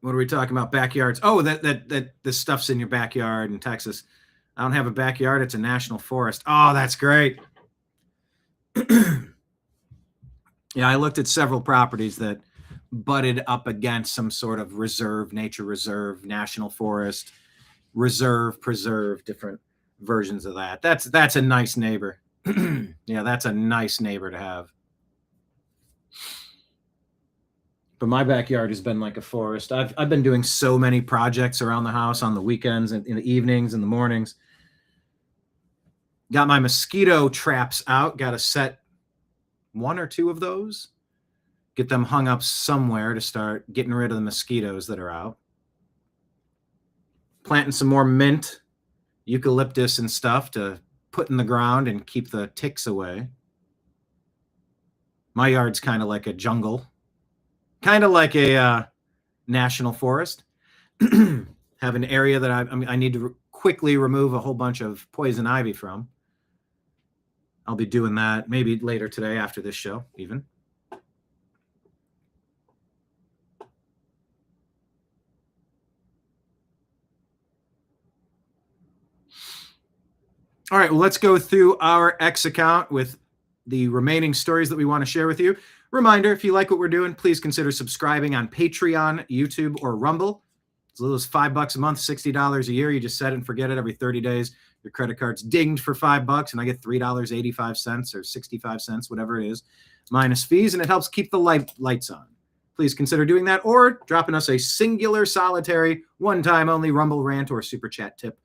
What are we talking about? Backyards. Oh, that this stuff's in your backyard in Texas. I don't have a backyard. It's a national forest. Oh, that's great. Yeah, I looked at several properties that butted up against some sort of reserve, nature reserve, national forest, reserve, preserve, different versions of that. That's a nice neighbor. Yeah, that's a nice neighbor to have. But my backyard has been like a forest. I've been doing so many projects around the house on the weekends and in the evenings and the mornings. Got my mosquito traps out. Got to set 1 or 2 of those. Get them hung up somewhere to start getting rid of the mosquitoes that are out. Planting some more mint, eucalyptus and stuff to put in the ground and keep the ticks away. My yard's kind of like a jungle. Kind of like a national forest. Have an area that I need to quickly remove a whole bunch of poison ivy from. I'll be doing that maybe later today after this show, even. All right, well, let's go through our X account with the remaining stories that we want to share with you. Reminder, if you like what we're doing, please consider subscribing on Patreon, YouTube, or Rumble. As little as $5 a month, $60 a year. You just set it and forget it. Every 30 days, your credit card's dinged for $5, and I get $3.85 or 65 cents, whatever it is, minus fees, and it helps keep the lights on. Please consider doing that or dropping us a singular, solitary, one-time only Rumble rant or Super Chat tip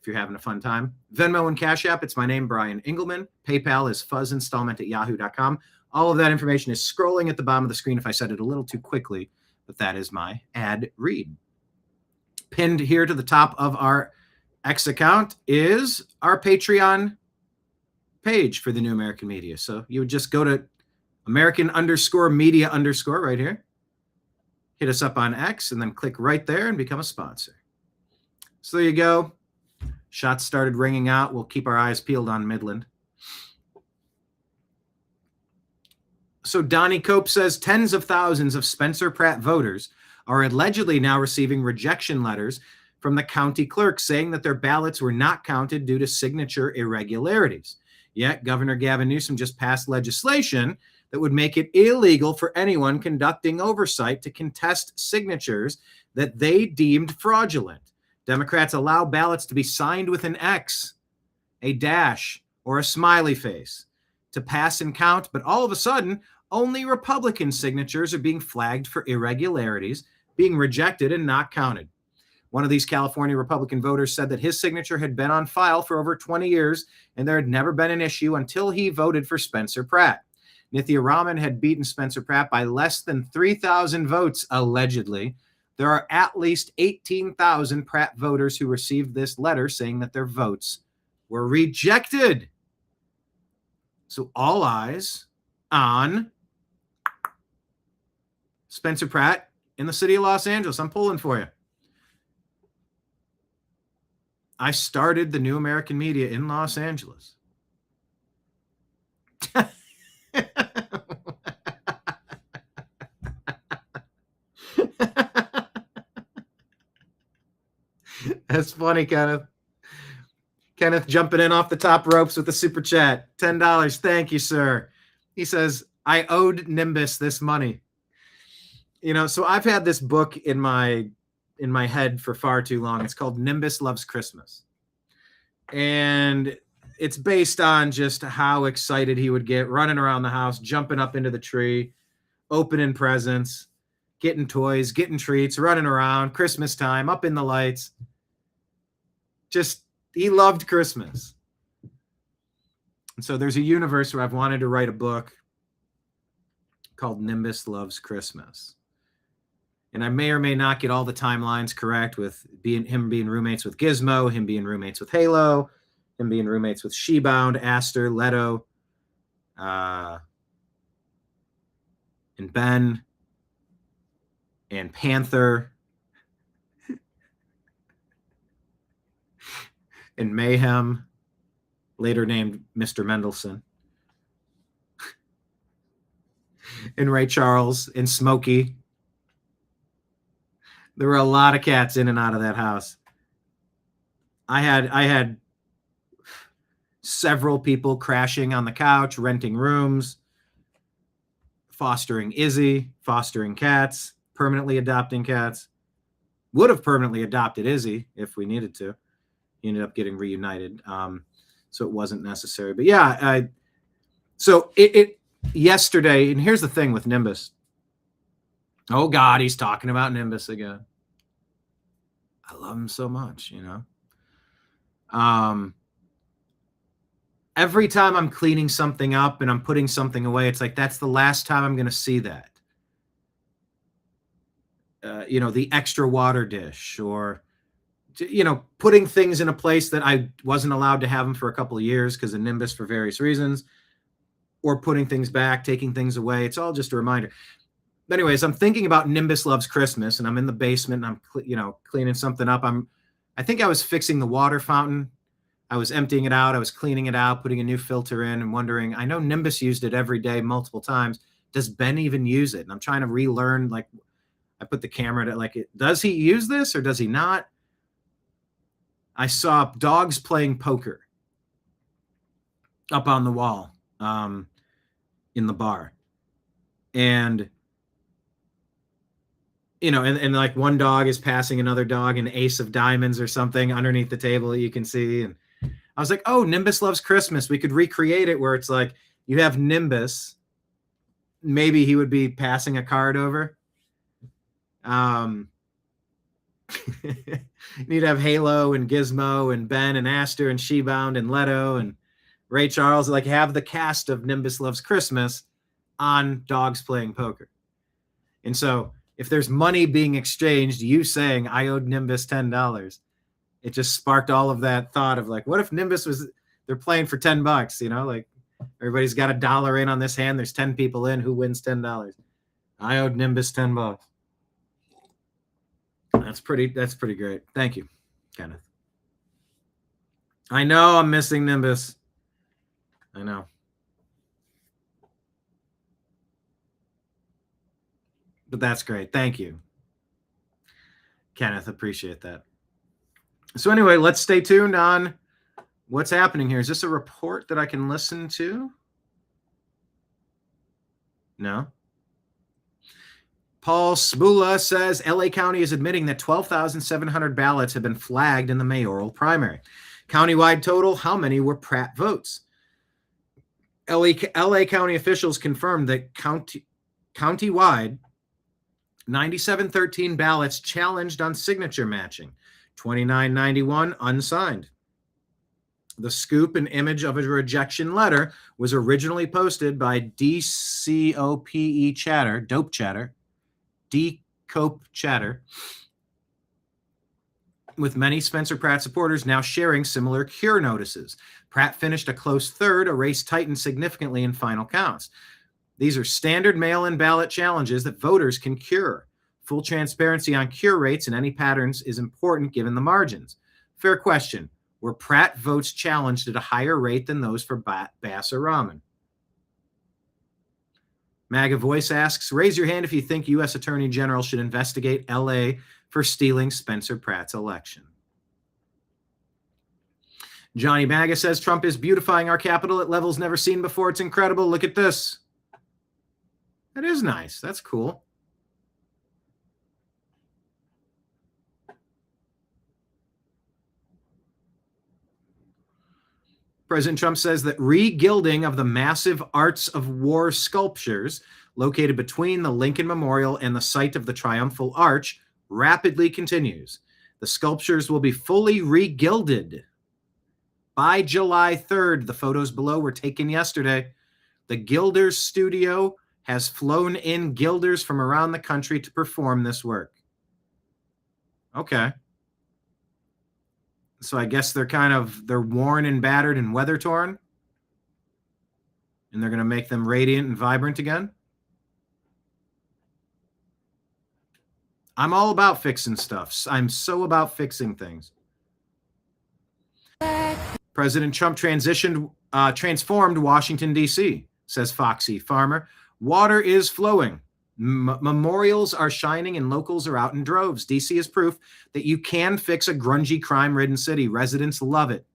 if you're having a fun time. Venmo and Cash App, it's my name, Brian Engelman. PayPal is fuzzinstallment@yahoo.com. All of that information is scrolling at the bottom of the screen if I said it a little too quickly, but that is my ad read. Pinned here to the top of our X account is our Patreon page for the New American Media. So you would just go to American_media_ right here. Hit us up on X and then click right there and become a sponsor. So there you go. Shots started ringing out. We'll keep our eyes peeled on Midland. So Donnie Cope says tens of thousands of Spencer Pratt voters are allegedly now receiving rejection letters from the county clerk saying that their ballots were not counted due to signature irregularities. Yet Governor Gavin Newsom just passed legislation that would make it illegal for anyone conducting oversight to contest signatures that they deemed fraudulent. Democrats allow ballots to be signed with an X, a dash, or a smiley face to pass and count, but all of a sudden, only Republican signatures are being flagged for irregularities, being rejected and not counted. One of these California Republican voters said that his signature had been on file for over 20 years and there had never been an issue until he voted for Spencer Pratt. Nithya Raman had beaten Spencer Pratt by less than 3,000 votes, allegedly. There are at least 18,000 Pratt voters who received this letter saying that their votes were rejected. So all eyes on Spencer Pratt in the city of Los Angeles. I'm pulling for you. I started the New American Media in Los Angeles. That's funny, Kenneth. Kenneth jumping in off the top ropes with the super chat. $10. Thank you, sir. He says, I owed Nimbus this money. You know, so I've had this book in my head for far too long. It's called Nimbus Loves Christmas. And it's based on just how excited he would get running around the house, jumping up into the tree, opening presents, getting toys, getting treats, running around, Christmas time, up in the lights. Just, he loved Christmas. And so there's a universe where I've wanted to write a book called Nimbus Loves Christmas. And I may or may not get all the timelines correct with him being roommates with Gizmo, him being roommates with Halo, him being roommates with Shebound, Aster, Leto, and Ben, and Panther, and Mayhem, later named Mr. Mendelsohn, and Ray Charles, and Smokey. There were a lot of cats in and out of that house. I had several people crashing on the couch, renting rooms, fostering Izzy, fostering cats, permanently adopting cats. Would have permanently adopted Izzy if we needed to. He ended up getting reunited, so it wasn't necessary. But yeah, so it yesterday, and here's the thing with Nimbus. Oh God, he's talking about Nimbus again. I love him so much, you know. Every time I'm cleaning something up and I'm putting something away, it's like, that's the last time I'm going to see that. You know, the extra water dish, or, you know, putting things in a place that I wasn't allowed to have them for a couple of years because of Nimbus for various reasons, or putting things back, taking things away. It's all just a reminder. But anyways, I'm thinking about Nimbus Loves Christmas, and I'm in the basement and I'm, you know, cleaning something up. I think I was fixing the water fountain. I was emptying it out. I was cleaning it out, putting a new filter in, and wondering, I know Nimbus used it every day, multiple times. Does Ben even use it? And I'm trying to relearn, like, I put the camera to, like, does he use this or does he not? I saw dogs playing poker up on the wall in the bar. And, you know, and like one dog is passing another dog an ace of diamonds or something underneath the table that you can see. And I was like, oh, Nimbus Loves Christmas. We could recreate it where it's like you have Nimbus. Maybe he would be passing a card over. You'd have Halo and Gizmo and Ben and Aster and Shebound and Leto and Ray Charles. Like, have the cast of Nimbus Loves Christmas on dogs playing poker. And so if there's money being exchanged, you saying I owed Nimbus $10, it just sparked all of that thought of like, what if Nimbus they're playing for $10, you know, like everybody's got $1 in on this hand. There's 10 people in. Who wins $10? I owed Nimbus $10. That's pretty great. Thank you, Kenneth. I know I'm missing Nimbus. I know. But that's great. Thank you, Kenneth. Appreciate that. So anyway, let's stay tuned on what's happening here. Is this a report that I can listen to? No. Paul Smula says LA County is admitting that 12,700 ballots have been flagged in the mayoral primary. Countywide total, how many were Pratt votes? LA County officials confirmed that countywide 9713 ballots challenged on signature matching, 2991 unsigned. The scoop and image of a rejection letter was originally posted by DCOPE Chatter, Dope Chatter, D-Cope Chatter, with many Spencer Pratt supporters now sharing similar cure notices. Pratt finished a close third, a race tightened significantly in final counts. These are standard mail-in ballot challenges that voters can cure. Full transparency on cure rates and any patterns is important given the margins. Fair question. Were Pratt votes challenged at a higher rate than those for Bass or Rahman? MAGA Voice asks, raise your hand if you think U.S. Attorney General should investigate L.A. for stealing Spencer Pratt's election. Johnny MAGA says, Trump is beautifying our capital at levels never seen before. It's incredible. Look at this. That is nice. That's cool. President Trump says that re-gilding of the massive Arts of War sculptures located between the Lincoln Memorial and the site of the Triumphal Arch rapidly continues. The sculptures will be fully re-gilded by July 3rd. The photos below were taken yesterday. The Gilders Studio has flown in gilders from around the country to perform this work. Okay. So I guess they're worn and battered and weather torn. And they're going to make them radiant and vibrant again. I'm all about fixing stuff. I'm so about fixing things. President Trump transformed Washington, D.C., says Foxy Farmer. Water is flowing. Memorials are shining and locals are out in droves. DC is proof that you can fix a grungy, crime-ridden city. Residents love it.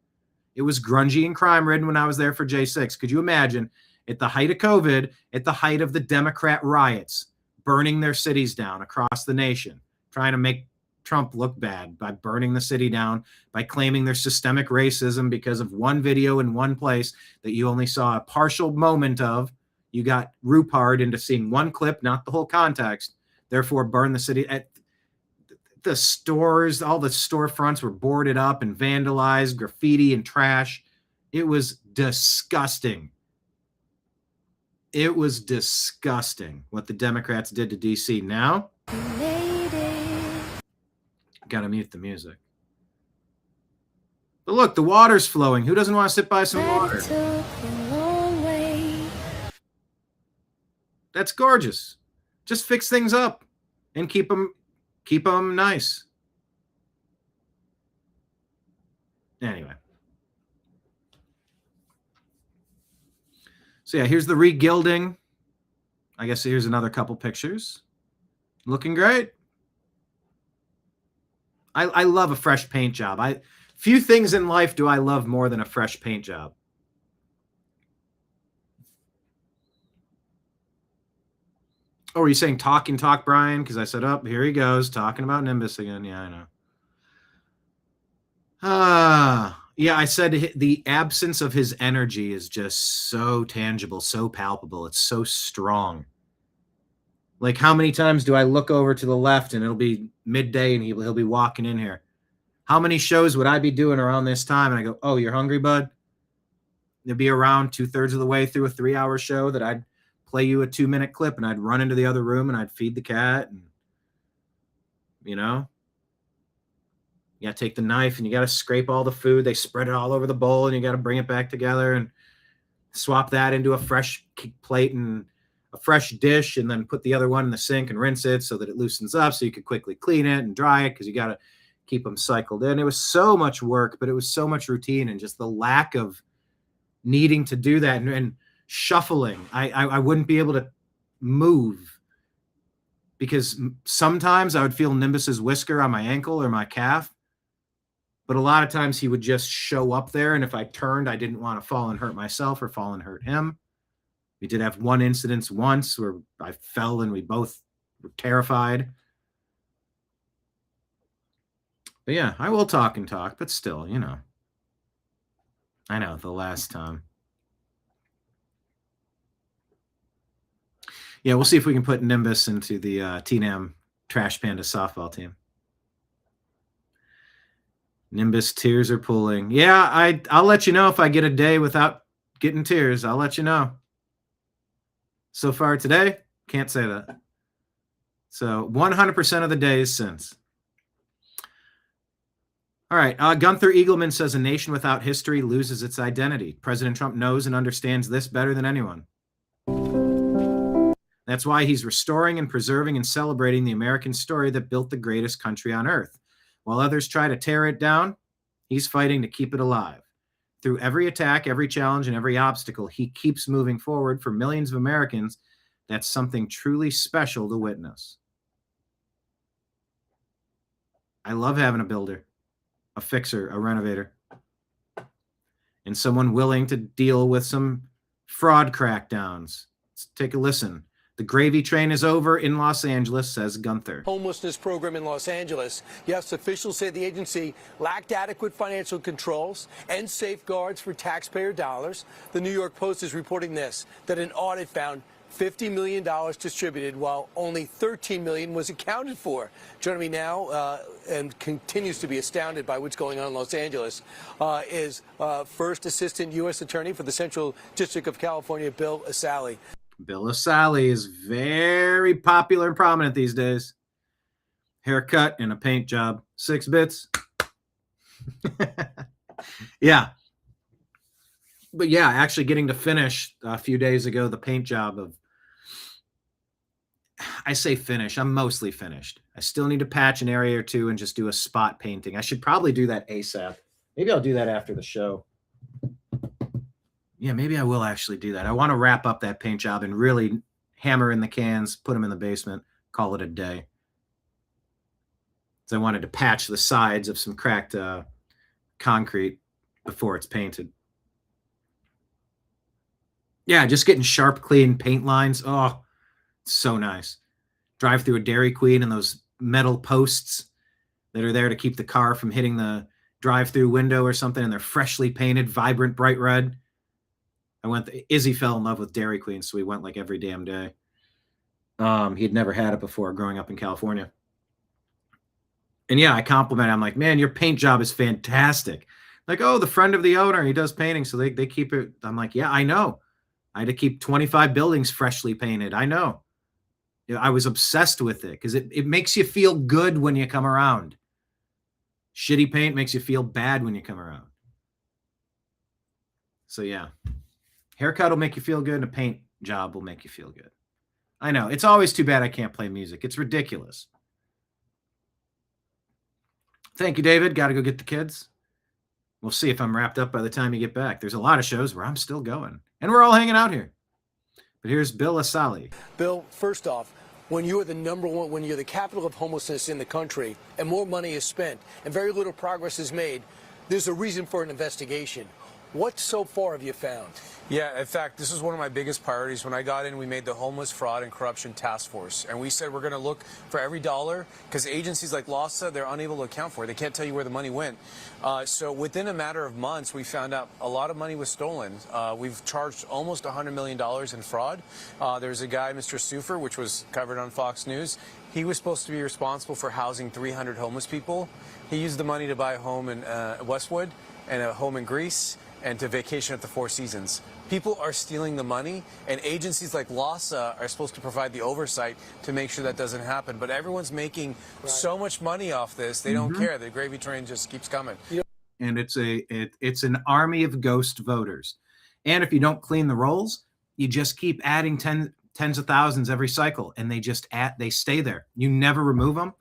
It was grungy and crime-ridden when I was there for J6. Could you imagine, at the height of COVID, at the height of the Democrat riots, burning their cities down across the nation, trying to make Trump look bad by burning the city down, by claiming there's systemic racism because of one video in one place that you only saw a partial moment of. You got RuPard into seeing one clip, not the whole context. Therefore, burn the city. At the stores, all the storefronts were boarded up and vandalized, graffiti and trash. It was disgusting. It was disgusting what the Democrats did to DC. Now, gotta mute the music. But look, the water's flowing. Who doesn't want to sit by some water? That's gorgeous. Just fix things up and keep them nice. Anyway. So yeah, here's the re-gilding. I guess here's another couple pictures. Looking great. I love a fresh paint job. Few things in life do I love more than a fresh paint job. Oh, are you saying talk, Brian? Because I said, oh, here he goes, talking about Nimbus again. Yeah, I know. Yeah, I said the absence of his energy is just so tangible, so palpable. It's so strong. Like, how many times do I look over to the left and it'll be midday and he'll be walking in here? How many shows would I be doing around this time? And I go, oh, you're hungry, bud? It'd be around 2/3 of the way through a 3-hour show that I'd play you a 2-minute clip and I'd run into the other room and I'd feed the cat. And, you know, you got to take the knife and you got to scrape all the food. They spread it all over the bowl and you got to bring it back together and swap that into a fresh plate and a fresh dish, and then put the other one in the sink and rinse it so that it loosens up so you could quickly clean it and dry it because you got to keep them cycled in. It was so much work, but it was so much routine and just the lack of needing to do that and shuffling. I wouldn't be able to move because sometimes I would feel Nimbus's whisker on my ankle or my calf, but a lot of times he would just show up there, and if I turned, I didn't want to fall and hurt myself or fall and hurt him. We did have one incident once where I fell and we both were terrified. But yeah, I will talk, but still, you know. I know, the last time. Yeah, we'll see if we can put Nimbus into the TNAM Trash Panda softball team. Nimbus tears are pulling. Yeah, I'll let you know if I get a day without getting tears. I'll let you know. So far today, can't say that. So 100% of the days since. All right. Gunther Eagleman says a nation without history loses its identity. President Trump knows and understands this better than anyone. That's why he's restoring and preserving and celebrating the American story that built the greatest country on earth. While others try to tear it down, he's fighting to keep it alive. Through every attack, every challenge, and every obstacle, he keeps moving forward. For millions of Americans, that's something truly special to witness. I love having a builder, a fixer, a renovator, and someone willing to deal with some fraud crackdowns. Let's take a listen. The gravy train is over in Los Angeles, says Gunther. Homelessness program in Los Angeles. Yes, officials say the agency lacked adequate financial controls and safeguards for taxpayer dollars. The New York Post is reporting this, that an audit found $50 million distributed while only $13 million was accounted for. Joining me now and continues to be astounded by what's going on in Los Angeles is First Assistant U.S. Attorney for the Central District of California, Bill Asali. Bill Asali is very popular and prominent these days. Haircut and a paint job. 6 bits. Yeah. But yeah, actually getting to finish a few days ago the paint job of, I say finish, I'm mostly finished. I still need to patch an area or two and just do a spot painting. I should probably do that ASAP. Maybe I'll do that after the show. Yeah, maybe I will actually do that. I want to wrap up that paint job and really hammer in the cans, put them in the basement, call it a day. So I wanted to patch the sides of some cracked concrete before it's painted. Yeah, just getting sharp, clean paint lines. Oh, it's so nice. Drive through a Dairy Queen and those metal posts that are there to keep the car from hitting the drive-through window or something, and they're freshly painted, vibrant, bright red. Izzy fell in love with Dairy Queen, so we went like every damn day. He'd never had it before growing up in California. And yeah, I compliment. I'm like, man, your paint job is fantastic. Like, oh, the friend of the owner, he does painting, so they keep it. I'm like, yeah, I know. I had to keep 25 buildings freshly painted. I know. I was obsessed with it because it makes you feel good when you come around. Shitty paint makes you feel bad when you come around. So yeah. Haircut will make you feel good, and a paint job will make you feel good. I know. It's always too bad I can't play music. It's ridiculous. Thank you, David. Got to go get the kids. We'll see if I'm wrapped up by the time you get back. There's a lot of shows where I'm still going. And we're all hanging out here. But here's Bill Asali. Bill, first off, when you are the number one, when you're the capital of homelessness in the country, and more money is spent, and very little progress is made, there's a reason for an investigation. What so far have you found? Yeah, in fact, this is one of my biggest priorities. When I got in, we made the Homeless Fraud and Corruption Task Force. And we said we're going to look for every dollar, because agencies like LAHSA, they're unable to account for it. They can't tell you where the money went. So within a matter of months, we found out a lot of money was stolen. We've charged almost $100 million in fraud. There's a guy, Mr. Sufer, which was covered on Fox News. He was supposed to be responsible for housing 300 homeless people. He used the money to buy a home in Westwood and a home in Greece, and to vacation at the Four Seasons. People are stealing the money, and agencies like LAHSA are supposed to provide the oversight to make sure that doesn't happen. But everyone's making so much money off this, they don't care. The gravy train just keeps coming. And it's an army of ghost voters. And if you don't clean the rolls, you just keep adding tens of thousands every cycle, and they stay there. You never remove them.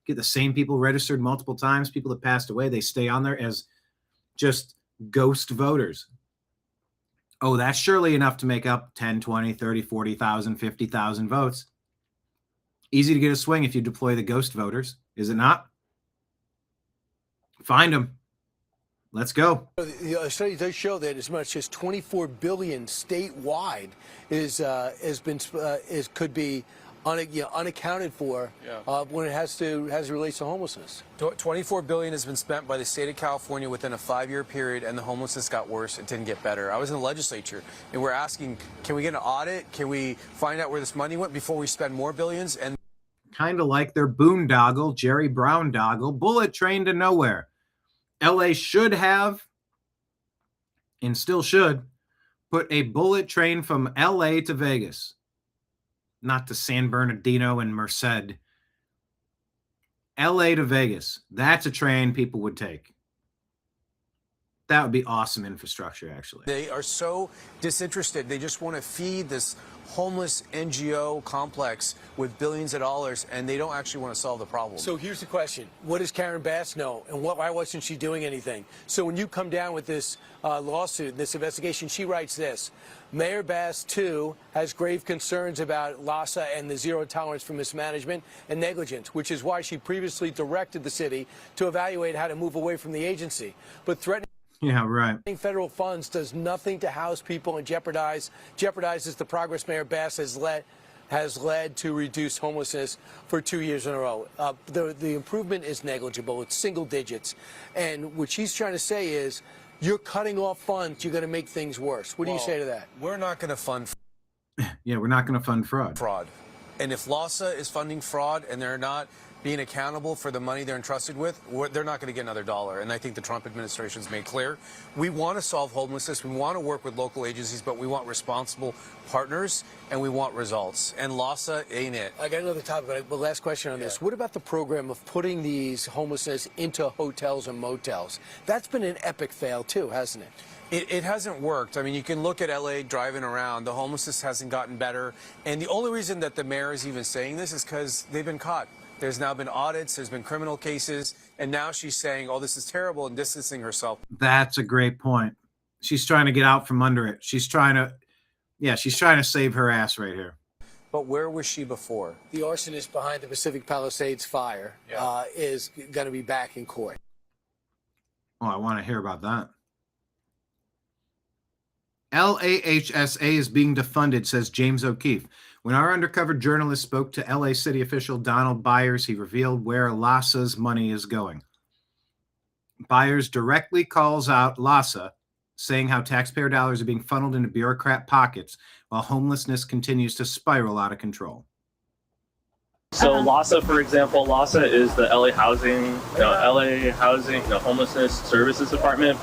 Get the same people registered multiple times, people that passed away, they stay on there as just ghost voters. Oh, that's surely enough to make up 10, 20, 30, 40,000, 50,000 votes. Easy to get a swing if you deploy the ghost voters, is it not? Find them. Let's go. The study does show that as much as $24 billion statewide could be unaccounted for when it relates to homelessness. $24 billion has been spent by the state of California within a 5-year period, and the homelessness got worse. It didn't get better. I was in the legislature, and we're asking, can we get an audit? Can we find out where this money went before we spend more billions? And kind of like their boondoggle, Jerry Brown doggle, bullet train to nowhere. LA should have, and still should, put a bullet train from LA to Vegas. Not to San Bernardino and Merced. LA to Vegas. That's a train people would take. That would be awesome infrastructure, actually. They are so disinterested. They just want to feed this homeless NGO complex with billions of dollars, and they don't actually want to solve the problem. So here's the question. What does Karen Bass know, and why wasn't she doing anything? So when you come down with this lawsuit, this investigation, she writes this. Mayor Bass, too, has grave concerns about LAHSA and the zero tolerance for mismanagement and negligence, which is why she previously directed the city to evaluate how to move away from the agency. But threatening federal funds does nothing to house people and jeopardizes the progress Mayor Bass has led to reduced homelessness for 2 years in a row. The improvement is negligible. It's single digits. And what she's trying to say is, you're cutting off funds. You're going to make things worse. What do you say to that? We're not going to fund Yeah, we're not going to fund fraud. And if LASA is funding fraud and they're not being accountable for the money they're entrusted with, they're not going to get another dollar. And I think the Trump administration's made clear. We want to solve homelessness. We want to work with local agencies, but we want responsible partners and we want results. And LASA ain't it. I got another topic, but last question on this. What about the program of putting these homelessness into hotels and motels? That's been an epic fail too, hasn't it? It hasn't worked. I mean, you can look at LA driving around. The homelessness hasn't gotten better. And the only reason that the mayor is even saying this is because they've been caught. There's now been audits, there's been criminal cases, and now she's saying, oh, this is terrible, and distancing herself. That's a great point. She's trying to get out from under it. She's trying to save her ass right here. But where was she before? The arsonist behind the Pacific Palisades fire is going to be back in court. Oh, I want to hear about that. LAHSA is being defunded, says James O'Keefe. When our undercover journalist spoke to LA city official Donald Byers, he revealed where LASA's money is going. Byers directly calls out LASA, saying how taxpayer dollars are being funneled into bureaucrat pockets while homelessness continues to spiral out of control. So LASA, for example, LASA is the LA Housing, Homelessness Services Department.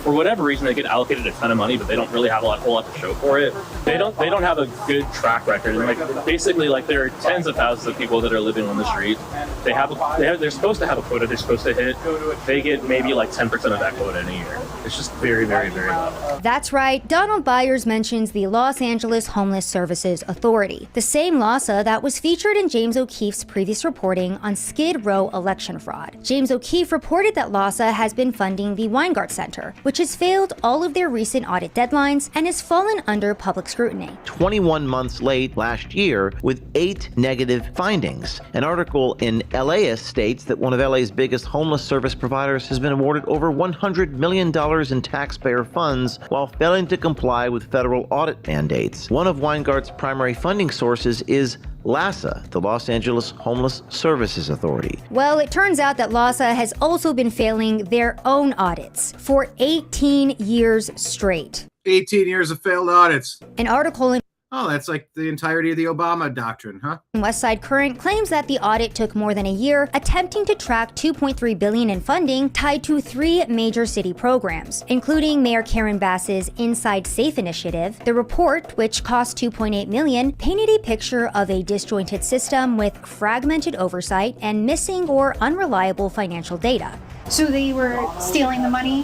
For whatever reason, they get allocated a ton of money, but they don't really have a whole lot to show for it. They don't have a good track record. And basically, there are tens of thousands of people that are living on the street. They're supposed to have a quota. They're supposed to hit. They get maybe 10% of that quota in a year. It's just very, very, very low. That's right. Donald Byers mentions the Los Angeles Homeless Services Authority, the same LASA that was featured in James O'Keefe's previous reporting on Skid Row election fraud. James O'Keefe reported that LASA has been funding the Weingart Center, which has failed all of their recent audit deadlines and has fallen under public scrutiny. 21 months late last year with 8 negative findings. An article in LAist states that one of LA's biggest homeless service providers has been awarded over $100 million in taxpayer funds while failing to comply with federal audit mandates. One of Weingart's primary funding sources is LASA, the Los Angeles Homeless Services Authority. Well, it turns out that LASA has also been failing their own audits for 18 years straight. 18 years of failed audits. An article in Oh, that's like the entirety of the Obama doctrine, huh? Westside Current claims that the audit took more than a year, attempting to track $2.3 billion in funding tied to 3 major city programs, including Mayor Karen Bass's Inside Safe initiative. The report, which cost $2.8 million, painted a picture of a disjointed system with fragmented oversight and missing or unreliable financial data. So they were stealing the money?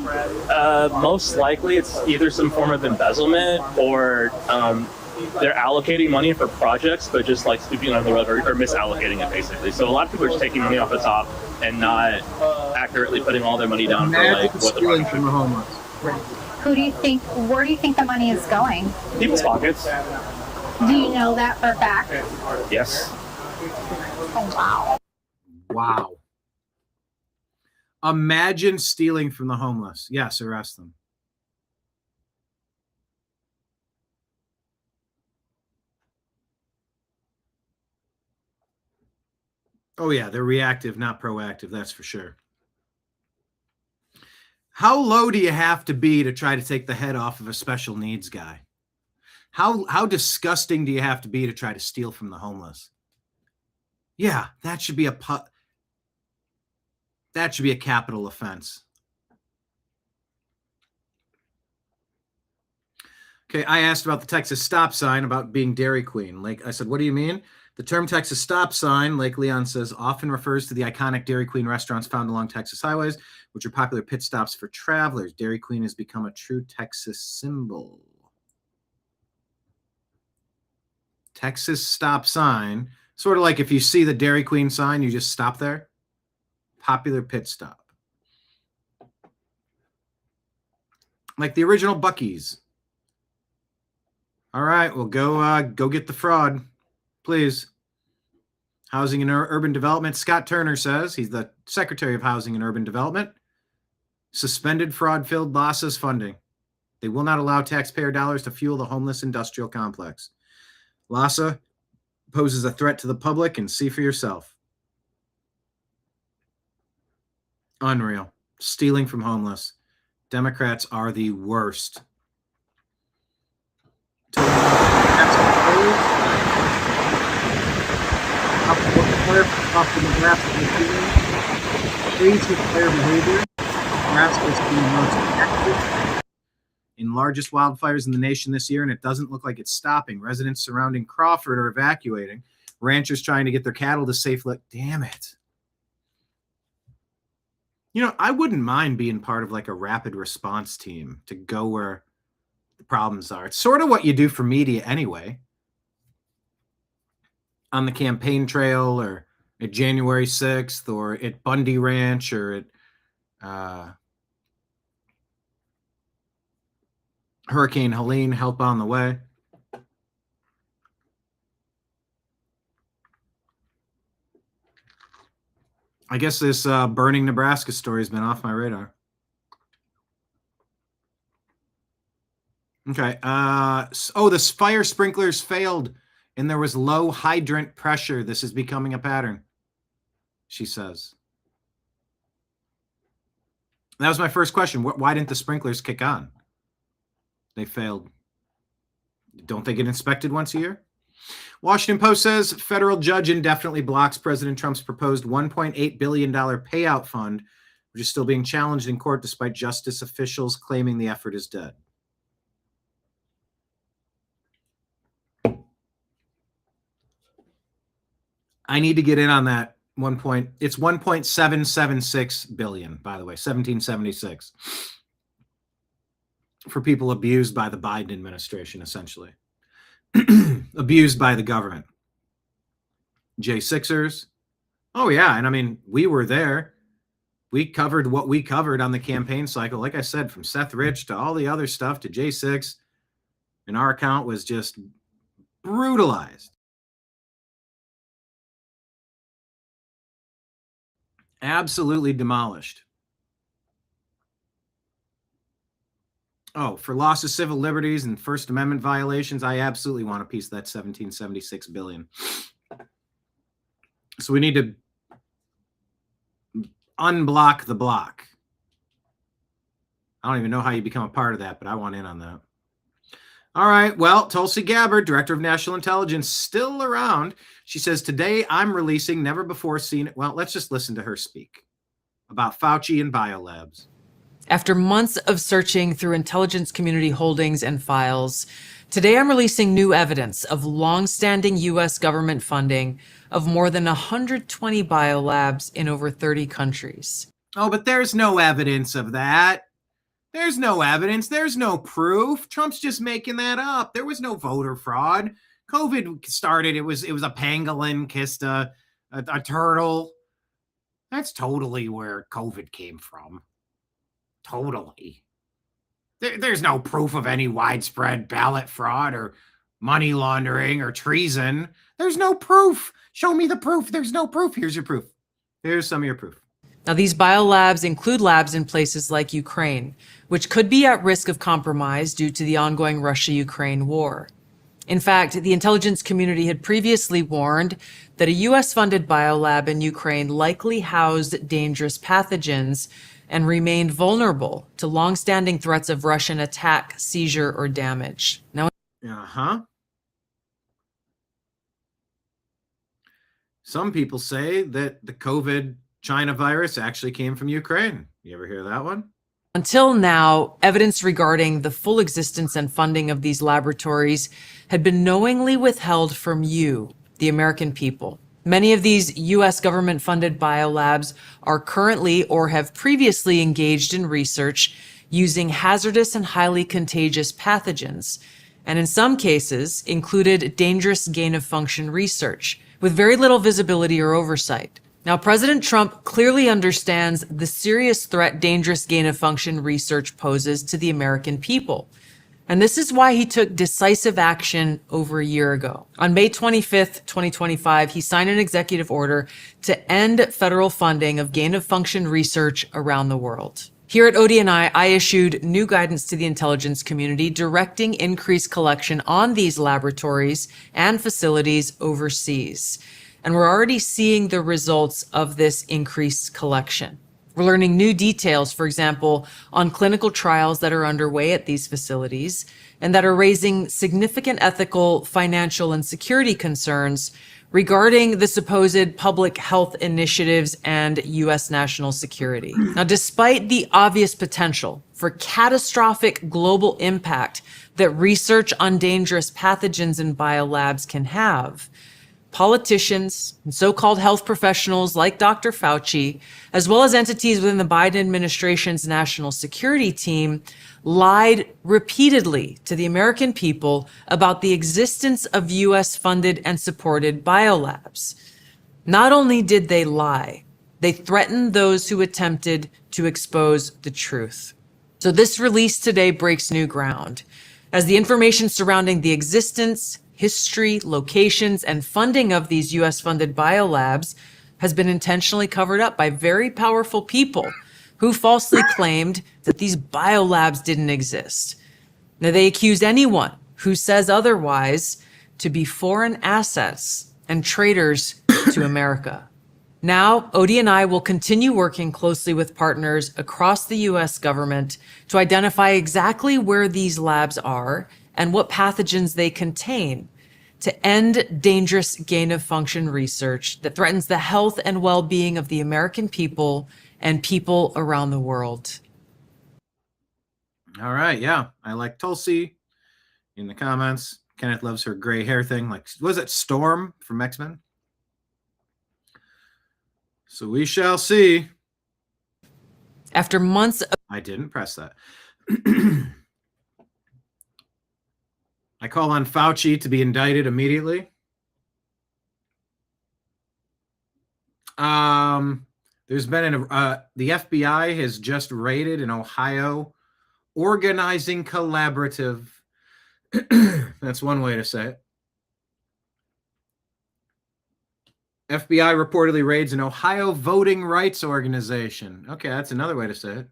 Most likely it's either some form of embezzlement or they're allocating money for projects, but just sweeping under the rug or misallocating it, basically. So a lot of people are just taking money off the top and not accurately putting all their money down for what the project should be. Who do you think, where do you think the money is going? People's pockets. Do you know that for a fact? Yes. Oh, wow. Wow. Imagine stealing from the homeless. Yes, arrest them. Oh, yeah, they're reactive, not proactive. That's for sure. How low do you have to be to try to take the head off of a special needs guy? How disgusting do you have to be to try to steal from the homeless? Yeah, that should be a capital offense. Okay, I asked about the Texas stop sign about being Dairy Queen. I said, what do you mean? The term Texas stop sign, Lake Leon says, often refers to the iconic Dairy Queen restaurants found along Texas highways, which are popular pit stops for travelers. Dairy Queen has become a true Texas symbol. Texas stop sign, sort of like if you see the Dairy Queen sign, you just stop there. Popular pit stop. Like the original Buc-ee's. All right, well, go get the fraud, please. Housing and Urban Development, Scott Turner says, he's the Secretary of Housing and Urban Development, suspended fraud-filled LASA's funding. They will not allow taxpayer dollars to fuel the homeless industrial complex. LASA poses a threat to the public, and see for yourself. Unreal. Stealing from homeless. Democrats are the worst. In largest wildfires in the nation this year, and it doesn't look like it's stopping. Residents surrounding Crawford are evacuating. Ranchers trying to get their cattle to safe. Damn it. You know, I wouldn't mind being part of like a rapid response team to go where the problems are. It's sort of what you do for media anyway. On the campaign trail, or at January 6th, or at Bundy Ranch, or at Hurricane Helene, help on the way. I guess this burning Nebraska story has been off my radar. Okay. The fire sprinklers failed and there was low hydrant pressure. This is becoming a pattern, she says. That was my first question. Why didn't the sprinklers kick on? They failed. Don't they get inspected once a year? Washington Post says federal judge indefinitely blocks President Trump's proposed $1.8 billion payout fund, which is still being challenged in court despite justice officials claiming the effort is dead. I need to get in on that it's 1.776 billion, by the way, 1776, for people abused by the Biden administration, essentially. Abused by the government. J6ers. Oh, yeah. And I mean, we were there. We covered what we covered on the campaign cycle. Like I said, from Seth Rich to all the other stuff to J6. And our account was just brutalized. Absolutely demolished. Oh, for loss of civil liberties and First Amendment violations, I absolutely want a piece of that 1776 billion. So we need to unblock the block. I don't even know how you become a part of that, but I want in on that. All right. Well, Tulsi Gabbard, Director of National Intelligence, still around. She says, today I'm releasing never before seen. Well, let's just listen to her speak about Fauci and Biolabs. After months of searching through intelligence community holdings and files, today I'm releasing new evidence of long-standing U.S. government funding of more than 120 biolabs in over 30 countries. Oh, but there's no evidence of that. There's no evidence. There's no proof. Trump's just making that up. There was no voter fraud. COVID started. It was a pangolin kissed a turtle. That's totally where COVID came from. Totally. There's no proof of any widespread ballot fraud or money laundering or treason. There's no proof. Show me the proof. There's no proof. Here's your proof. Here's some of your proof. Now, these biolabs include labs in places like Ukraine, which could be at risk of compromise due to the ongoing Russia-Ukraine war. In fact, the intelligence community had previously warned that a U.S.-funded biolab in Ukraine likely housed dangerous pathogens and remained vulnerable to long-standing threats of Russian attack, seizure, or damage. Now, some people say that the COVID China virus actually came from Ukraine. You ever hear that one? until now, evidence regarding the full existence and funding of these laboratories had been knowingly withheld from you, the American people. Many of these U.S. government-funded biolabs are currently or have previously engaged in research using hazardous and highly contagious pathogens, and in some cases included dangerous gain-of-function research with very little visibility or oversight. Now, President Trump clearly understands the serious threat dangerous gain-of-function research poses to the American people. And this is why he took decisive action over a year ago. On May 25th, 2025, he signed an executive order to end federal funding of gain-of-function research around the world. Here at ODNI, I issued new guidance to the intelligence community directing increased collection on these laboratories and facilities overseas. And we're already seeing the results of this increased collection. We're learning new details, for example, on clinical trials that are underway at these facilities and that are raising significant ethical, financial, and security concerns regarding the supposed public health initiatives and U.S. national security. Now, despite the obvious potential for catastrophic global impact that research on dangerous pathogens in biolabs can have, politicians and so-called health professionals like Dr. Fauci, as well as entities within the Biden administration's national security team, lied repeatedly to the American people about the existence of U.S.-funded and supported biolabs. Not only did they lie, they threatened those who attempted to expose the truth. So this release today breaks new ground, as the information surrounding the existence, history, locations, and funding of these U.S.-funded biolabs has been intentionally covered up by very powerful people who falsely claimed that these biolabs didn't exist. Now, they accused anyone who says otherwise to be foreign assets and traitors to America. Now, ODNI will continue working closely with partners across the U.S. government to identify exactly where these labs are and what pathogens they contain to end dangerous gain-of-function research that threatens the health and well-being of the American people and people around the world. All right, yeah. I like Tulsi in the comments. Kenneth loves her gray hair thing. Like, was it Storm from X-Men? So we shall see. After months of... I didn't press that. I call on Fauci to be indicted immediately. There's been the FBI has just raided an Ohio organizing collaborative. That's one way to say it. FBI reportedly raids an Ohio voting rights organization. Okay, that's another way to say it.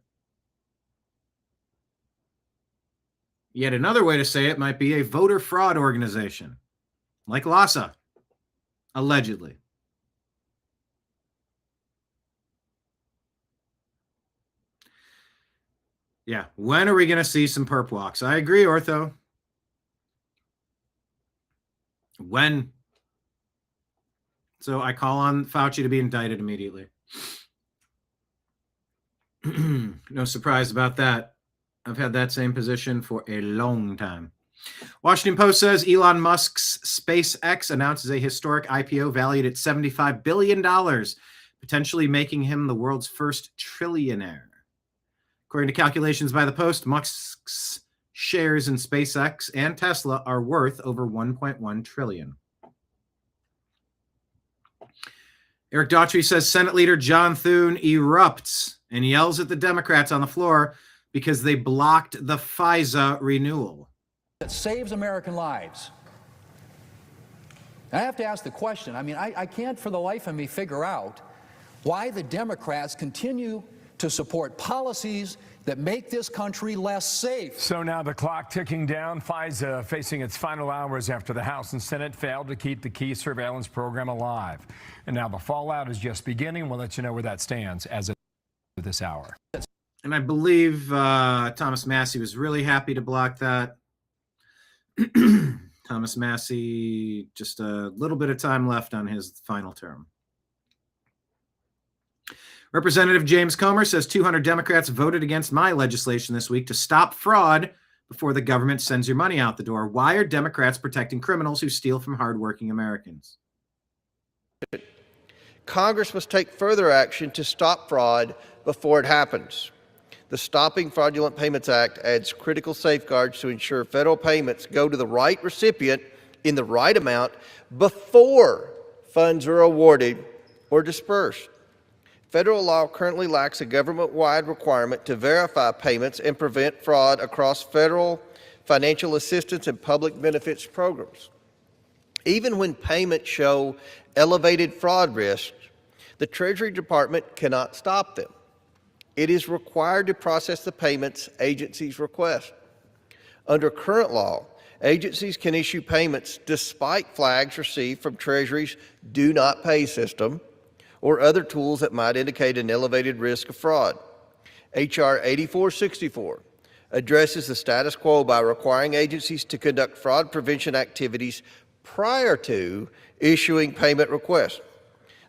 Yet another way to say it might be a voter fraud organization, like LASA, allegedly. Yeah, when are we going to see some perp walks? I agree, Ortho. When? So I call on Fauci to be indicted immediately. No surprise about that. I've had that same position for a long time. Washington Post says Elon Musk's SpaceX announces a historic IPO valued at $75 billion, potentially making him the world's first trillionaire. According to calculations by the Post, Musk's shares in SpaceX and Tesla are worth over $1.1 trillion. Eric Daughtry says Senate Leader John Thune erupts and yells at the Democrats on the floor because they blocked the FISA renewal. That saves American lives. I have to ask the question, I can't for the life of me figure out why the Democrats continue to support policies that make this country less safe. So now the clock ticking down, FISA facing its final hours after the House and Senate failed to keep the key surveillance program alive. And now the fallout is just beginning. We'll let you know where that stands as of this hour. And I believe Thomas Massey was really happy to block that. Thomas Massey, just a little bit of time left on his final term. Representative James Comer says 200 Democrats voted against my legislation this week to stop fraud before the government sends your money out the door. Why are Democrats protecting criminals who steal from hardworking Americans? Congress must take further action to stop fraud before it happens. The Stopping Fraudulent Payments Act adds critical safeguards to ensure federal payments go to the right recipient in the right amount before funds are awarded or dispersed. Federal law currently lacks a government-wide requirement to verify payments and prevent fraud across federal financial assistance and public benefits programs. Even when payments show elevated fraud risks, the Treasury Department cannot stop them. it is required to process the payments agencies request. Under current law, agencies can issue payments despite flags received from Treasury's Do Not Pay system or other tools that might indicate an elevated risk of fraud. H.R. 8464 addresses the status quo by requiring agencies to conduct fraud prevention activities prior to issuing payment requests.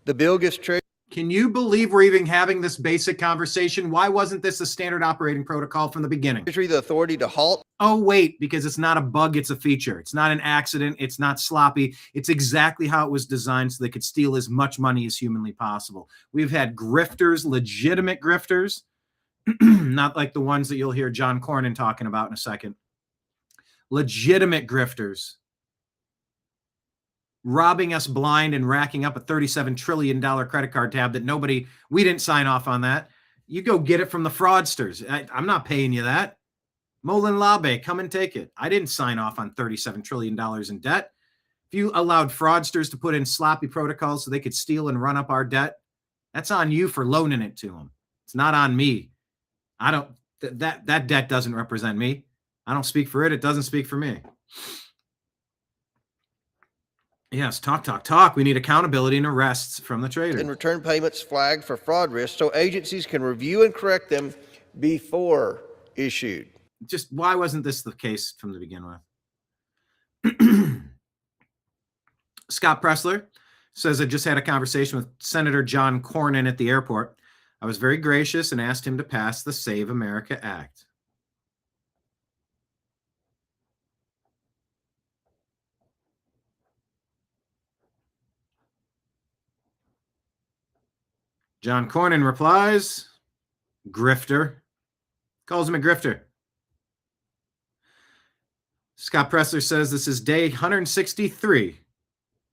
The bill gives Treasury. Can you believe we're even having this basic conversation? Why wasn't this a standard operating protocol from the beginning? Treasury the authority to halt. Oh, wait, because it's not a bug, it's a feature. It's not an accident. It's not sloppy. It's exactly how it was designed so they could steal as much money as humanly possible. We've had grifters, legitimate grifters, not like the ones that you'll hear John Cornyn talking about in a second. Legitimate grifters robbing us blind and racking up a $37 trillion credit card tab that we didn't sign off on that. You go get it from the fraudsters. I'm not paying you that. Molin Labe, come and take it. I didn't sign off on $37 trillion in debt. If you allowed fraudsters to put in sloppy protocols so they could steal and run up our debt, that's on you for loaning it to them. It's not on me. That debt doesn't represent me. I don't speak for it. It doesn't speak for me. Yes, talk. We need accountability and arrests from the traders. And return payments flagged for fraud risk so agencies can review and correct them before issued. Just why wasn't this the case from the begin with? Scott Pressler says, I just had a conversation with Senator John Cornyn at the airport. I was very gracious and asked him to pass the Save America Act. John Cornyn replies, grifter. Calls him a grifter. Scott Pressler says this is day 163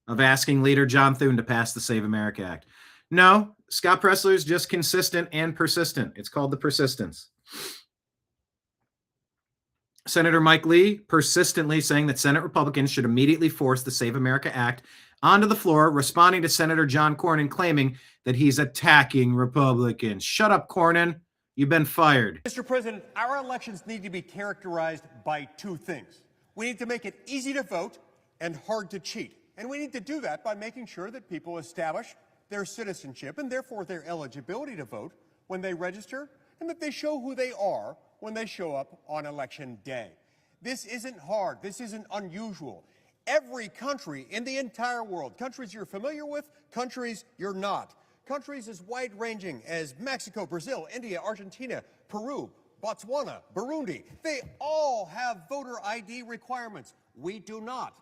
of asking leader John Thune to pass the Save America Act. No, Scott Pressler is just consistent and persistent. It's called the persistence. Senator Mike Lee persistently saying that Senate Republicans should immediately force the Save America Act onto the floor, responding to Senator John Cornyn claiming that he's attacking Republicans. Shut up, Cornyn. You've been fired. Mr. President, our elections need to be characterized by two things. We need to make it easy to vote and hard to cheat. And we need to do that by making sure that people establish their citizenship and therefore their eligibility to vote when they register, and that they show who they are when they show up on election day. This isn't hard. This isn't unusual. Every country in the entire world, countries you're familiar with, countries you're not, countries as wide-ranging as Mexico, Brazil, India, Argentina, Peru, Botswana, Burundi, they all have voter ID requirements. We do not.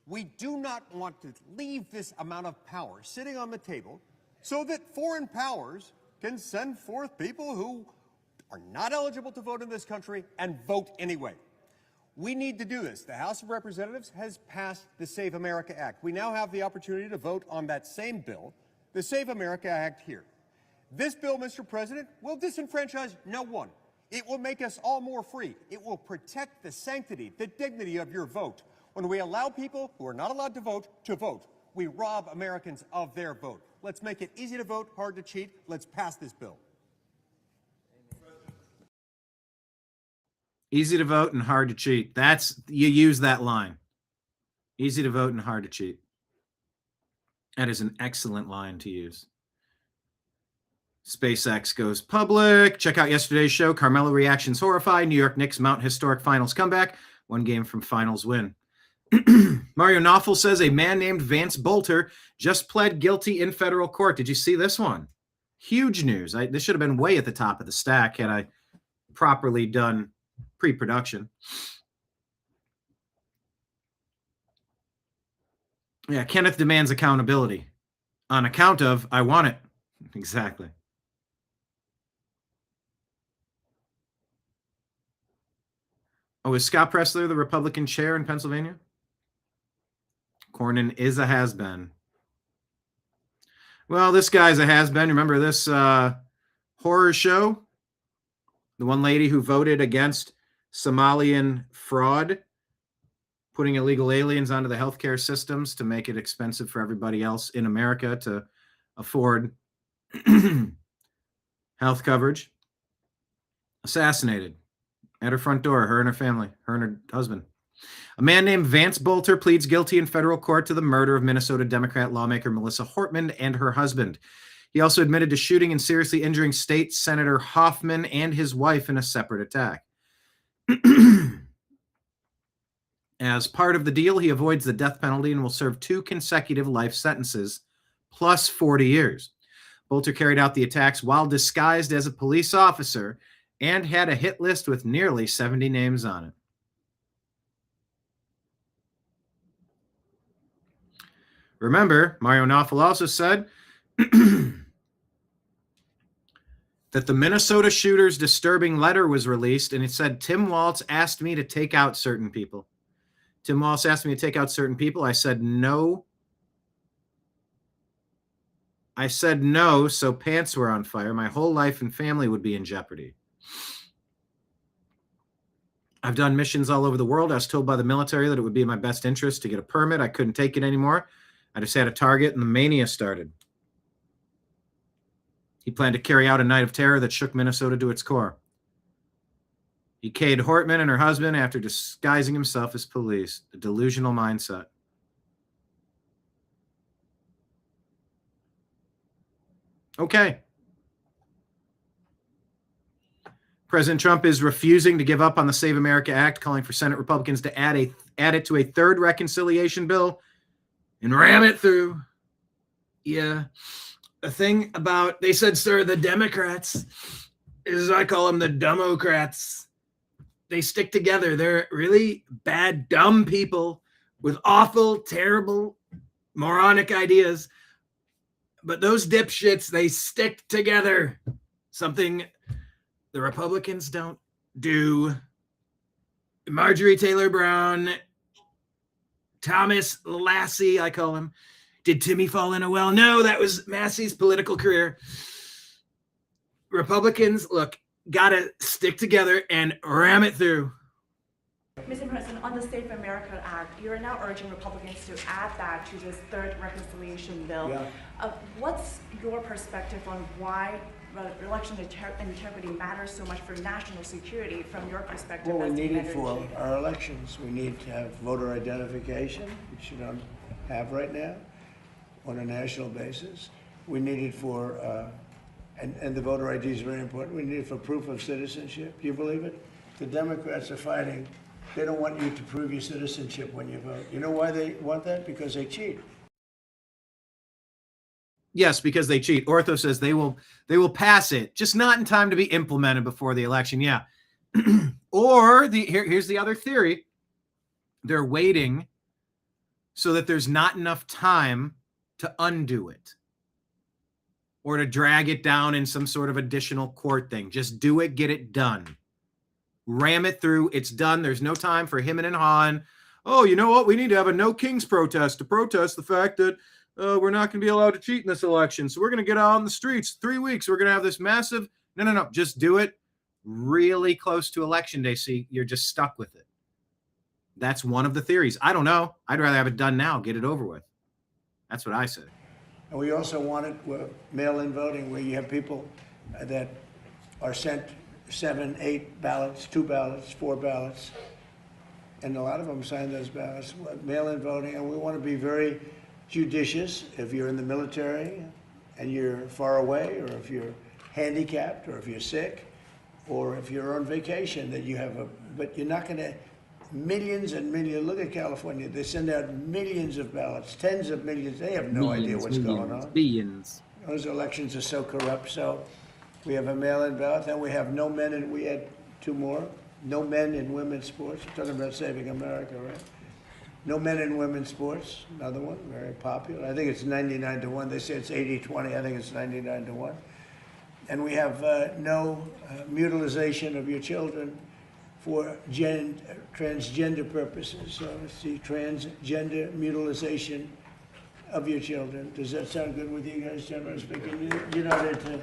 We do not want to leave this amount of power sitting on the table so that foreign powers can send forth people who are not eligible to vote in this country and vote anyway. We need to do this. The House of Representatives has passed the Save America Act. We now have the opportunity to vote on that same bill, the Save America Act here. This bill, Mr. President, will disenfranchise no one. It will make us all more free. It will protect the sanctity, the dignity of your vote. When we allow people who are not allowed to vote, we rob Americans of their vote. Let's make it easy to vote, hard to cheat. Let's pass this bill. Easy to vote and hard to cheat. You use that line. Easy to vote and hard to cheat. That is an excellent line to use. SpaceX goes public. Check out yesterday's show. Carmelo reactions horrify. New York Knicks mount historic finals comeback. 1 game from finals win. Mario Knopfel says a man named Vance Bolter just pled guilty in federal court. Did you see this one? Huge news. This should have been way at the top of the stack had I properly done pre-production. Yeah, Kenneth demands accountability on account of I want it. Exactly. Oh, is Scott Pressler the Republican chair in Pennsylvania? Cornyn is a has-been. Well, this guy's a has-been. Remember this horror show? The one lady who voted against Somalian fraud, putting illegal aliens onto the healthcare systems to make it expensive for everybody else in America to afford health coverage. assassinated at her front door, her and her family, her and her husband. A man named Vance Bolter pleads guilty in federal court to the murder of Minnesota Democrat lawmaker Melissa Hortman and her husband. He also admitted to shooting and seriously injuring State Senator Hoffman and his wife in a separate attack. As part of the deal, he avoids the death penalty and will serve 2 consecutive life sentences, plus 40 years. Bolter carried out the attacks while disguised as a police officer and had a hit list with nearly 70 names on it. Remember, Mario Nawfal also said that the Minnesota shooter's disturbing letter was released, and it said, Tim Walz asked me to take out certain people. Tim Walz asked me to take out certain people. I said no. I said no, so pants were on fire. My whole life and family would be in jeopardy. I've done missions all over the world. I was told by the military that it would be in my best interest to get a permit. I couldn't take it anymore. I just had a target, and the mania started. He planned to carry out a night of terror that shook Minnesota to its core. He K'd Hortman and her husband after disguising himself as police. A delusional mindset. Okay. President Trump is refusing to give up on the Save America Act, calling for Senate Republicans to add it to a third reconciliation bill and ram it through. Yeah. The thing about, they said, sir, the Democrats, is I call them the Democrats. They stick together. They're really bad, dumb people with awful, terrible, moronic ideas. But those dipshits, they stick together. Something the Republicans don't do. Marjorie Taylor Brown, Thomas Lassie, I call him. Did Timmy fall in a well? No, that was Massey's political career. Republicans, look, gotta stick together and ram it through. Mr. President, on the Save America Act, you're now urging Republicans to add that to this third reconciliation bill. Yeah. What's your perspective on why election integrity matters so much for national security from your perspective? Well, we need it for our elections. We need to have voter identification, which you don't have right now on a national basis. We need it for, and the voter ID is very important, we need it for proof of citizenship. Do you believe it? The Democrats are fighting. They don't want you to prove your citizenship when you vote. You know why they want that? Because they cheat. Yes, because they cheat. Ortho says they will pass it, just not in time to be implemented before the election. Yeah. Or here's the other theory. They're waiting so that there's not enough time to undo it or to drag it down in some sort of additional court thing. Just do it, get it done. Ram it through. It's done. There's no time for him and Han. Oh, you know what? We need to have a no kings protest to protest the fact that we're not going to be allowed to cheat in this election. So we're going to get out on the streets. 3 weeks. We're going to have this massive. No. Just do it really close to election day. See, you're just stuck with it. That's one of the theories. I don't know. I'd rather have it done now. Get it over with. That's what I say. And we also want it with mail-in voting, where you have people that are sent 7, 8 ballots, 2 ballots, 4 ballots, and a lot of them sign those ballots. Mail-in voting, and we want to be very judicious. If you're in the military and you're far away, or if you're handicapped, or if you're sick, or if you're on vacation, that you have but you're not going to, millions and millions. Look at California. They send out millions of ballots, tens of millions. They have no idea what's going on. Billions. Those elections are so corrupt. So we have a mail-in ballot. Then we have no men, and we had 2 more. No men in women's sports. We're talking about saving America, right? No men in women's sports. Another one, very popular. I think it's 99-1. They say it's 80-20. I think it's 99-1. And we have no mutilization of your children for transgender purposes. So it's the transgender mutilization of your children. Does that sound good with you guys, generally speaking? You're not into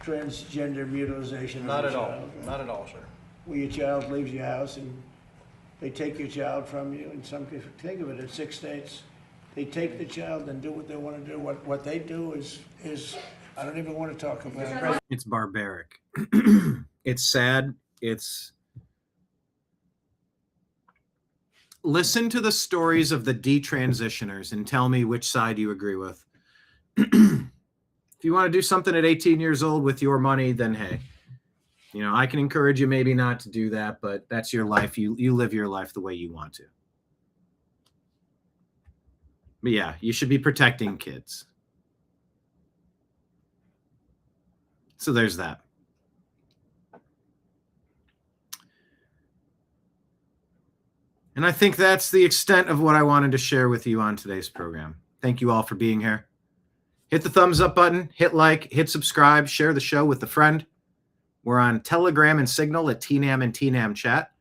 transgender mutilization of your child? Not at all, sir. Well, your child leaves your house and they take your child from you. In some cases, think of it, in 6 states, they take the child and do what they want to do. What they do is I don't even want to talk about it. It's barbaric. It's sad. Listen to the stories of the detransitioners and tell me which side you agree with. If you want to do something at 18 years old with your money, then hey, I can encourage you maybe not to do that, but that's your life. You live your life the way you want to. But yeah, you should be protecting kids. So there's that. And I think that's the extent of what I wanted to share with you on today's program. Thank you all for being here. Hit the thumbs up button, hit like, hit subscribe, share the show with a friend. We're on Telegram and Signal at TNAM and TNAM Chat.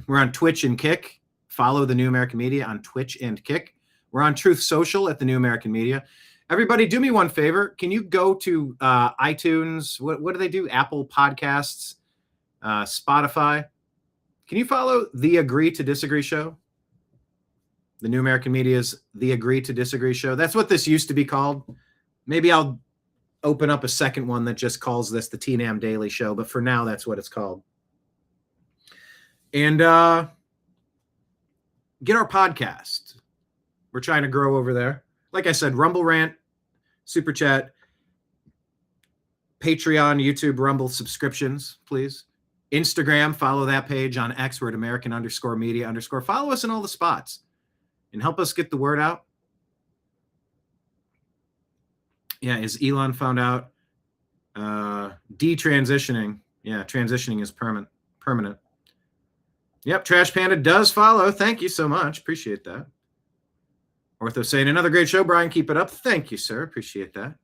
We're on Twitch and Kick. Follow the New American Media on Twitch and Kick. We're on Truth Social at the New American Media. Everybody, do me one favor. Can you go to iTunes? What do they do? Apple Podcasts, Spotify. Can you follow the Agree to Disagree Show? The New American Media's The Agree to Disagree Show. That's what this used to be called. Maybe I'll open up a second one that just calls this the TNAM Daily Show, but for now, that's what it's called. And get our podcast. We're trying to grow over there. Like I said, Rumble Rant, Super Chat, Patreon, YouTube, Rumble subscriptions, please. Instagram, follow that page. On X, we're at American_media_. Follow us in all the spots and help us get the word out. Yeah, is Elon found out? Detransitioning. Yeah, transitioning is permanent. Yep, Trash Panda does follow. Thank you so much. Appreciate that. Ortho saying, another great show, Brian. Keep it up. Thank you, sir. Appreciate that.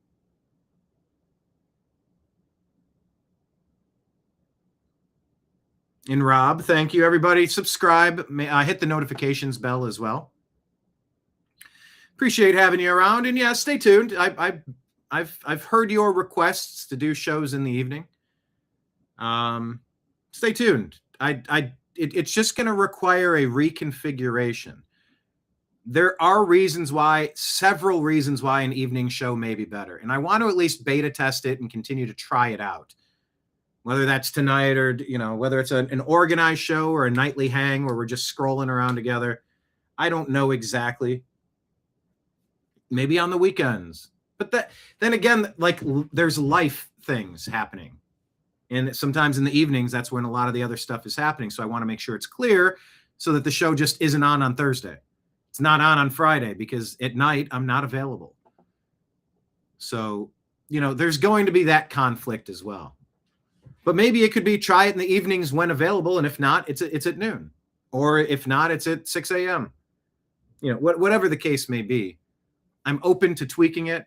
And Rob, thank you, everybody. Subscribe. Hit the notifications bell as well. Appreciate having you around. And yeah, stay tuned. I've heard your requests to do shows in the evening. Stay tuned. It's just going to require a reconfiguration. There are several reasons why an evening show may be better. And I want to at least beta test it and continue to try it out. Whether that's tonight or, whether it's an organized show or a nightly hang where we're just scrolling around together. I don't know exactly. Maybe on the weekends. But then again, like there's life things happening. And sometimes in the evenings, that's when a lot of the other stuff is happening. So I want to make sure it's clear so that the show just isn't on Thursday. It's not on Friday because at night I'm not available. So, there's going to be that conflict as well. But maybe it could be try it in the evenings when available. And if not, it's at noon. Or if not, it's at 6 a.m. Whatever the case may be. I'm open to tweaking it.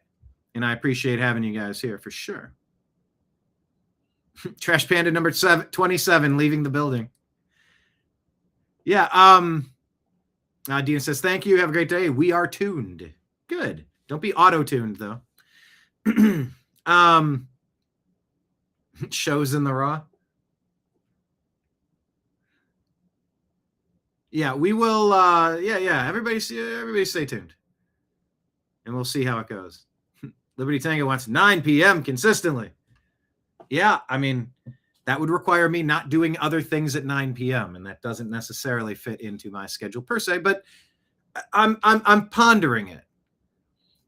And I appreciate having you guys here for sure. Trash Panda number 27 leaving the building. Yeah. Dina says, thank you. Have a great day. We are tuned. Good. Don't be auto-tuned though. Shows in the Raw. Yeah, we will. Everybody stay tuned. And we'll see how it goes. Liberty Tango wants 9 p.m. consistently. Yeah, I mean, that would require me not doing other things at 9 p.m. and that doesn't necessarily fit into my schedule per se, but I'm pondering it.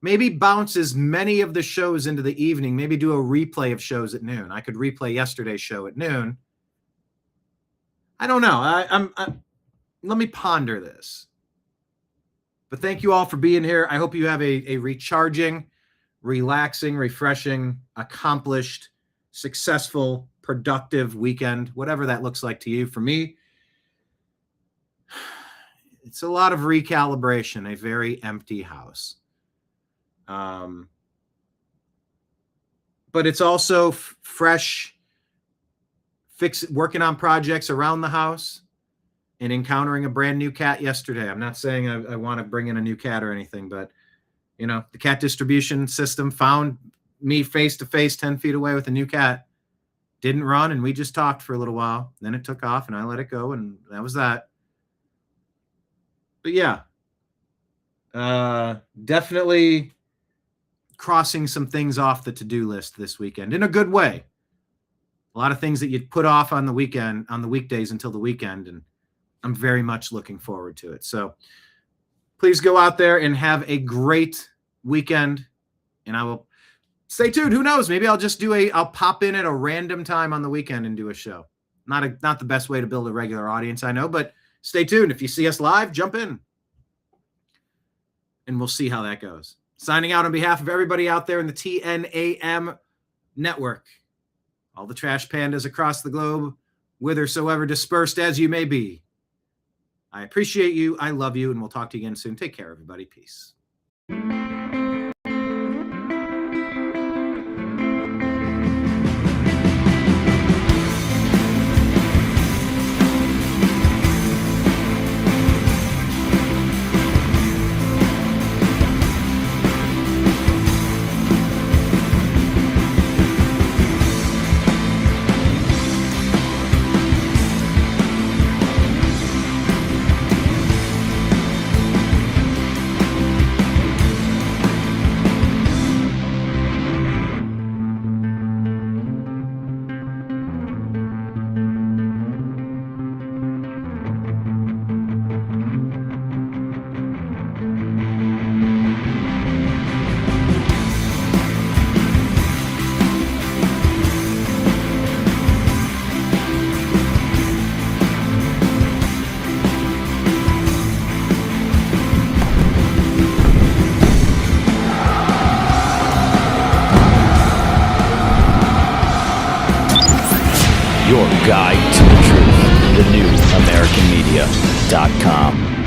Maybe bounce as many of the shows into the evening, maybe do a replay of shows at noon. I could replay yesterday's show at noon. I don't know. Let me ponder this. But thank you all for being here. I hope you have a recharging, relaxing, refreshing, accomplished, successful, productive weekend, whatever that looks like to you. For me, it's a lot of recalibration, a very empty house. But it's also fresh, working on projects around the house and encountering a brand new cat yesterday. I'm not saying I want to bring in a new cat or anything, but the cat distribution system found me face to face 10 feet away with a new cat. Didn't run. And we just talked for a little while. Then it took off and I let it go. And that was that. But yeah, definitely crossing some things off the to-do list this weekend in a good way. A lot of things that you'd put off on the weekend, on the weekdays until the weekend, and I'm very much looking forward to it. So please go out there and have a great weekend, and I will stay tuned. Who knows? Maybe I'll just I'll pop in at a random time on the weekend and do a show. Not the best way to build a regular audience, I know, but stay tuned. If you see us live, jump in, and we'll see how that goes. Signing out on behalf of everybody out there in the TNAM network, all the trash pandas across the globe, whithersoever dispersed as you may be. I appreciate you. I love you, and we'll talk to you again soon. Take care, everybody. Peace. Your guide to the truth. TheNewAmericanMedia.com.